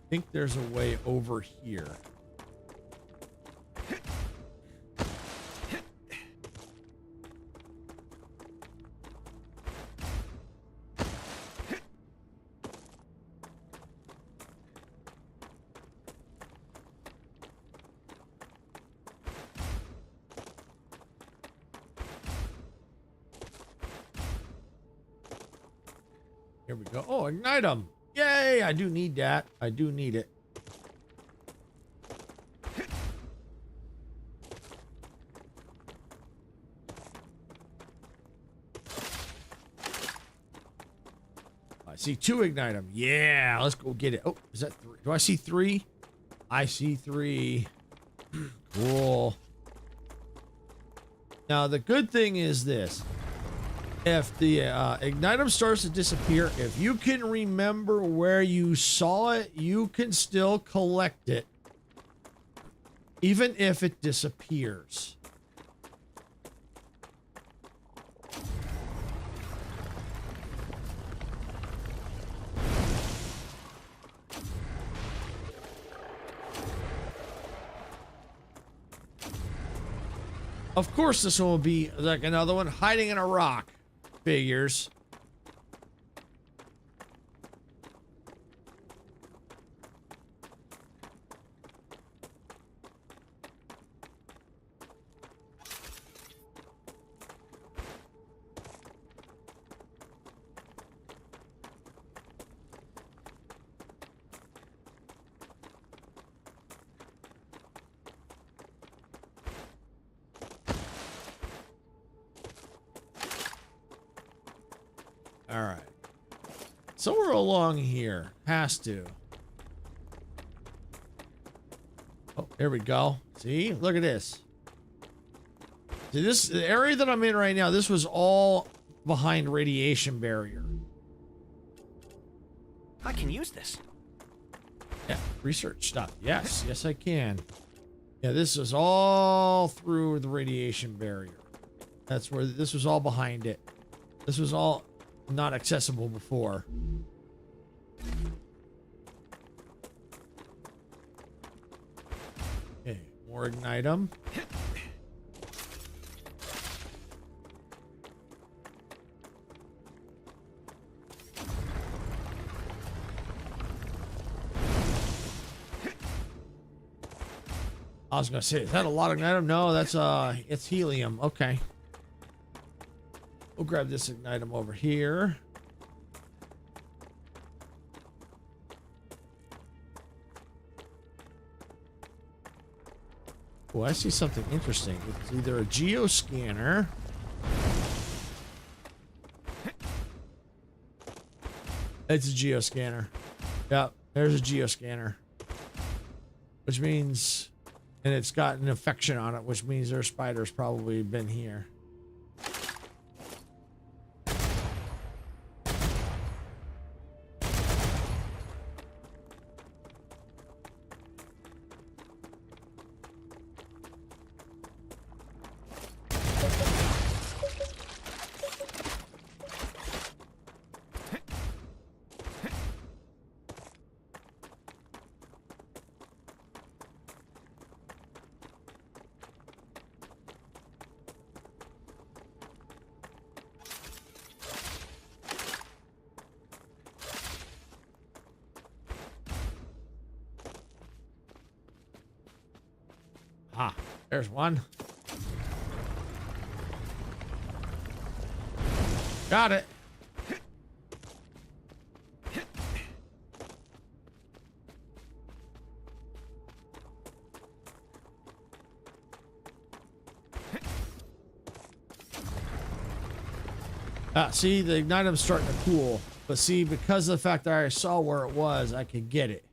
think there's a way over here. Here we go. Oh, ignite them. Yay, I do need that. I do need it. I see 2 ignite them. Yeah, let's go get it. Oh, is that 3? Do I see 3? I see 3. Cool. Now, the good thing is this. If the ignitum starts to disappear, if you can remember where you saw it, you can still collect it, even if it disappears. Of course, this one will be like another one hiding in a rock. Figures. All right. Somewhere along here. Has to. Oh, there we go. See? Look at this. See, this the area that I'm in right now, this was all behind radiation barrier. I can use this. Yeah, research stuff. Yes, yes I can. Yeah, this is all through the radiation barrier. That's where this was all behind it. This was all not accessible before. Okay, more ignite 'em. I was gonna say, is that a lot of ignite 'em? No, that's it's helium. Okay. We'll grab this ignite 'em over here. Oh, I see something interesting. It's either a geoscanner. It's a geoscanner. Yep, there's a geoscanner. Which means, and it's got an infection on it, which means their spider's probably been here. Ah, there's one. Got it. See, the ignite's starting to cool. But see, because of the fact that I saw where it was, I could get it.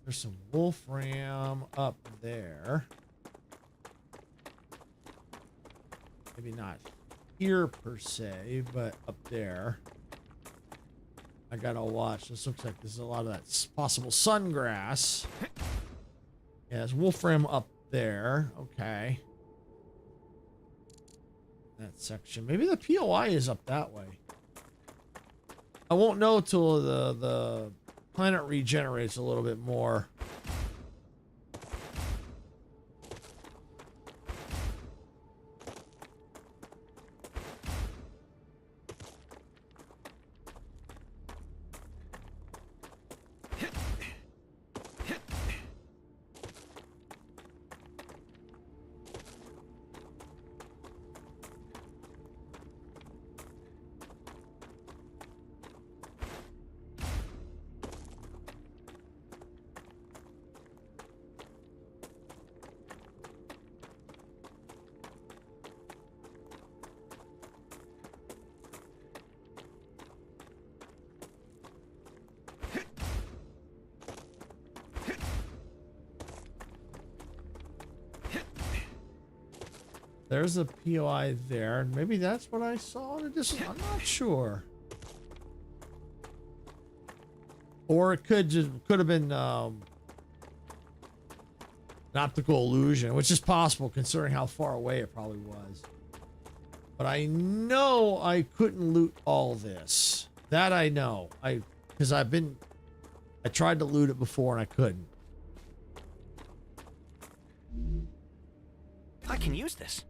There's some wolfram up there. Maybe not here per se, but up there. I gotta watch. This looks like there's a lot of that possible sungrass. Yeah, there's wolfram up there. Okay. That section. Maybe the POI is up that way. I won't know till the planet regenerates a little bit more. There's a POI there. Maybe that's what I saw in the distance. I'm not sure. Or it could have been an optical illusion, which is possible considering how far away it probably was. But I know I couldn't loot all this. That I know. Because I tried to loot it before and I couldn't. I can use this.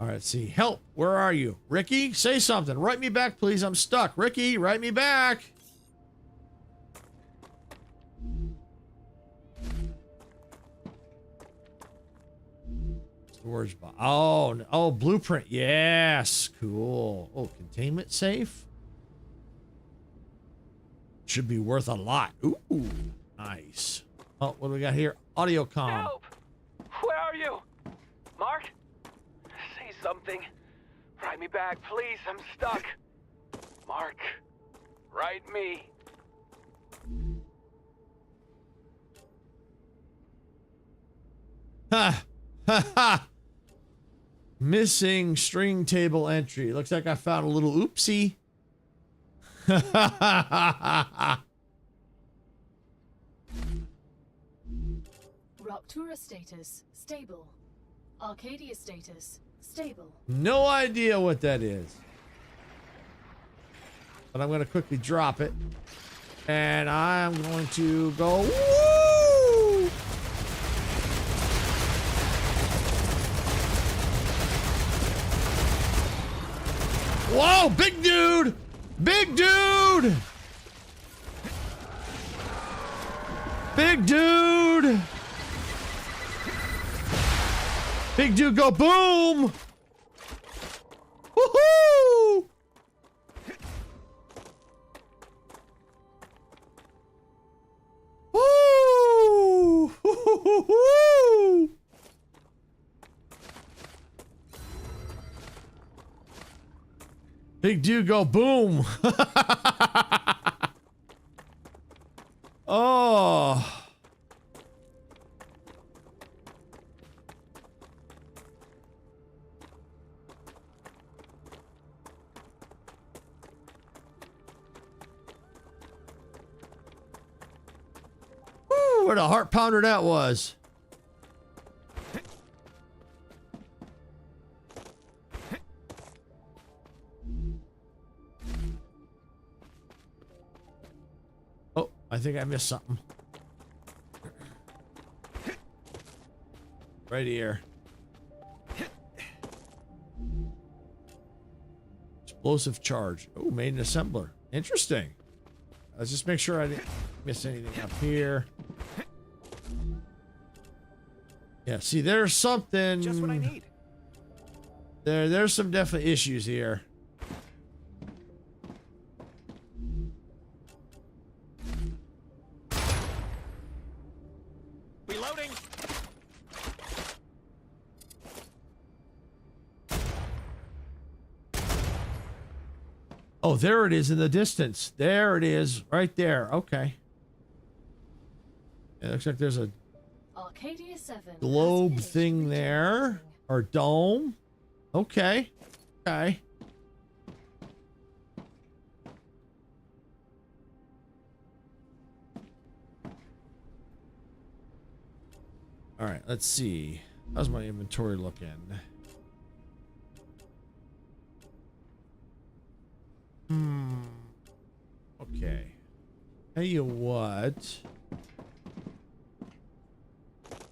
All right, see. Help. Where are you? Ricky, say something. Write me back, please. I'm stuck. Ricky, write me back. Storage box. Oh, blueprint. Yes. Cool. Oh, containment safe. Should be worth a lot. Ooh, nice. Oh, what do we got here? Audio comm. Help! Where are you? Mark? Say something. Write me back, please. I'm stuck. Mark, write me. Ha! Ha ha! Missing string table entry. Looks like I found a little oopsie. Ha ha ha ha ha! Ruptura status stable. Arcadia status stable. No idea what that is. But I'm going to quickly drop it. And I'm going to go. Woo! Whoa, big dude! Big dude! Big dude! Big dude go boom! Woohoo! Woo! Woo-hoo-hoo-hoo! Big dude go boom. Oh. Woo, what a heart pounder that was. I think I missed something. Right here. Explosive charge. Oh, made an assembler. Interesting. Let's just make sure I didn't miss anything up here. Yeah, see, there's something. Just what I need. There's some definite issues here. Reloading. Oh, there it is in the distance. There it is, right there. Okay. It looks like there's a Arcadia 7 globe has finished thing with there, charging. or dome. Okay. Okay. All right, let's see. How's my inventory looking? Okay. Tell you what.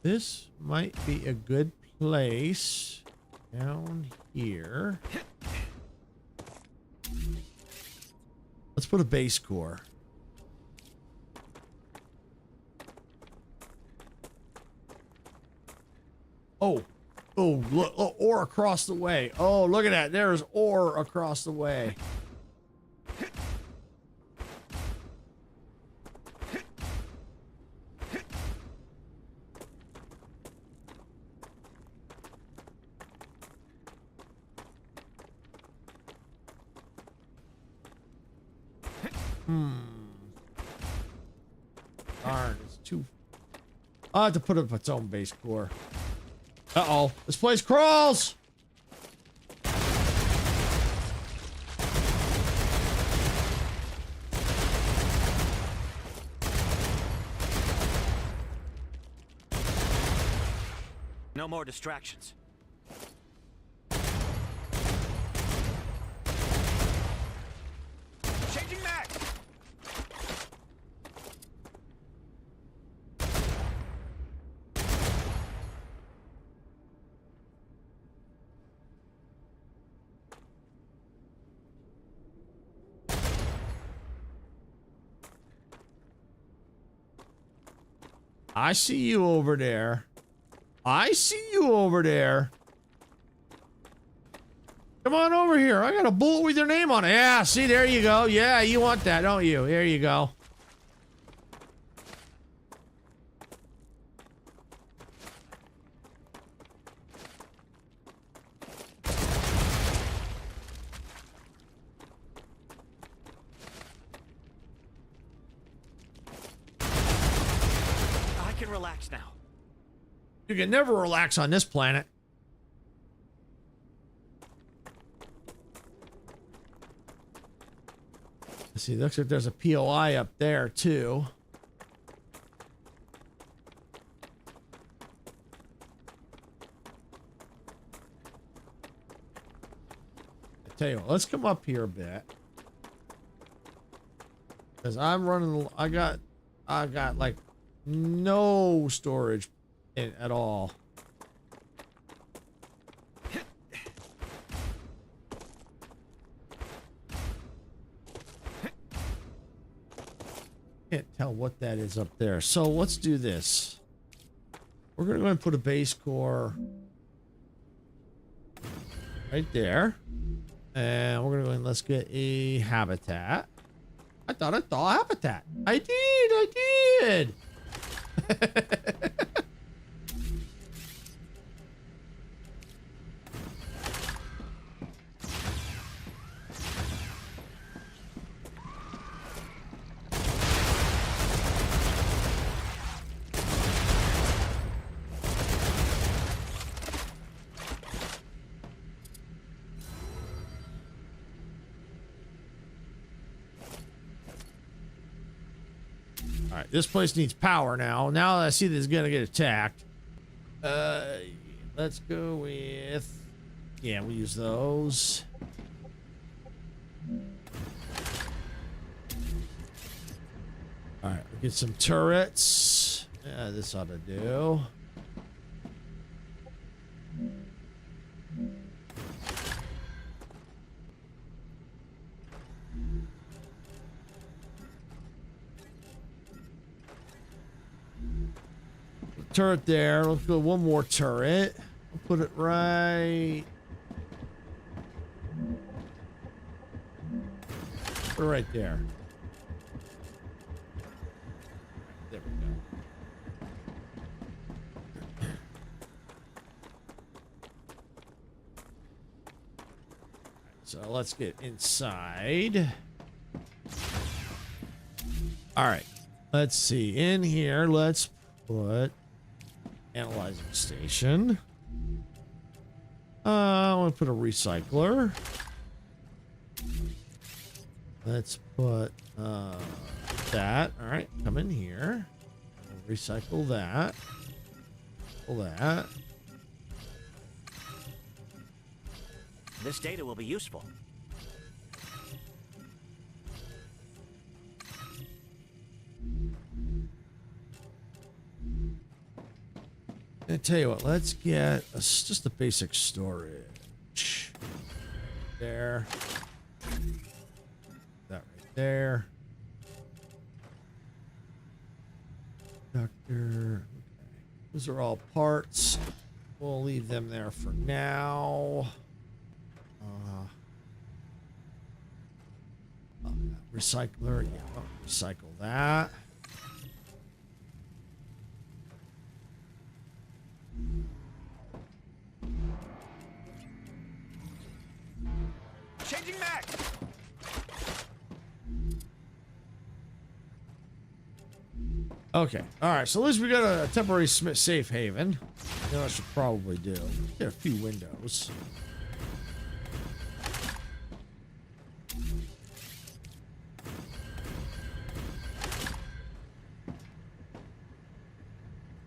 This might be a good place down here. Let's put a base core. Oh, look, oh, ore across the way. Oh, look at that. There's ore across the way. I'll have to put up its own base core. Uh-oh. This place crawls! No more distractions. Changing max. I see you over there. I see you over there. Come on over here. I got a bullet with your name on it. Yeah, see, there you go. Yeah, you want that, don't you? There you go. I can relax now. You can never relax on this planet. Let's see, looks like there's a POI up there, too. I tell you what, let's come up here a bit. Because I'm running, I got like no storage at all. Can't tell what that is up there. So let's do this. We're gonna go ahead and put a base core right there. And we're gonna go ahead and let's get a habitat. I thought I saw a habitat. I did. All right, this place needs power now. Now that I see this is gonna get attacked. Let's go with, yeah, we'll use those. All right, we'll get some turrets. Yeah, this ought to do. Turret there. Let's go one more turret. We'll put it right. Put it right there. There we go. So let's get inside. All right. Let's see. In here, let's put analyzing station. I want to put a recycler. Let's put that. All right, come in here. We'll recycle that. Pull that. This data will be useful. I tell you what, let's get just a basic storage. There. That right there. Doctor. Okay. Those are all parts. We'll leave them there for now. Recycler. Yeah, I'll recycle that. Changing max. Okay. All right. So at least we got a temporary safe haven. You know, I should probably do. Get a few windows.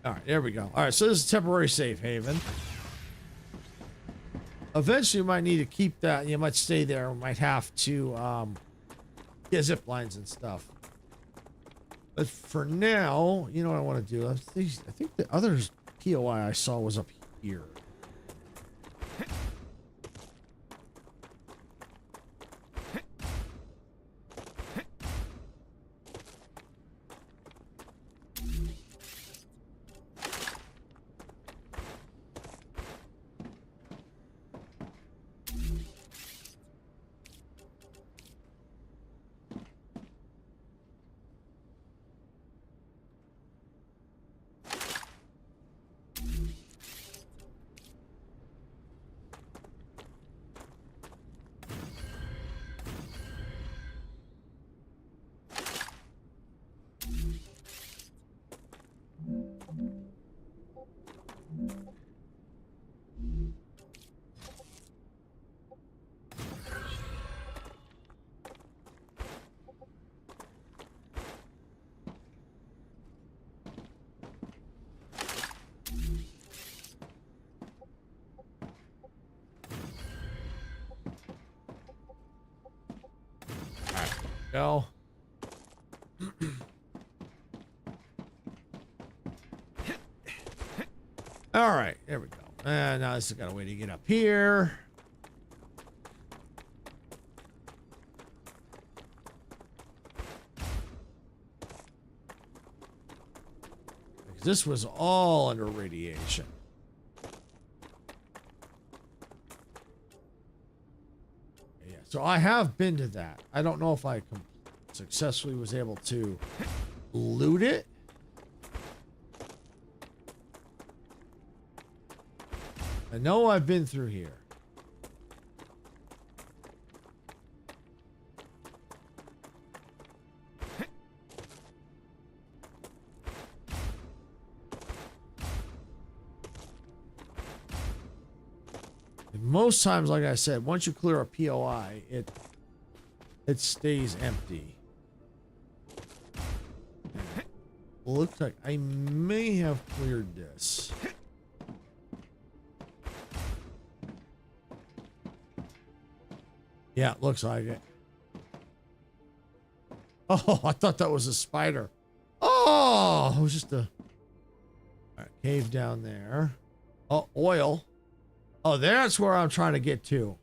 All right. There we go. All right. So this is a temporary safe haven. Eventually, you might need to keep that. You might stay there. We might have to get zip lines and stuff. But for now, you know what I want to do? I think the other POI I saw was up here. Go. All right, there we go. And now this has got a way to get up here. This was all under radiation. Yeah, so I have been to that. I don't know if I successfully was able to loot it. I know I've been through here. And most times, like I said, once you clear a POI, it stays empty. Looks like I may have cleared this. Yeah, it looks like it. Oh, I thought that was a spider. Oh, it was just a... All right, cave down there. Oh, oil. Oh, that's where I'm trying to get to.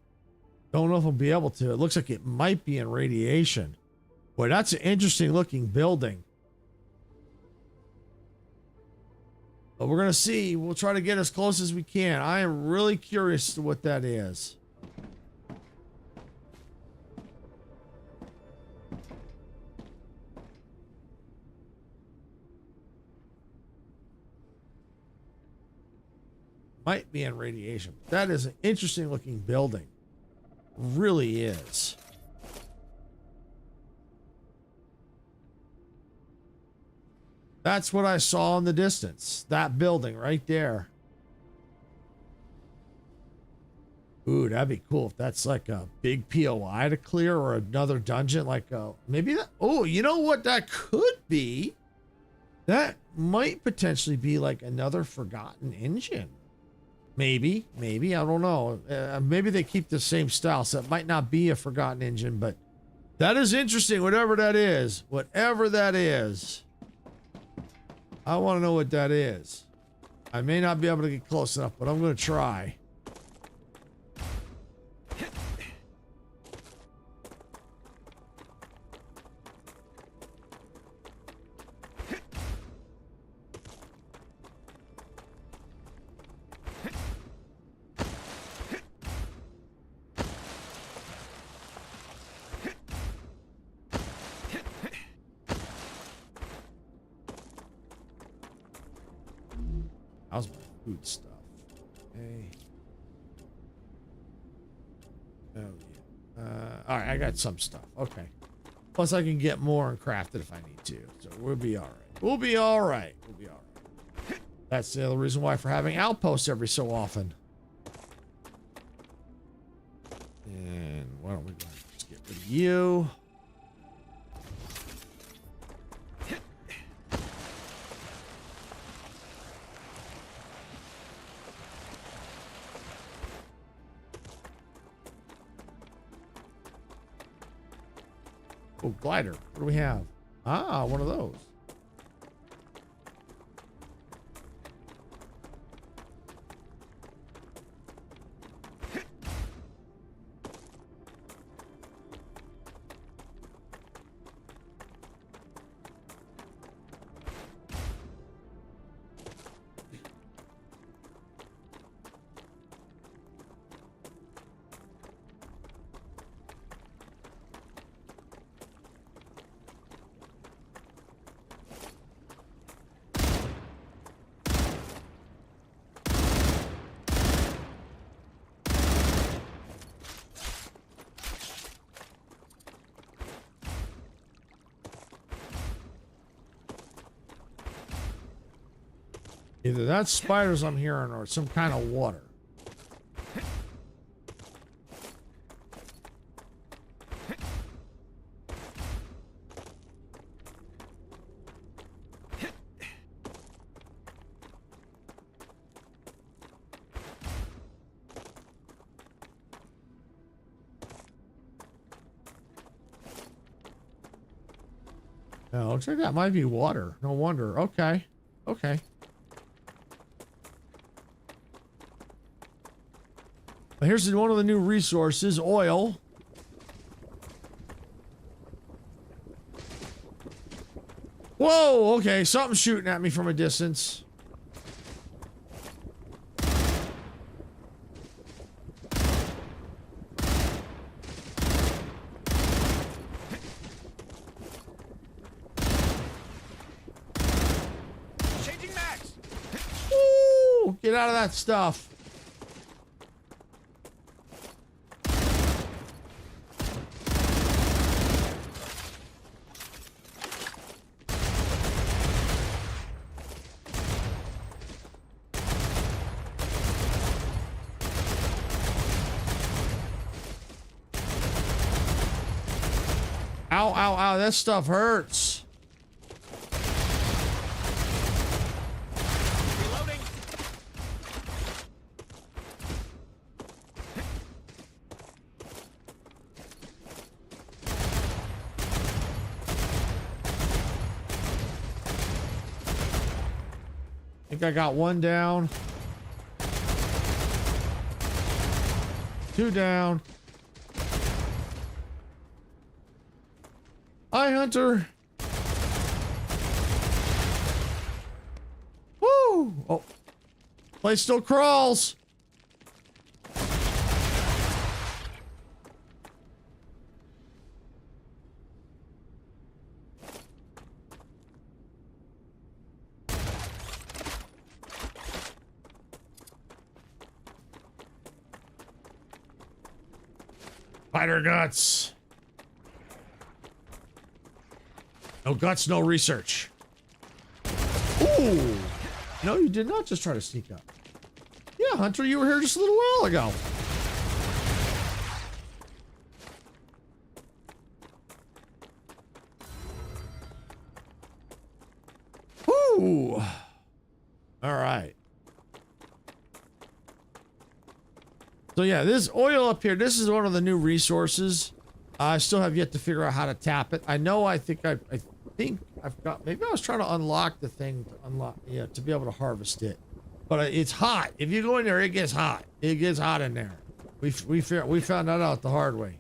Don't know if I'll be able to. It looks like it might be in radiation. Boy, that's an interesting looking building. But we're going to see. We'll try to get as close as we can. I am really curious to what that is. Might be in radiation. That is an interesting looking building. Really is. That's what I saw in the distance. That building right there. Ooh, that'd be cool if that's like a big POI to clear or another dungeon like maybe that. Oh, you know what that could be? That might potentially be like another forgotten engine. Maybe, I don't know. Maybe they keep the same style, so it might not be a forgotten engine, but that is interesting, whatever that is. Whatever that is. I want to know what that is. I may not be able to get close enough, but I'm going to try. How's my food stuff? Okay. Oh, yeah. All right, I got some stuff. Okay. Plus, I can get more and craft it if I need to. So we'll be all right. We'll be all right. We'll be all right. That's the other reason why for having outposts every so often. And why don't we just get rid of you? Oh, glider. What do we have? Ah, one of those. Either that's spiders I'm hearing or some kind of water. Oh, looks like that might be water. No wonder. Okay. Okay. Well, here's one of the new resources, oil. Whoa, okay, something's shooting at me from a distance. Changing mags. Woo! Get out of that stuff. Ow, ow, ow, that stuff hurts. Reloading. I think I got one down. Two down. Hi, Hunter. Woo! Oh, place still crawls. Spider guts. No guts, no research. Ooh. No, you did not just try to sneak up. Yeah, Hunter, you were here just a little while ago. Ooh. All right. So yeah, this oil up here, this is one of the new resources. I still have yet to figure out how to tap it. I know, I think I've got, maybe I was trying to unlock the thing to unlock, yeah, to be able to harvest it. But it's hot. If you go in there, it gets hot. It gets hot in there. We found that out the hard way.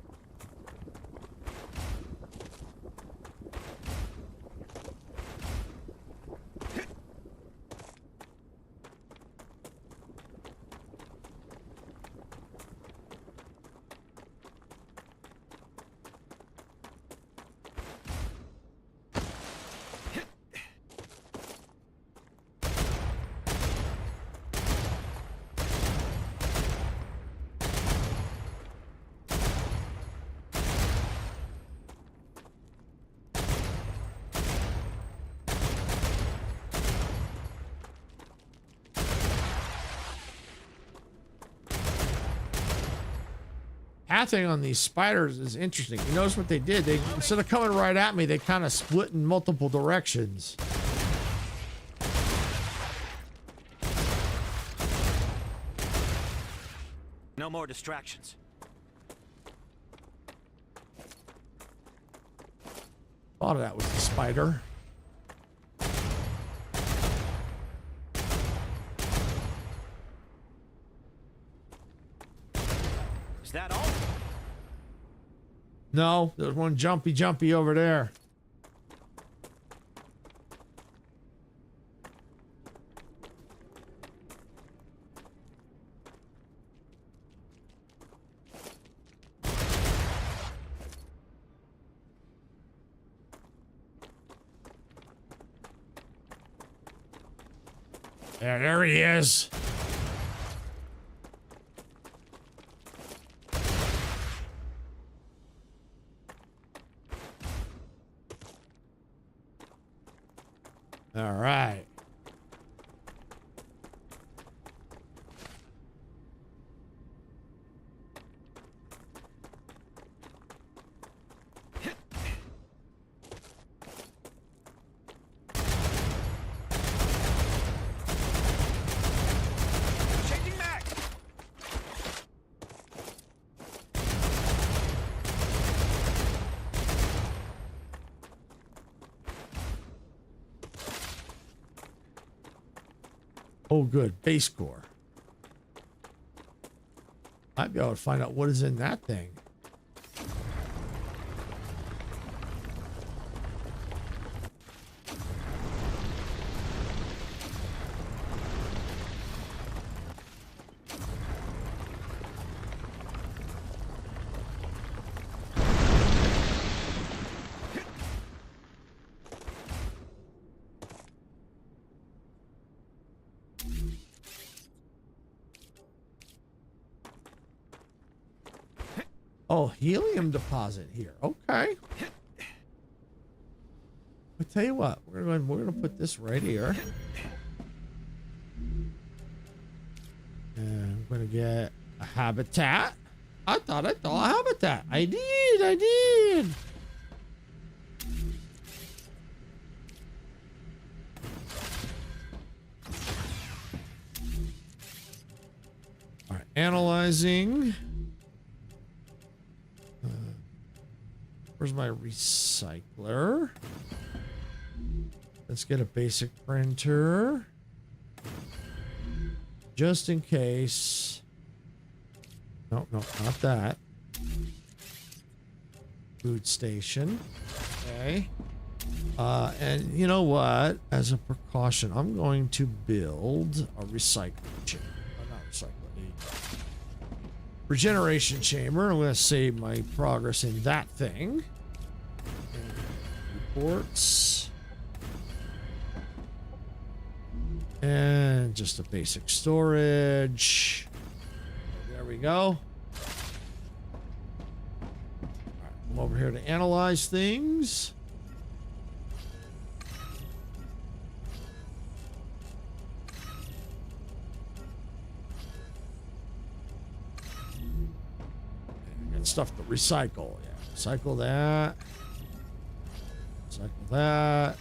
pathing on these spiders is interesting. You notice what they did? They, instead of coming right at me, they kind of split in multiple directions. No more distractions. Thought that was the spider. Is that all? No, there's one jumpy over there. Yeah, there he is. All right. Changing back. Oh, good. Base core. Might be able to find out what is in that thing. Oh, helium deposit here. Okay. I'll tell you what, we're gonna put this right here. And I'm gonna get a habitat. I thought I saw a habitat. I did. All right, analyzing. Where's my recycler? Let's get a basic printer. Just in case. No, not that. Food station. Okay. And you know what? As a precaution, I'm going to build a recycling chamber. Not recycling. Regeneration chamber. I'm going to save my progress in that thing. And reports. And just a basic storage. There we go. All right, I'm over here to analyze things. Stuff to recycle. Yeah, recycle that. Recycle that.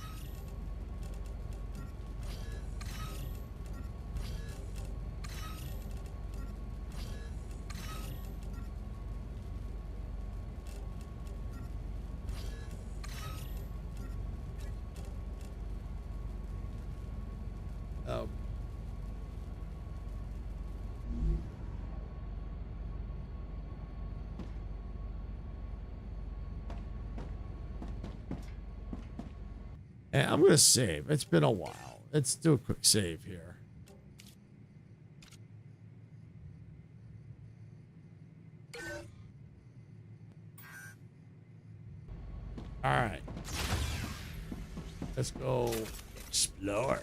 Oh. And I'm going to save. It's been a while. Let's do a quick save here. All right. Let's go explore.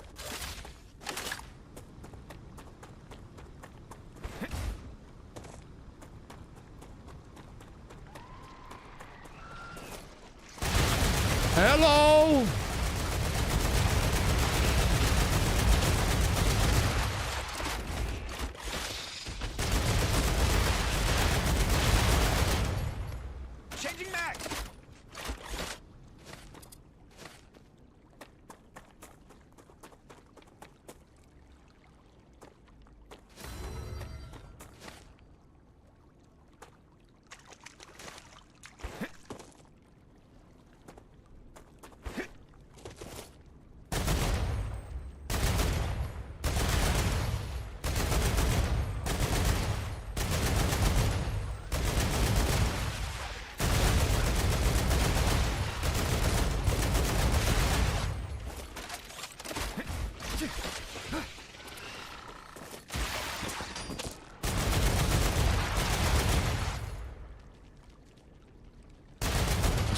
Hello.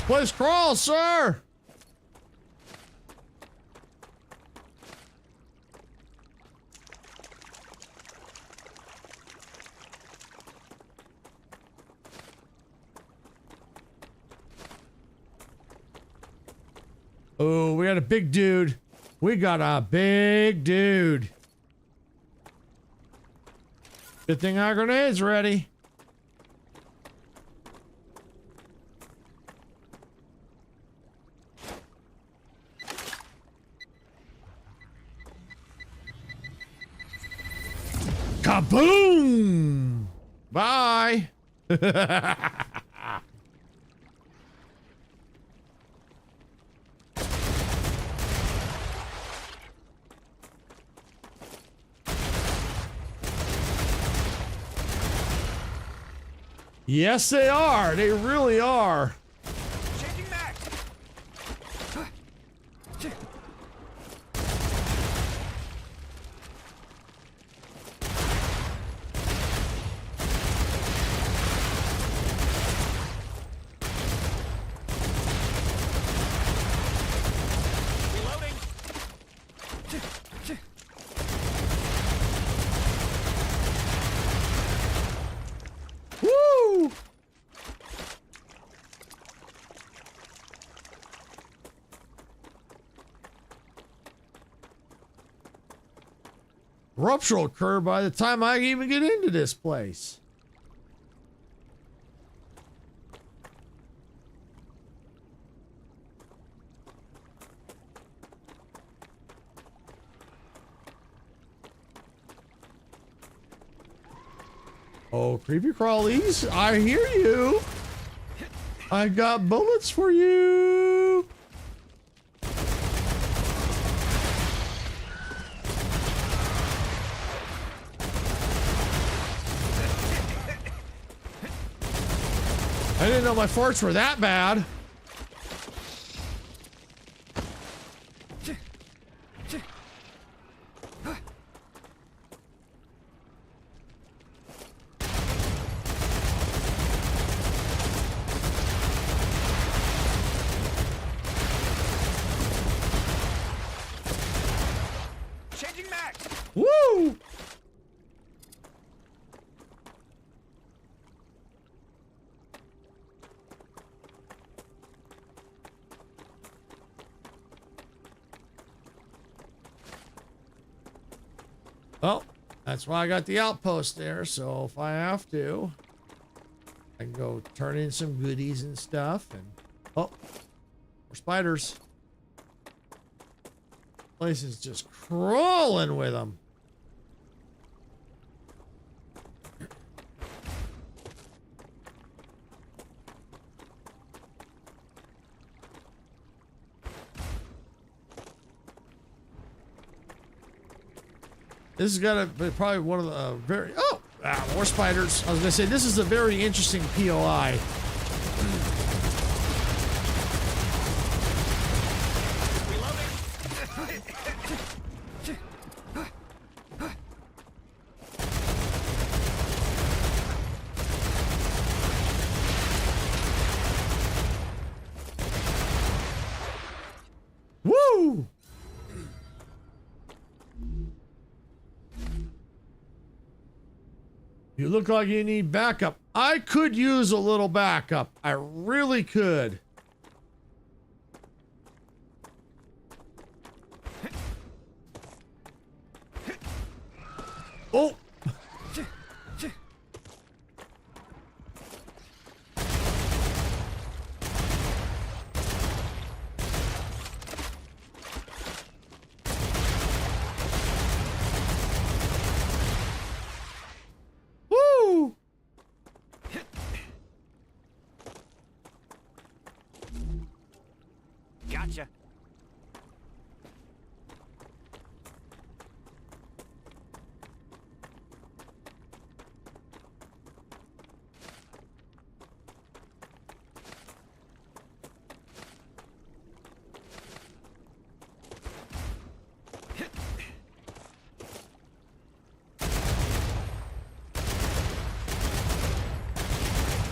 place crawls, sir. Oh, we got a big dude. We got a big dude. Good thing our grenade's ready. Kaboom! Bye! Yes, they are. They really are. Changing back. Reloading. Woo! Rupture will occur by the time I even get into this place. Oh, creepy crawlies, I hear you. I got bullets for you. I didn't know my farts were that bad. Changing back. Woo! Oh, that's why I got the outpost there, so if I have to, I can go turn in some goodies and stuff, and oh, more spiders. Place is just crawling with them. This has got to be probably one of the very... Oh! More spiders. I was going to say, this is a very interesting POI. Woo! You look like you need backup. I could use a little backup. I really could. Oh! Woo! Gotcha.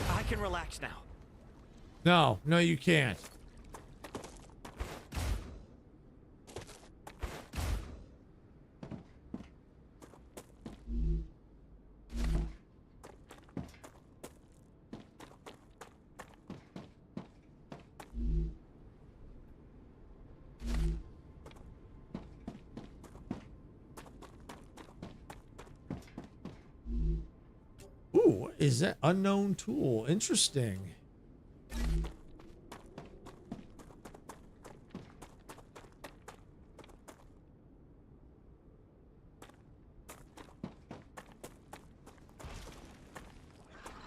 I can relax now. No, no, you can't. Ooh, what is that? Unknown tool. Interesting.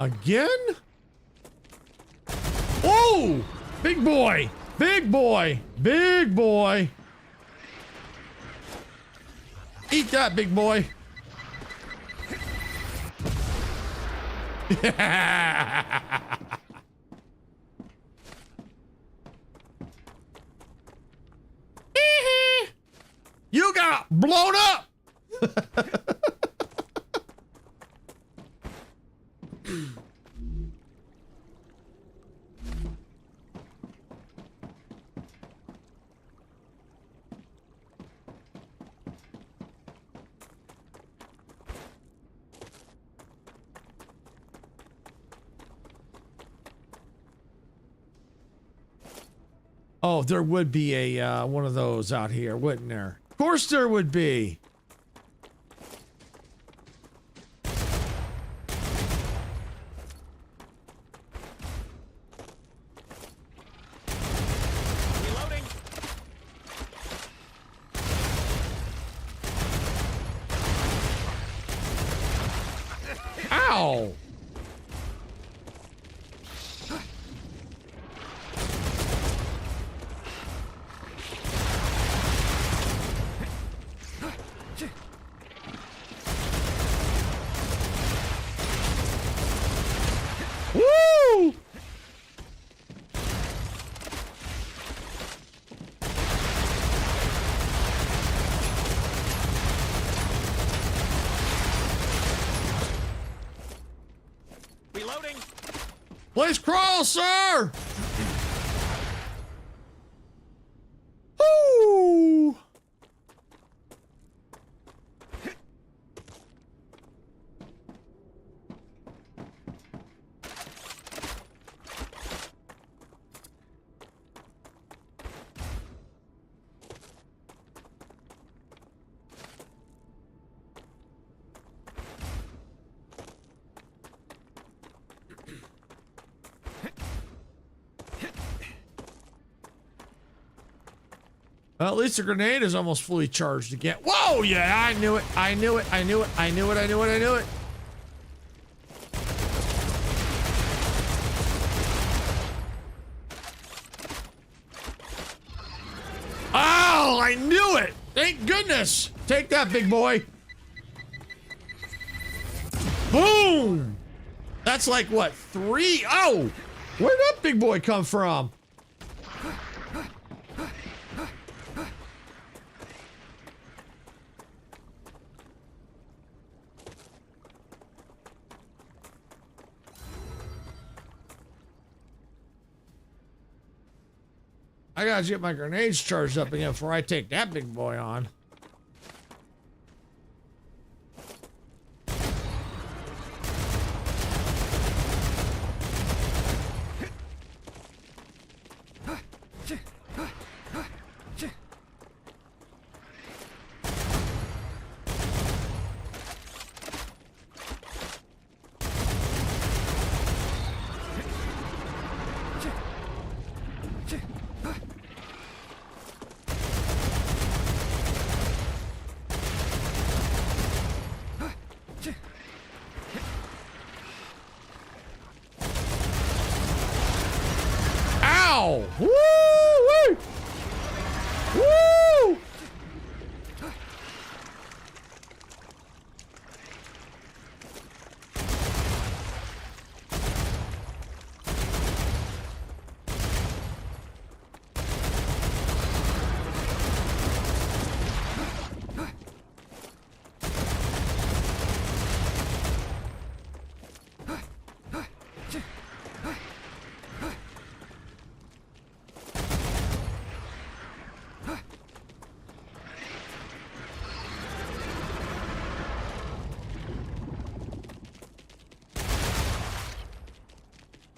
Again? Oh! Big boy! Big boy! Big boy! Eat that, big boy! You got blown up! Oh, there would be a one of those out here, wouldn't there? Of course there would be. Reloading. Ow! Woo! Reloading. Please crawl, sir! Woo! Well, at least the grenade is almost fully charged again. Whoa, yeah, I knew it. I knew it. I knew it. I knew it. I knew it. I knew it. Oh, I knew it. Thank goodness. Take that, big boy. Boom. That's like what, 3? Oh, where'd that big boy come from? I gotta get my grenades charged up again before I take that big boy on.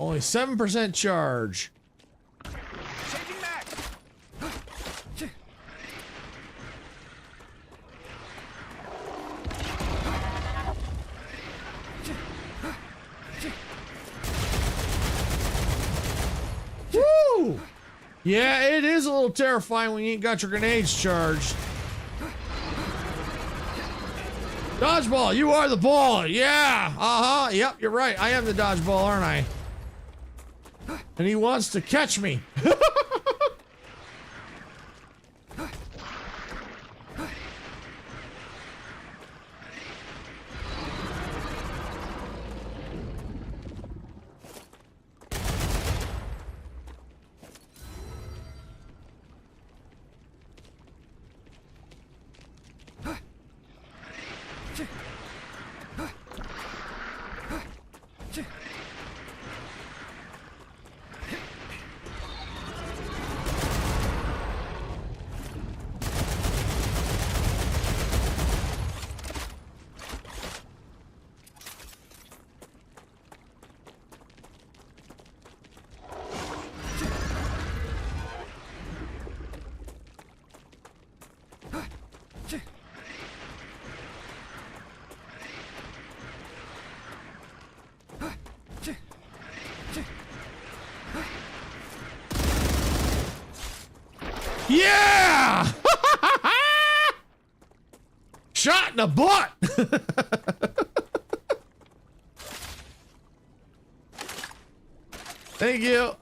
Only 7% charge. Changing back. Woo! Yeah, it is a little terrifying when you ain't got your grenades charged. Dodgeball, you are the ball. Yeah. Uh-huh. Yep, you're right. I am the dodgeball, aren't I? And he wants to catch me. Yeah! Shot in the butt! Thank you.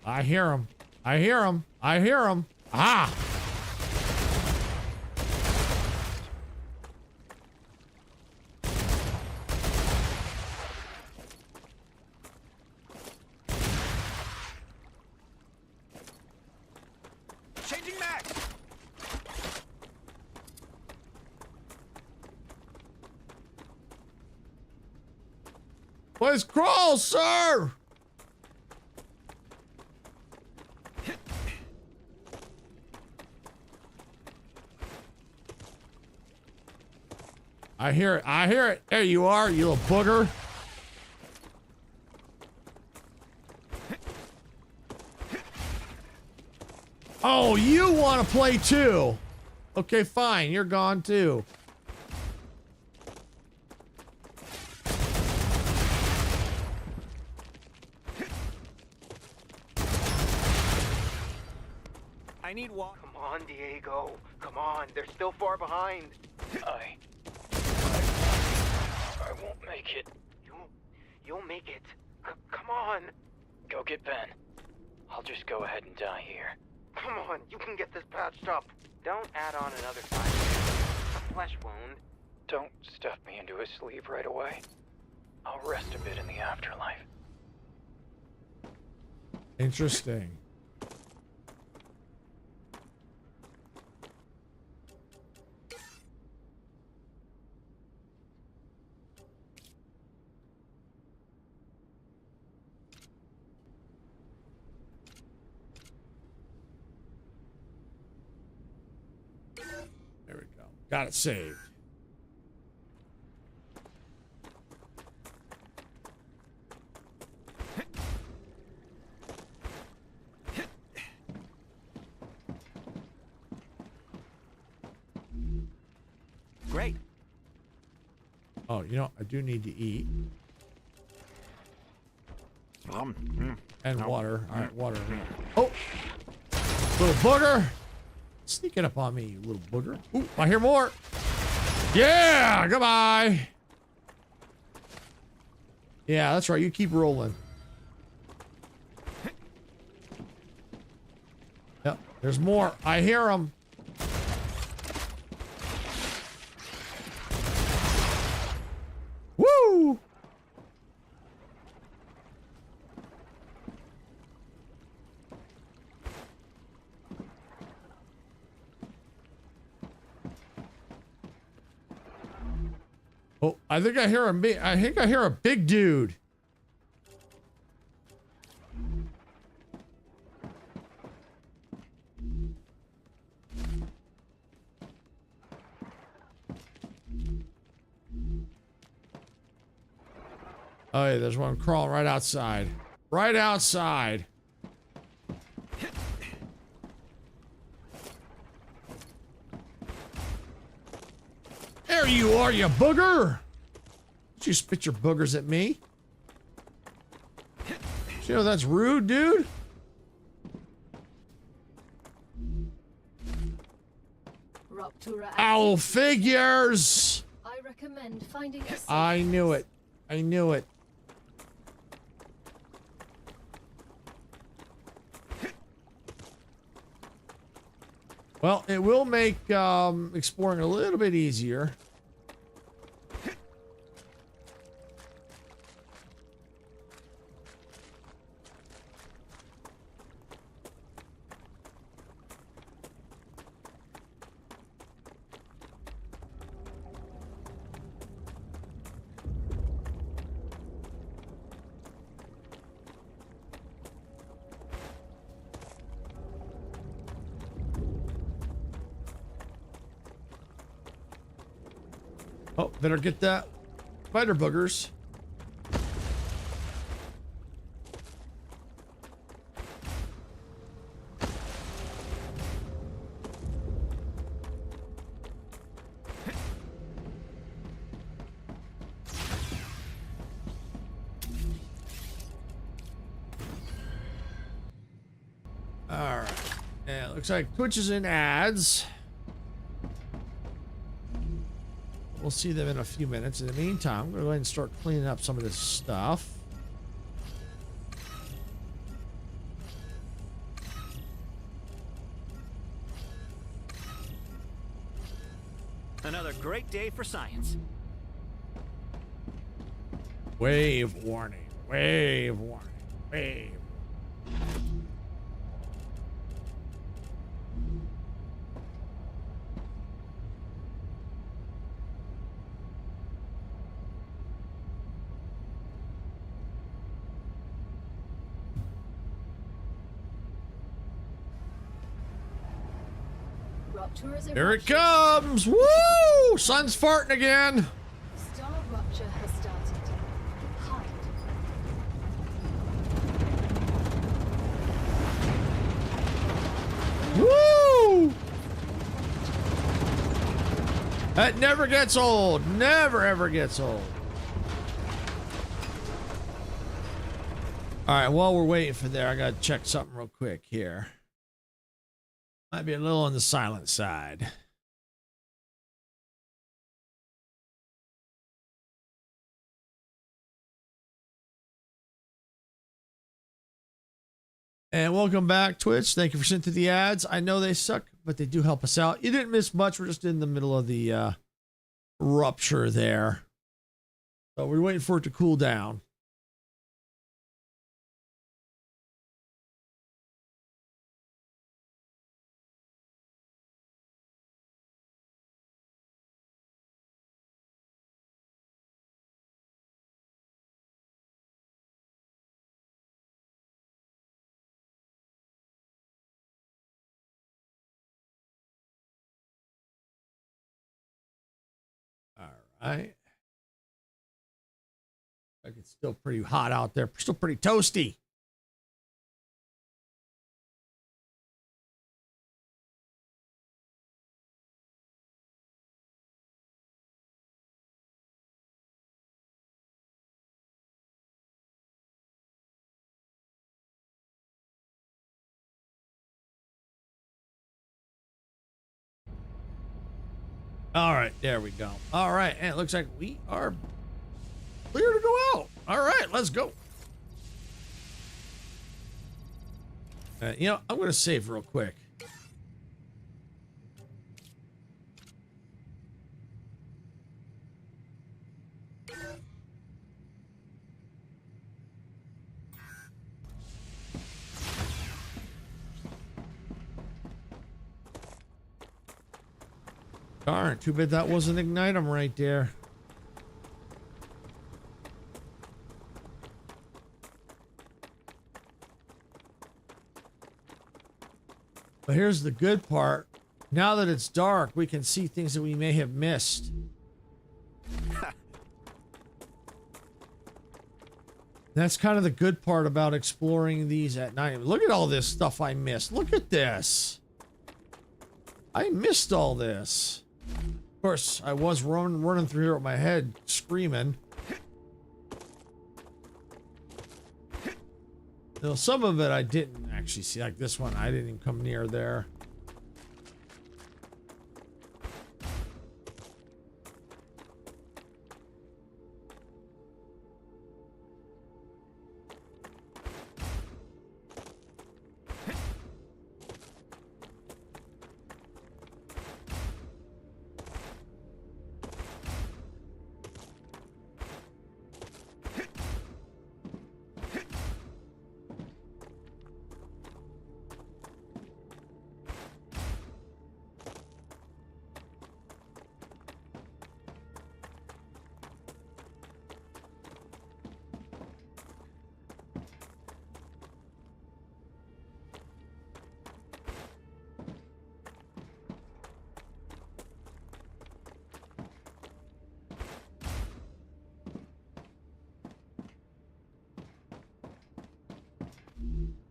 I hear him. I hear him. I hear him. Ah! Changing back. Let's crawl, sir! I hear it. I hear it. There you are, you little booger. Oh, you want to play too? Okay, fine. You're gone too. I need water. Come on, Diego. Come on. They're still far behind. I won't make it. You'll make it. Come on. Go get Ben. I'll just go ahead and die here. Come on. You can get this patched up. Don't add on another side. A flesh wound. Don't stuff me into a sleeve right away. I'll rest a bit in the afterlife. Interesting. There we go. Got it saved. Great. Oh, you know, I do need to eat. And water. All right, water. Oh! Little booger! sneaking up on me, you little booger. Ooh, I hear more. Yeah, goodbye. Yeah, that's right. You keep rolling. Yep, there's more. I hear them. Woo! Oh, I think I hear a big dude. Oh, yeah, there's one crawling right outside. Right outside. There you are, you booger! Did you spit your boogers at me? You know that's rude, dude? Ruptura Owl active. figures! I recommend finding a safe I knew it. I knew it. Well, it will make exploring a little bit easier. Oh, better get that spider boogers. All right. Yeah, looks like Twitch is in ads. We'll see them in a few minutes. In the meantime, I'm going to go ahead and start cleaning up some of this stuff. Another great day for science. Wave warning. Wave warning. Wave. Rupture is Here it eruption. comes! Woo! Sun's farting again. StarRupture has started. Hide. Woo! That never gets old. Never ever gets old. All right, while we're waiting for there, I gotta check something real quick here. Might be a little on the silent side. And welcome back, Twitch. Thank you for sending through the ads. I know they suck, but they do help us out. You didn't miss much. We're just in the middle of the rupture there. So we're waiting for it to cool down. All right. Like it's still pretty hot out there. Still pretty toasty. All right, there we go. All right, and it looks like we are clear to go out. All right, let's go. You know, I'm going to save real quick. Darn, too bad that wasn't ignite 'em right there. But here's the good part. Now that it's dark, we can see things that we may have missed. That's kind of the good part about exploring these at night. Look at all this stuff I missed. Look at this. I missed all this. Of course, I was running through here with my head screaming. You know, some of it I didn't actually see. Like this one, I didn't even come near there.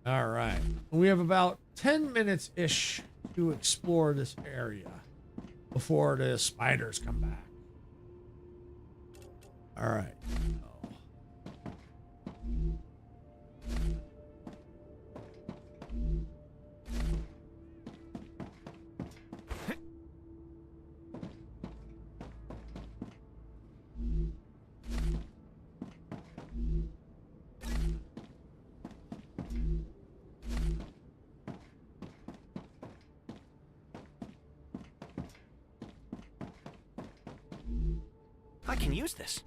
All right. We have about 10 minutes-ish to explore this area before the spiders come back. All right. I can use this.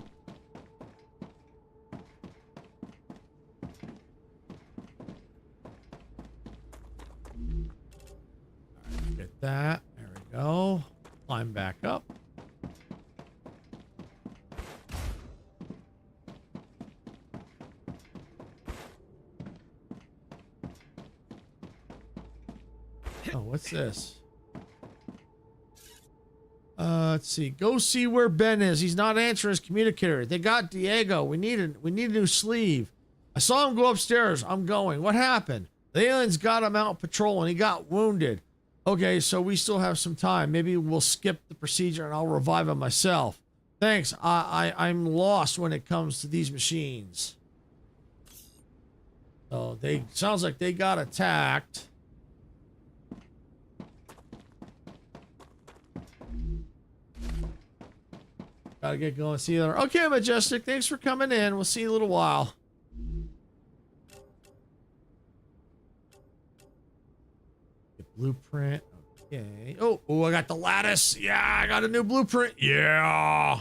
Get that. There we go. Climb back up. Oh, what's this? Let's see. Go see where Ben is. He's not answering his communicator. They got Diego. We need a new sleeve. I saw him go upstairs. I'm going. What happened? The aliens got him out patrolling. He got wounded. Okay, so we still have some time. Maybe we'll skip the procedure and I'll revive him myself. Thanks. I'm lost when it comes to these machines. So sounds like they got attacked. Gotta get going. See you later. Okay, Majestic. Thanks for coming in. We'll see you in a little while. Get blueprint. Okay. Oh, I got the lattice. Yeah, I got a new blueprint. Yeah.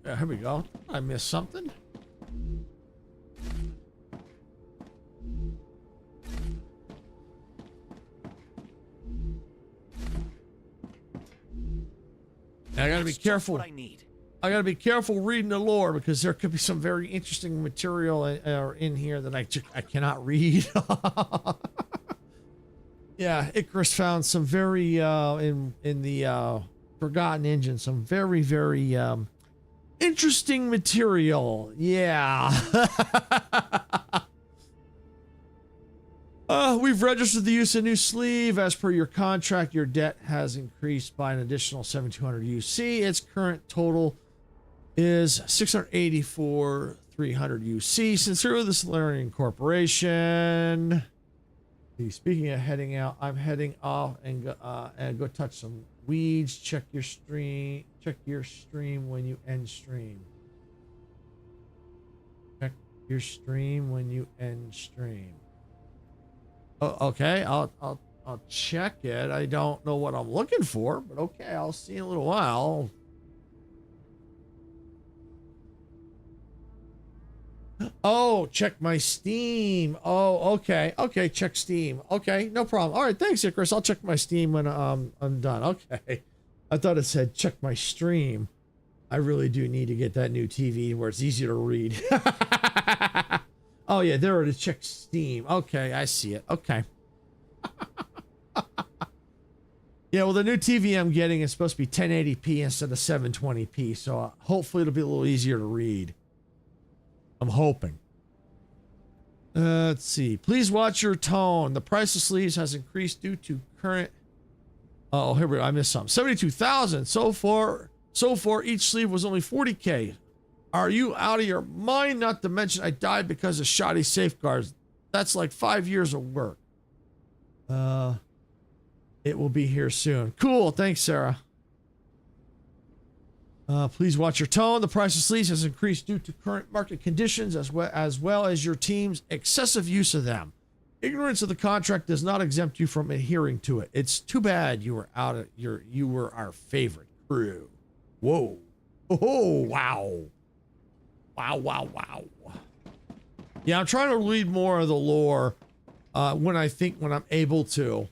Yeah, here we go. I missed something. I gotta be careful. What I need. I gotta be careful reading the lore because there could be some very interesting material in here that I cannot read. Yeah, Icarus found some very in the Forgotten Engine, some very interesting material. Yeah. We've registered the use of new sleeve. As per your contract, your debt has increased by an additional 7,200 UC. Its current total is 684,300 UC. Sincerely, the Solarian Corporation. Speaking of heading out, I'm heading off and go touch some weeds. Check your stream when you end stream. Check your stream when you end stream. Oh, okay, I'll check it. I don't know what I'm looking for, but okay, I'll see you in a little while. Oh, check my Steam. Oh, okay. Okay, check Steam. Okay, no problem. All right, thanks, Icarus. I'll check my Steam when I'm done. Okay. I thought it said check my stream. I really do need to get that new TV where it's easier to read. Oh, yeah, there it is. Check Steam. Okay, I see it. Okay. Yeah, well, the new TV I'm getting is supposed to be 1080p instead of 720p, so hopefully it'll be a little easier to read. I'm hoping. Let's see. Please watch your tone. The price of sleeves has increased due to current... Oh, here we go. I missed something. 72,000. So far, each sleeve was only 40K. Are you out of your mind? Not to mention I died because of shoddy safeguards. That's like 5 years of work. It will be here soon. Cool. Thanks, Sarah. Please watch your tone. The price of sleeves has increased due to current market conditions as well as your team's excessive use of them. Ignorance of the contract does not exempt you from adhering to it. It's too bad you were you were our favorite crew. Whoa. Oh, wow. Wow. Yeah, I'm trying to read more of the lore when I'm able to,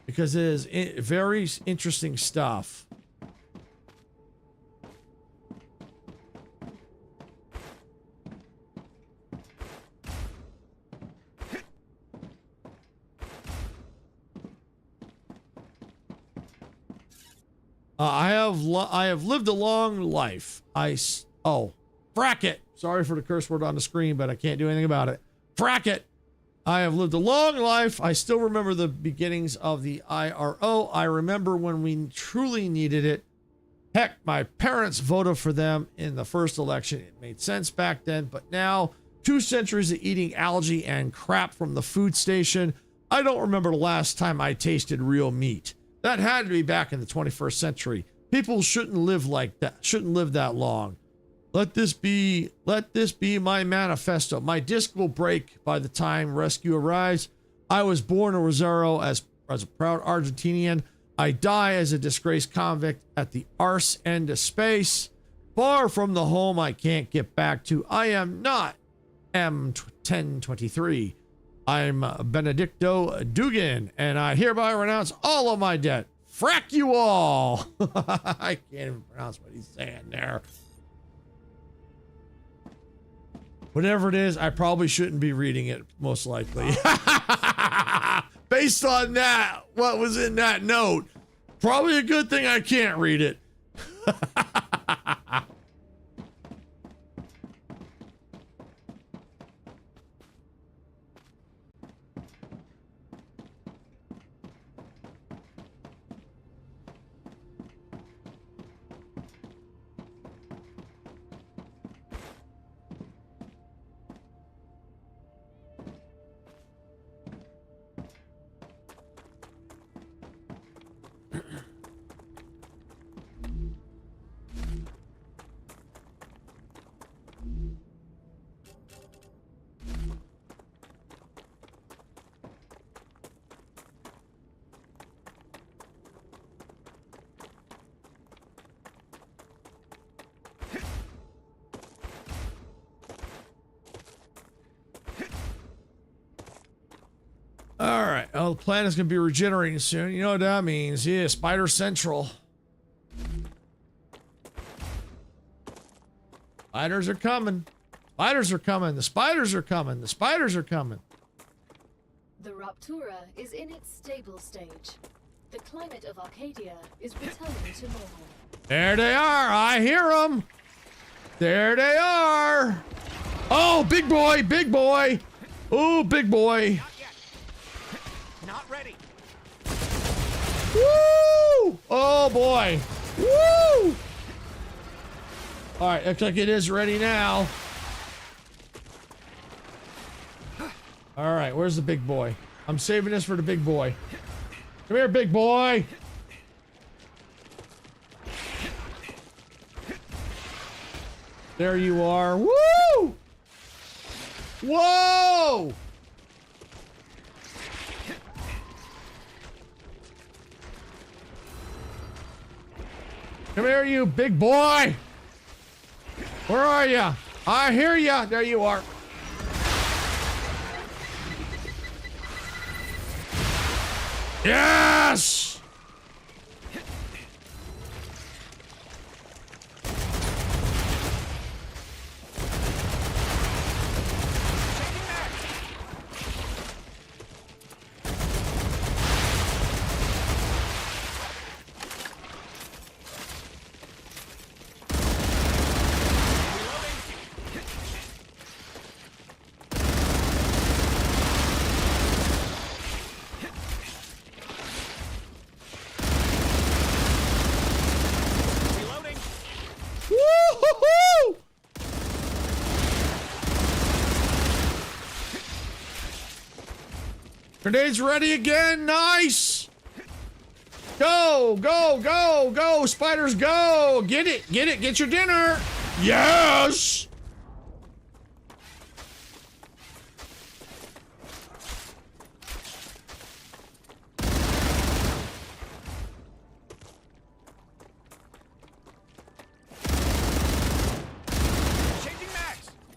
because it is very interesting stuff. I have lived a long life. Frack. Sorry for the curse word on the screen, but I can't do anything about it. Frack. I have lived a long life. I still remember the beginnings of the IRO. I remember when we truly needed it. Heck, my parents voted for them in the first election. It made sense back then, but now, 2 centuries of eating algae and crap from the food station, I don't remember the last time I tasted real meat. That had to be back in the 21st century. People shouldn't live like that. Shouldn't live that long. Let this be my manifesto. My disc will break by the time rescue arrives. I was born in Rosario as a proud Argentinian. I die as a disgraced convict at the arse end of space, far from the home I can't get back to. I am not M1023. I'm Benedicto Dugan, and I hereby renounce all of my debt. Frack you all! I can't even pronounce what he's saying there. Whatever it is, I probably shouldn't be reading it, most likely. Based on that, what was in that note, probably a good thing I can't read it. Alright, well, the planet is going to be regenerating soon. You know what that means. Yeah, Spider Central. Spiders are coming. Spiders are coming. The spiders are coming. The spiders are coming. The Raptura is in its stable stage. The climate of Arcadia is returning to normal. There they are. I hear them. There they are. Oh, big boy. Big boy. Oh, big boy. Not ready. Woo! Oh, boy. Woo! All right, looks like it is ready now. All right, where's the big boy? I'm saving this for the big boy. Come here, big boy. There you are. Woo! Whoa! Come here, you big boy. Where are you? I hear ya. There you are. Yes! Woo-hoo-hoo! Grenades ready again. Nice. Go, go, go, go. Spiders, go. Get it, get it. Get your dinner. Yes.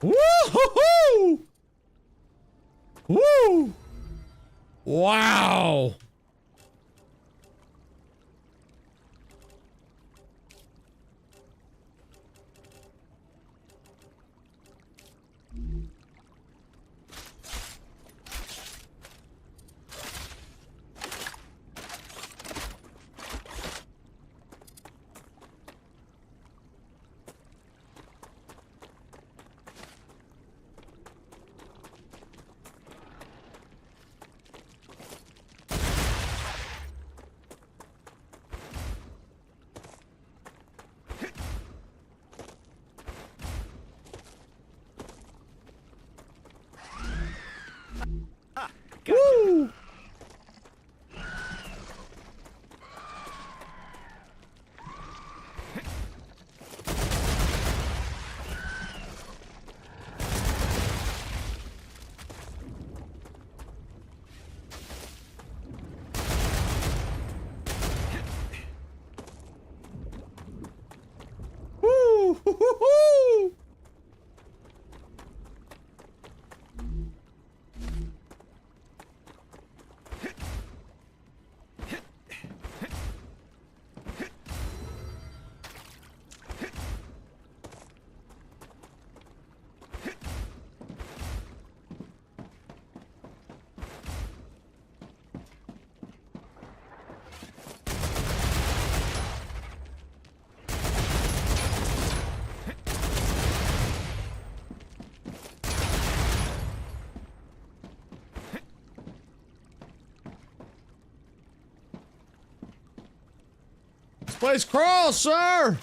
Woo-hoo-hoo! Woo! Wow! Woo! Woo! This place crawls, sir!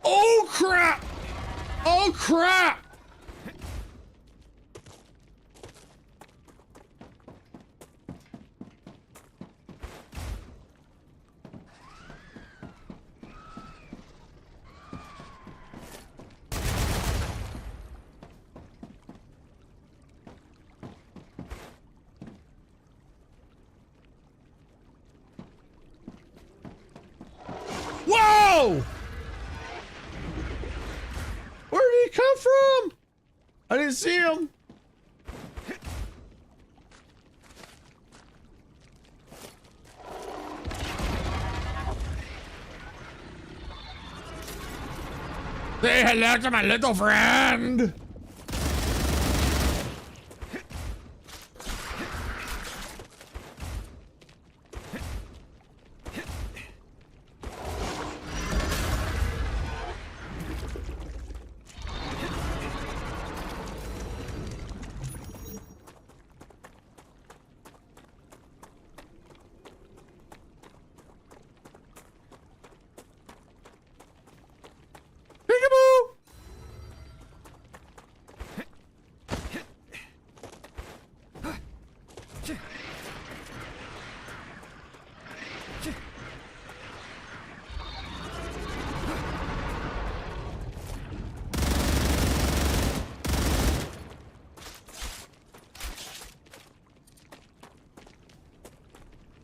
Oh crap! Oh crap! Whoa! come from? I didn't see him. Say hello to my little friend. Peekaboo!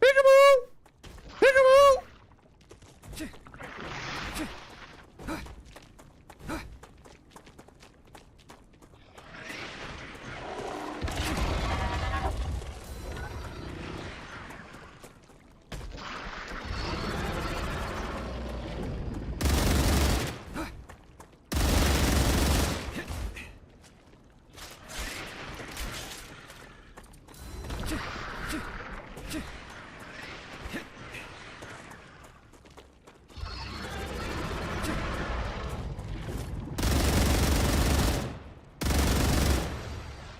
Peekaboo! Peekaboo!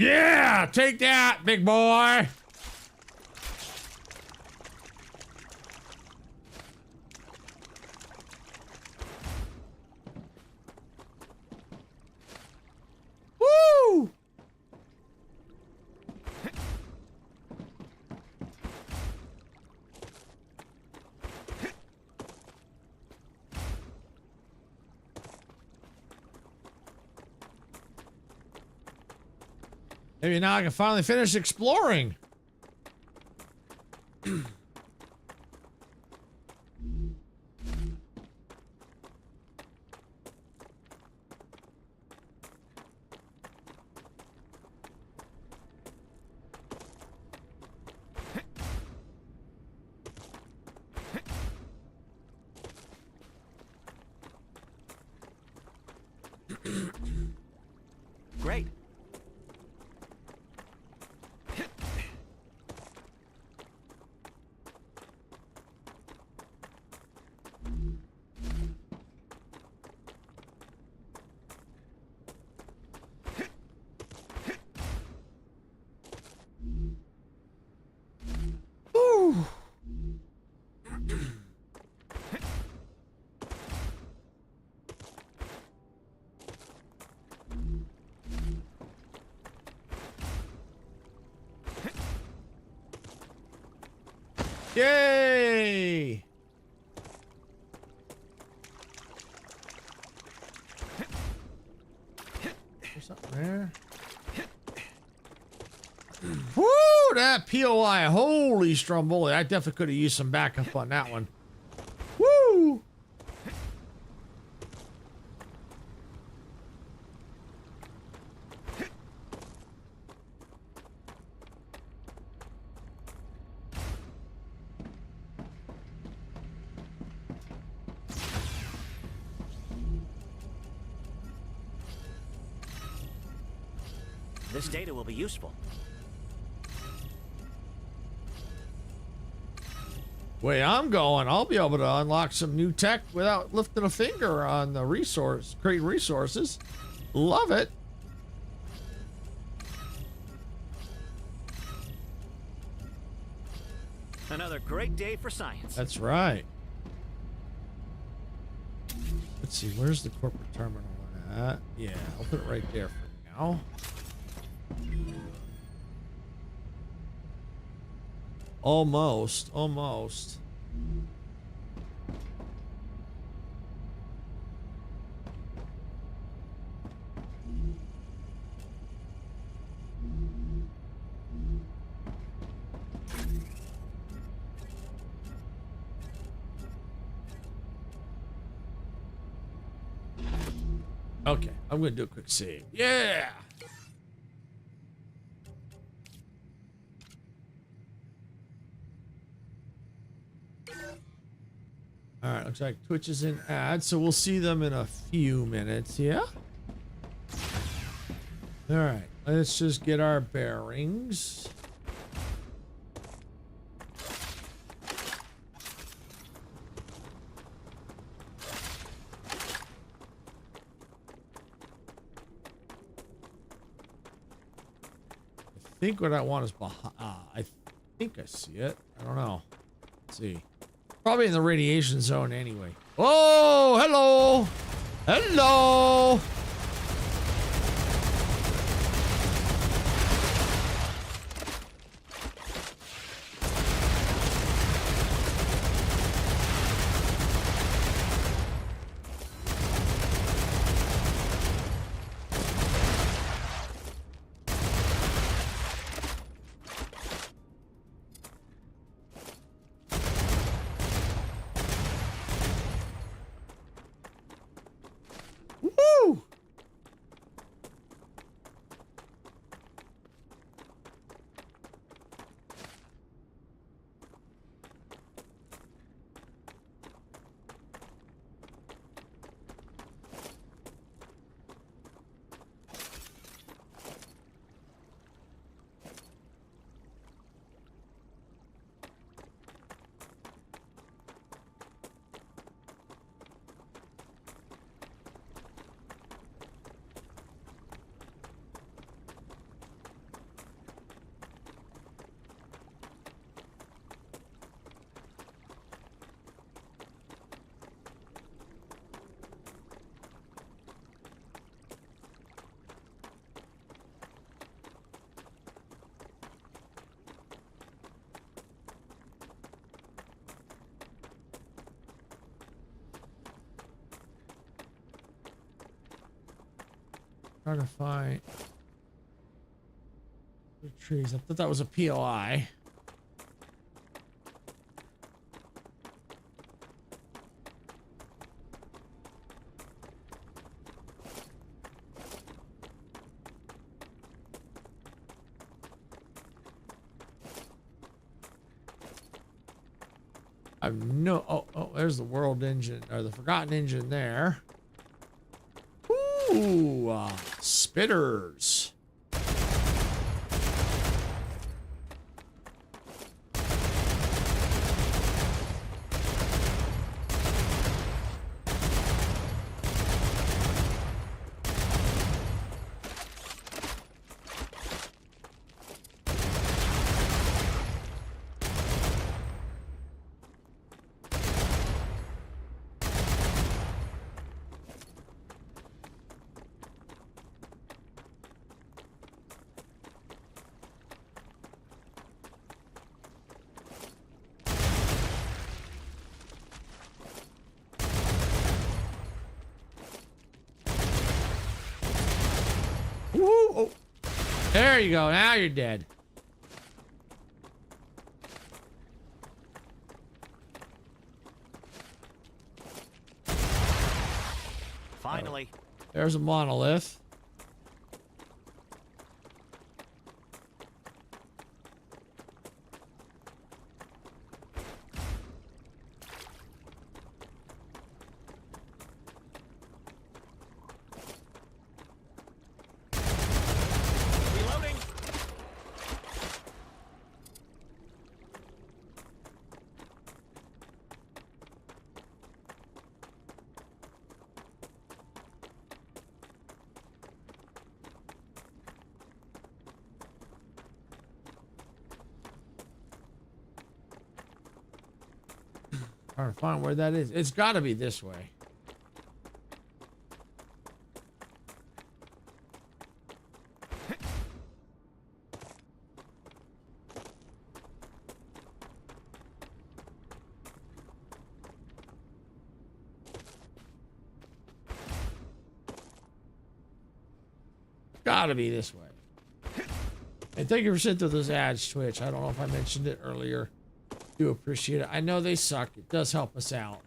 Yeah, take that, big boy. Woo! Maybe now I can finally finish exploring. Great. Ooh. Yay! There's something there. Woo! That POI. Holy Stromboli. I definitely could have used some backup on that one. Woo! This data will be useful. Way I'm going, I'll be able to unlock some new tech without lifting a finger on the resource, create resources. Love it. Another great day for science. That's right. Let's see, where's the corporate terminal at? Yeah, I'll put it right there for now. Almost, almost. Okay, I'm gonna do a quick save. Yeah. All right, looks like Twitch is in ads, so we'll see them in a few minutes. Yeah. All right, let's just get our bearings. I think what I want is behind. I think I see it. I don't know. Let's see. Probably in the radiation zone anyway. Oh, hello. Hello. Woo! Trying to find the trees. I thought that was a POI. I've no. Oh, there's the world engine or the forgotten engine there. Ooh, spitters. Woo! Oh. There you go. Now you're dead. Finally. There's a monolith. Reloading. Trying to find where that is. It's got to be this way. Gotta be this way. And thank you for sending through those ads, Twitch. I don't know if I mentioned it earlier. Do appreciate it. I know they suck. It does help us out.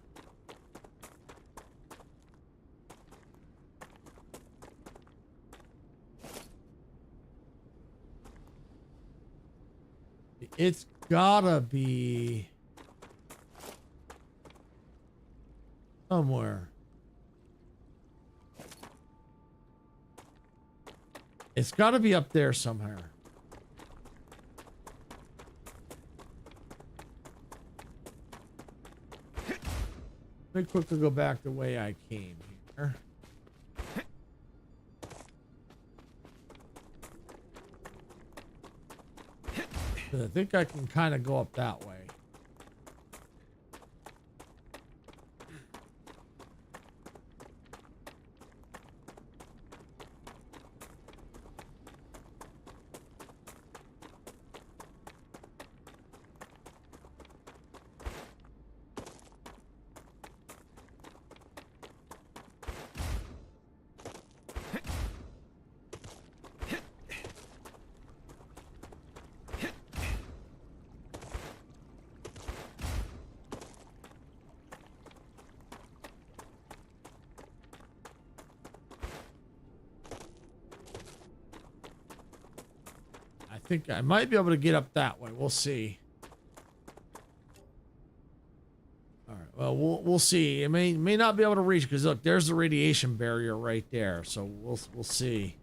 it's gotta be somewhere. It's gotta be up there somewhere. Let me quickly go back the way I came here. I think I can kind of go up that way. I think I might be able to get up that way. We'll see. All right. Well, we'll see. It may not be able to reach because look, there's the radiation barrier right there. So we'll see.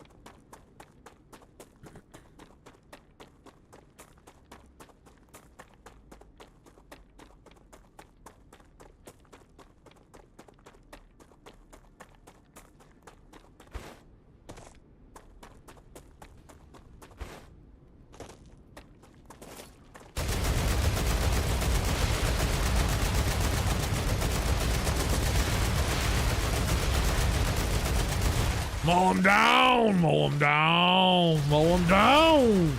Mow him down! Mow him down! Mow him down!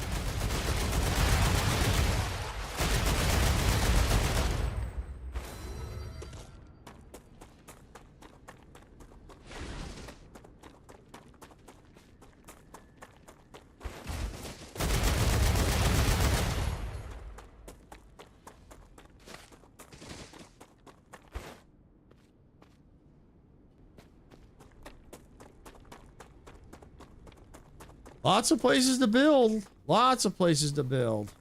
Lots of places to build. Lots of places to build.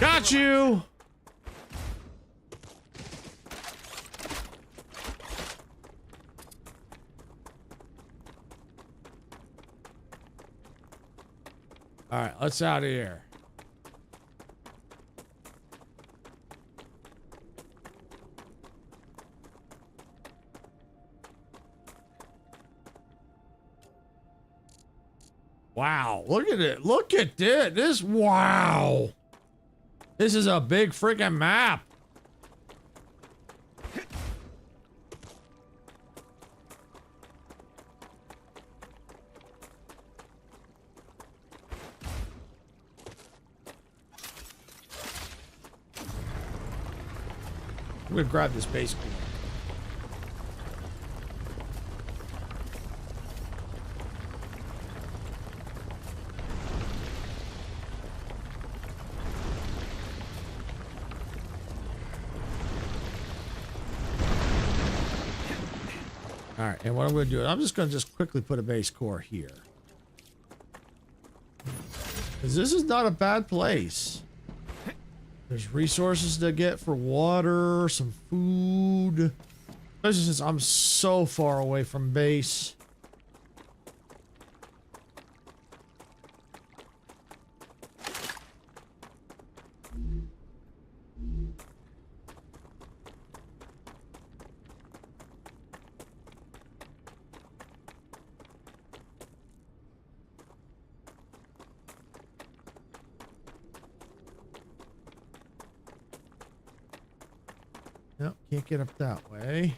Got you! All right, let's out of here. Wow, look at it. Look at this. Wow. This is a big freaking map. I'm gonna grab this base core. All right, and what I'm going to do, I'm just going to quickly put a base core here. Because this is not a bad place. There's resources to get for water, some food. Especially since I'm so far away from base. Nope, can't get up that way.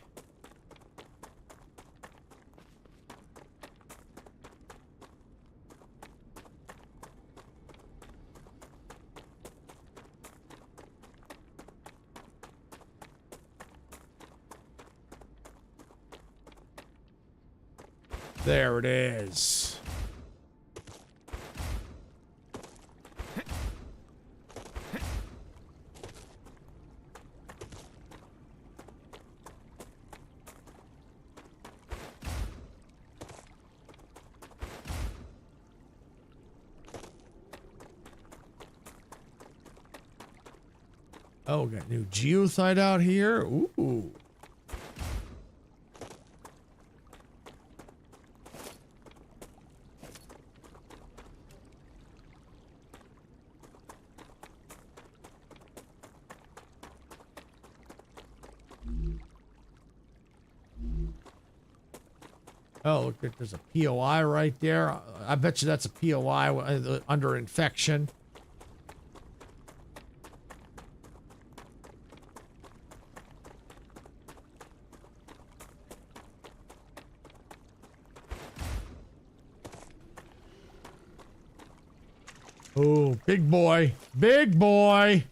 There it is. Oh, got new Goethite out here. Ooh. Oh, look, there's a POI right there. I bet you that's a POI under infection. Oh, big boy. Big boy.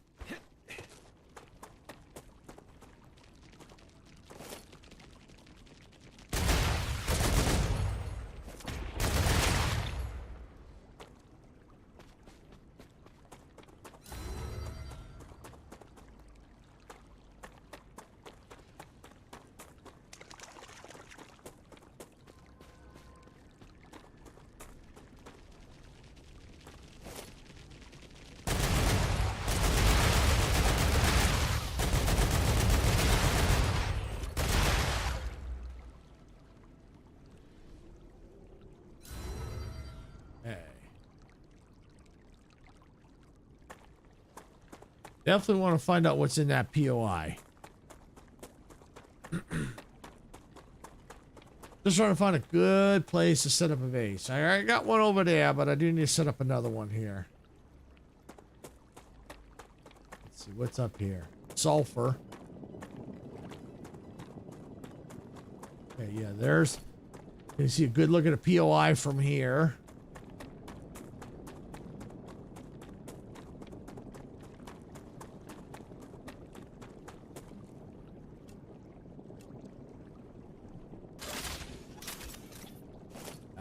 Definitely want to find out what's in that POI. Just trying to find a good place to set up a base. I got one over there, but I do need to set up another one here. Let's see what's up here. Sulfur. Okay, yeah, there's... You can see a good look at a POI from here.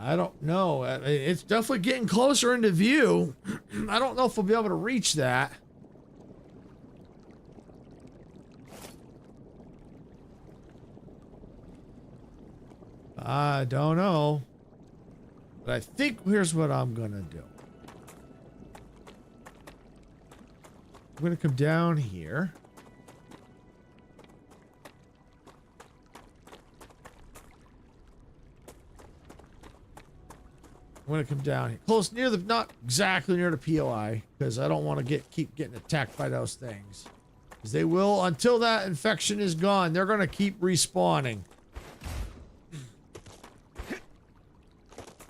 I don't know. It's definitely getting closer into view. I don't know if we'll be able to reach that. I don't know. But I think here's what I'm going to do. I'm going to come down here. I'm gonna come down here, close near the, not exactly near the POI, because I don't want to keep getting attacked by those things. Because they will, until that infection is gone, they're gonna keep respawning.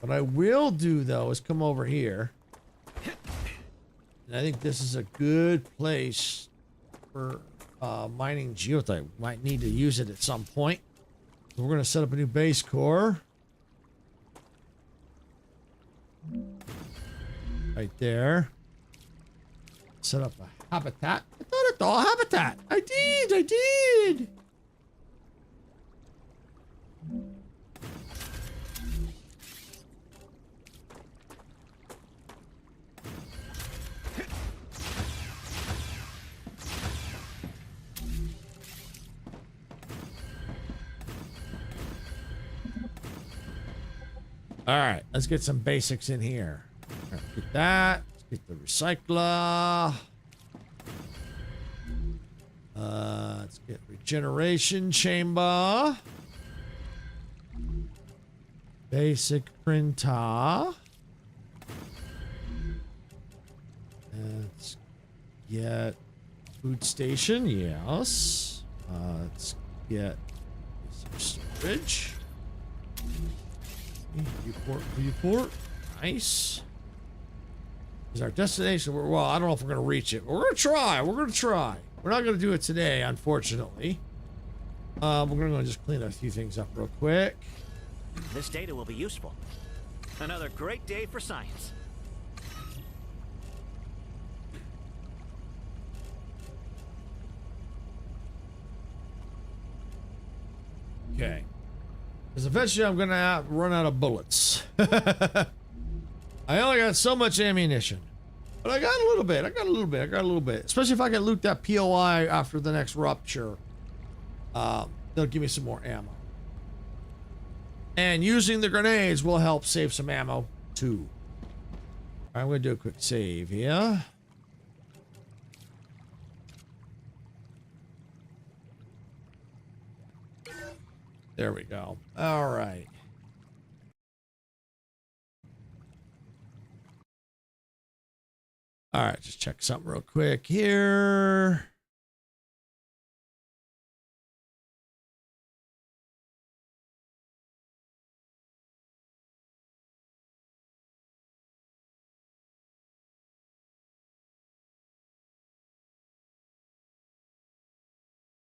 What I will do though is come over here, and I think this is a good place for mining Goethite. We might need to use it at some point. So we're gonna set up a new base core. Right there. Set up a habitat. I thought I saw a habitat. I did. All right, let's get some basics in here. All right, get that. Let's get the recycler. Let's get regeneration chamber. Basic printer. Let's get food station, yes. Let's get some storage. Viewport. Nice. Is our destination? Well, I don't know if we're going to reach it. We're going to try. We're not going to do it today, unfortunately. We're going to just clean a few things up real quick. This data will be useful. Another great day for science. Okay. Because eventually I'm going to run out of bullets. I only got so much ammunition. But I got a little bit. Especially if I can loot that POI after the next rupture. They'll give me some more ammo. And using the grenades will help save some ammo, too. I'm going to do a quick save here. There we go. All right. All right, just check something real quick here.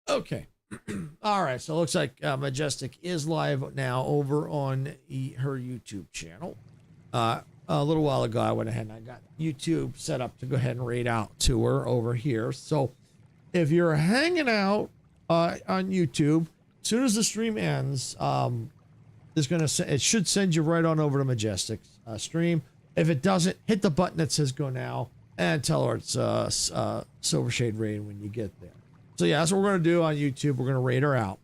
Okay. All right, so it looks like Majestic is live now over on her YouTube channel. A little while ago, I went ahead and I got YouTube set up to go ahead and raid out to her over here. So if you're hanging out on YouTube, as soon as the stream ends, it should send you right on over to Majestic's stream. If it doesn't, hit the button that says go now and tell her it's Silver Shade Raid when you get there. So yeah, that's what we're going to do on YouTube. We're going to raid her out.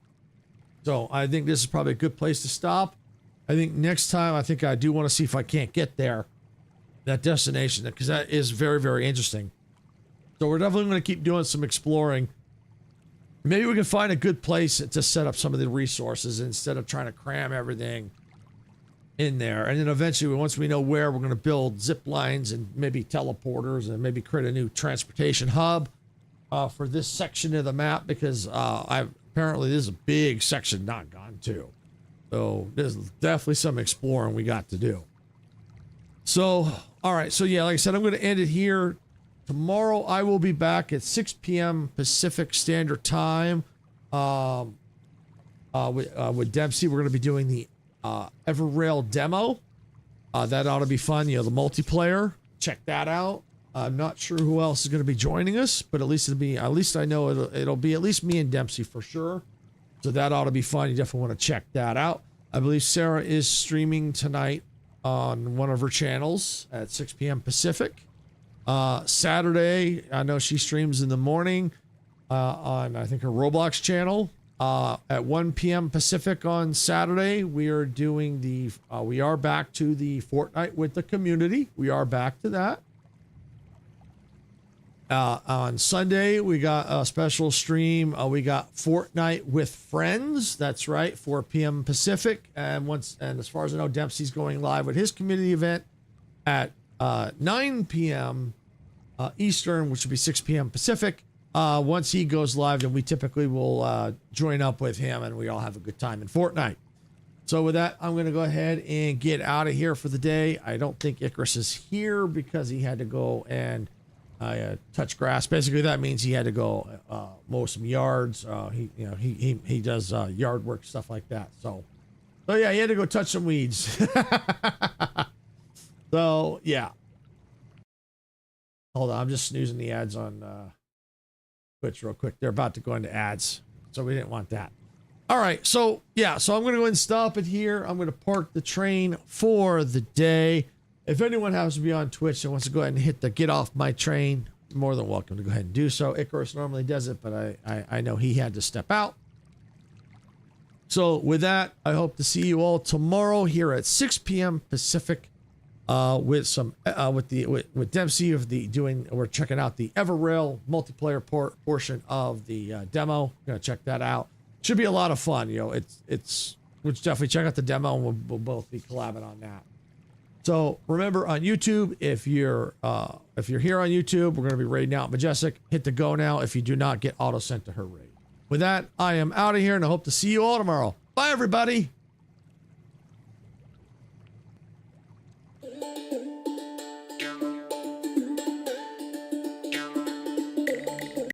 So I think this is probably a good place to stop. I think next time, I do want to see if I can't get there, that destination, because that is very, very interesting. So we're definitely going to keep doing some exploring. Maybe we can find a good place to set up some of the resources instead of trying to cram everything in there. And then eventually, once we know where, we're going to build zip lines and maybe teleporters and maybe create a new transportation hub for this section of the map, because apparently this is a big section not gone to. So there's definitely some exploring we got to do. So, all right. So yeah, like I said, I'm going to end it here. Tomorrow I will be back at 6 p.m. Pacific Standard Time with Dempsey. We're going to be doing the Everrail demo. That ought to be fun. You know, the multiplayer. Check that out. I'm not sure who else is going to be joining us, but at least I know it'll be at least me and Dempsey for sure. So that ought to be fun. You definitely want to check that out. I believe Sarah is streaming tonight on one of her channels at 6 p.m. Pacific. Saturday, I know she streams in the morning on, I think, her Roblox channel. At 1 p.m. Pacific on Saturday, we are doing we are back to the Fortnite with the community. We are back to that. On Sunday, we got a special stream. We got Fortnite with friends. That's right, 4 p.m. Pacific. And as far as I know, Dempsey's going live with his community event at 9 p.m. Eastern, which would be 6 p.m. Pacific. Once he goes live, then we typically will join up with him, and we all have a good time in Fortnite. So with that, I'm going to go ahead and get out of here for the day. I don't think Icarus is here because he had to go and touch grass. Basically, that means he had to go mow some yards. He does yard work, stuff like that. So yeah, he had to go touch some weeds. So yeah. Hold on, I'm just snoozing the ads on Twitch real quick. They're about to go into ads, so we didn't want that. All right, so yeah, so I'm going to go ahead and stop it here. I'm going to park the train for the day. If anyone happens to be on Twitch and wants to go ahead and hit the get off my train, you're more than welcome to go ahead and do so. Icarus normally does it, but I know he had to step out. So with that, I hope to see you all tomorrow here at 6 p.m. Pacific with some with Dempsey of we're checking out the Everrail multiplayer portion of the demo. Gonna check that out. Should be a lot of fun. You know, we'll definitely check out the demo, and we'll both be collabing on that. So remember, on YouTube, if you're here on YouTube, we're gonna be raiding out Majestic. Hit the go now if you do not get auto sent to her raid. With that, I am out of here, and I hope to see you all tomorrow. Bye, everybody.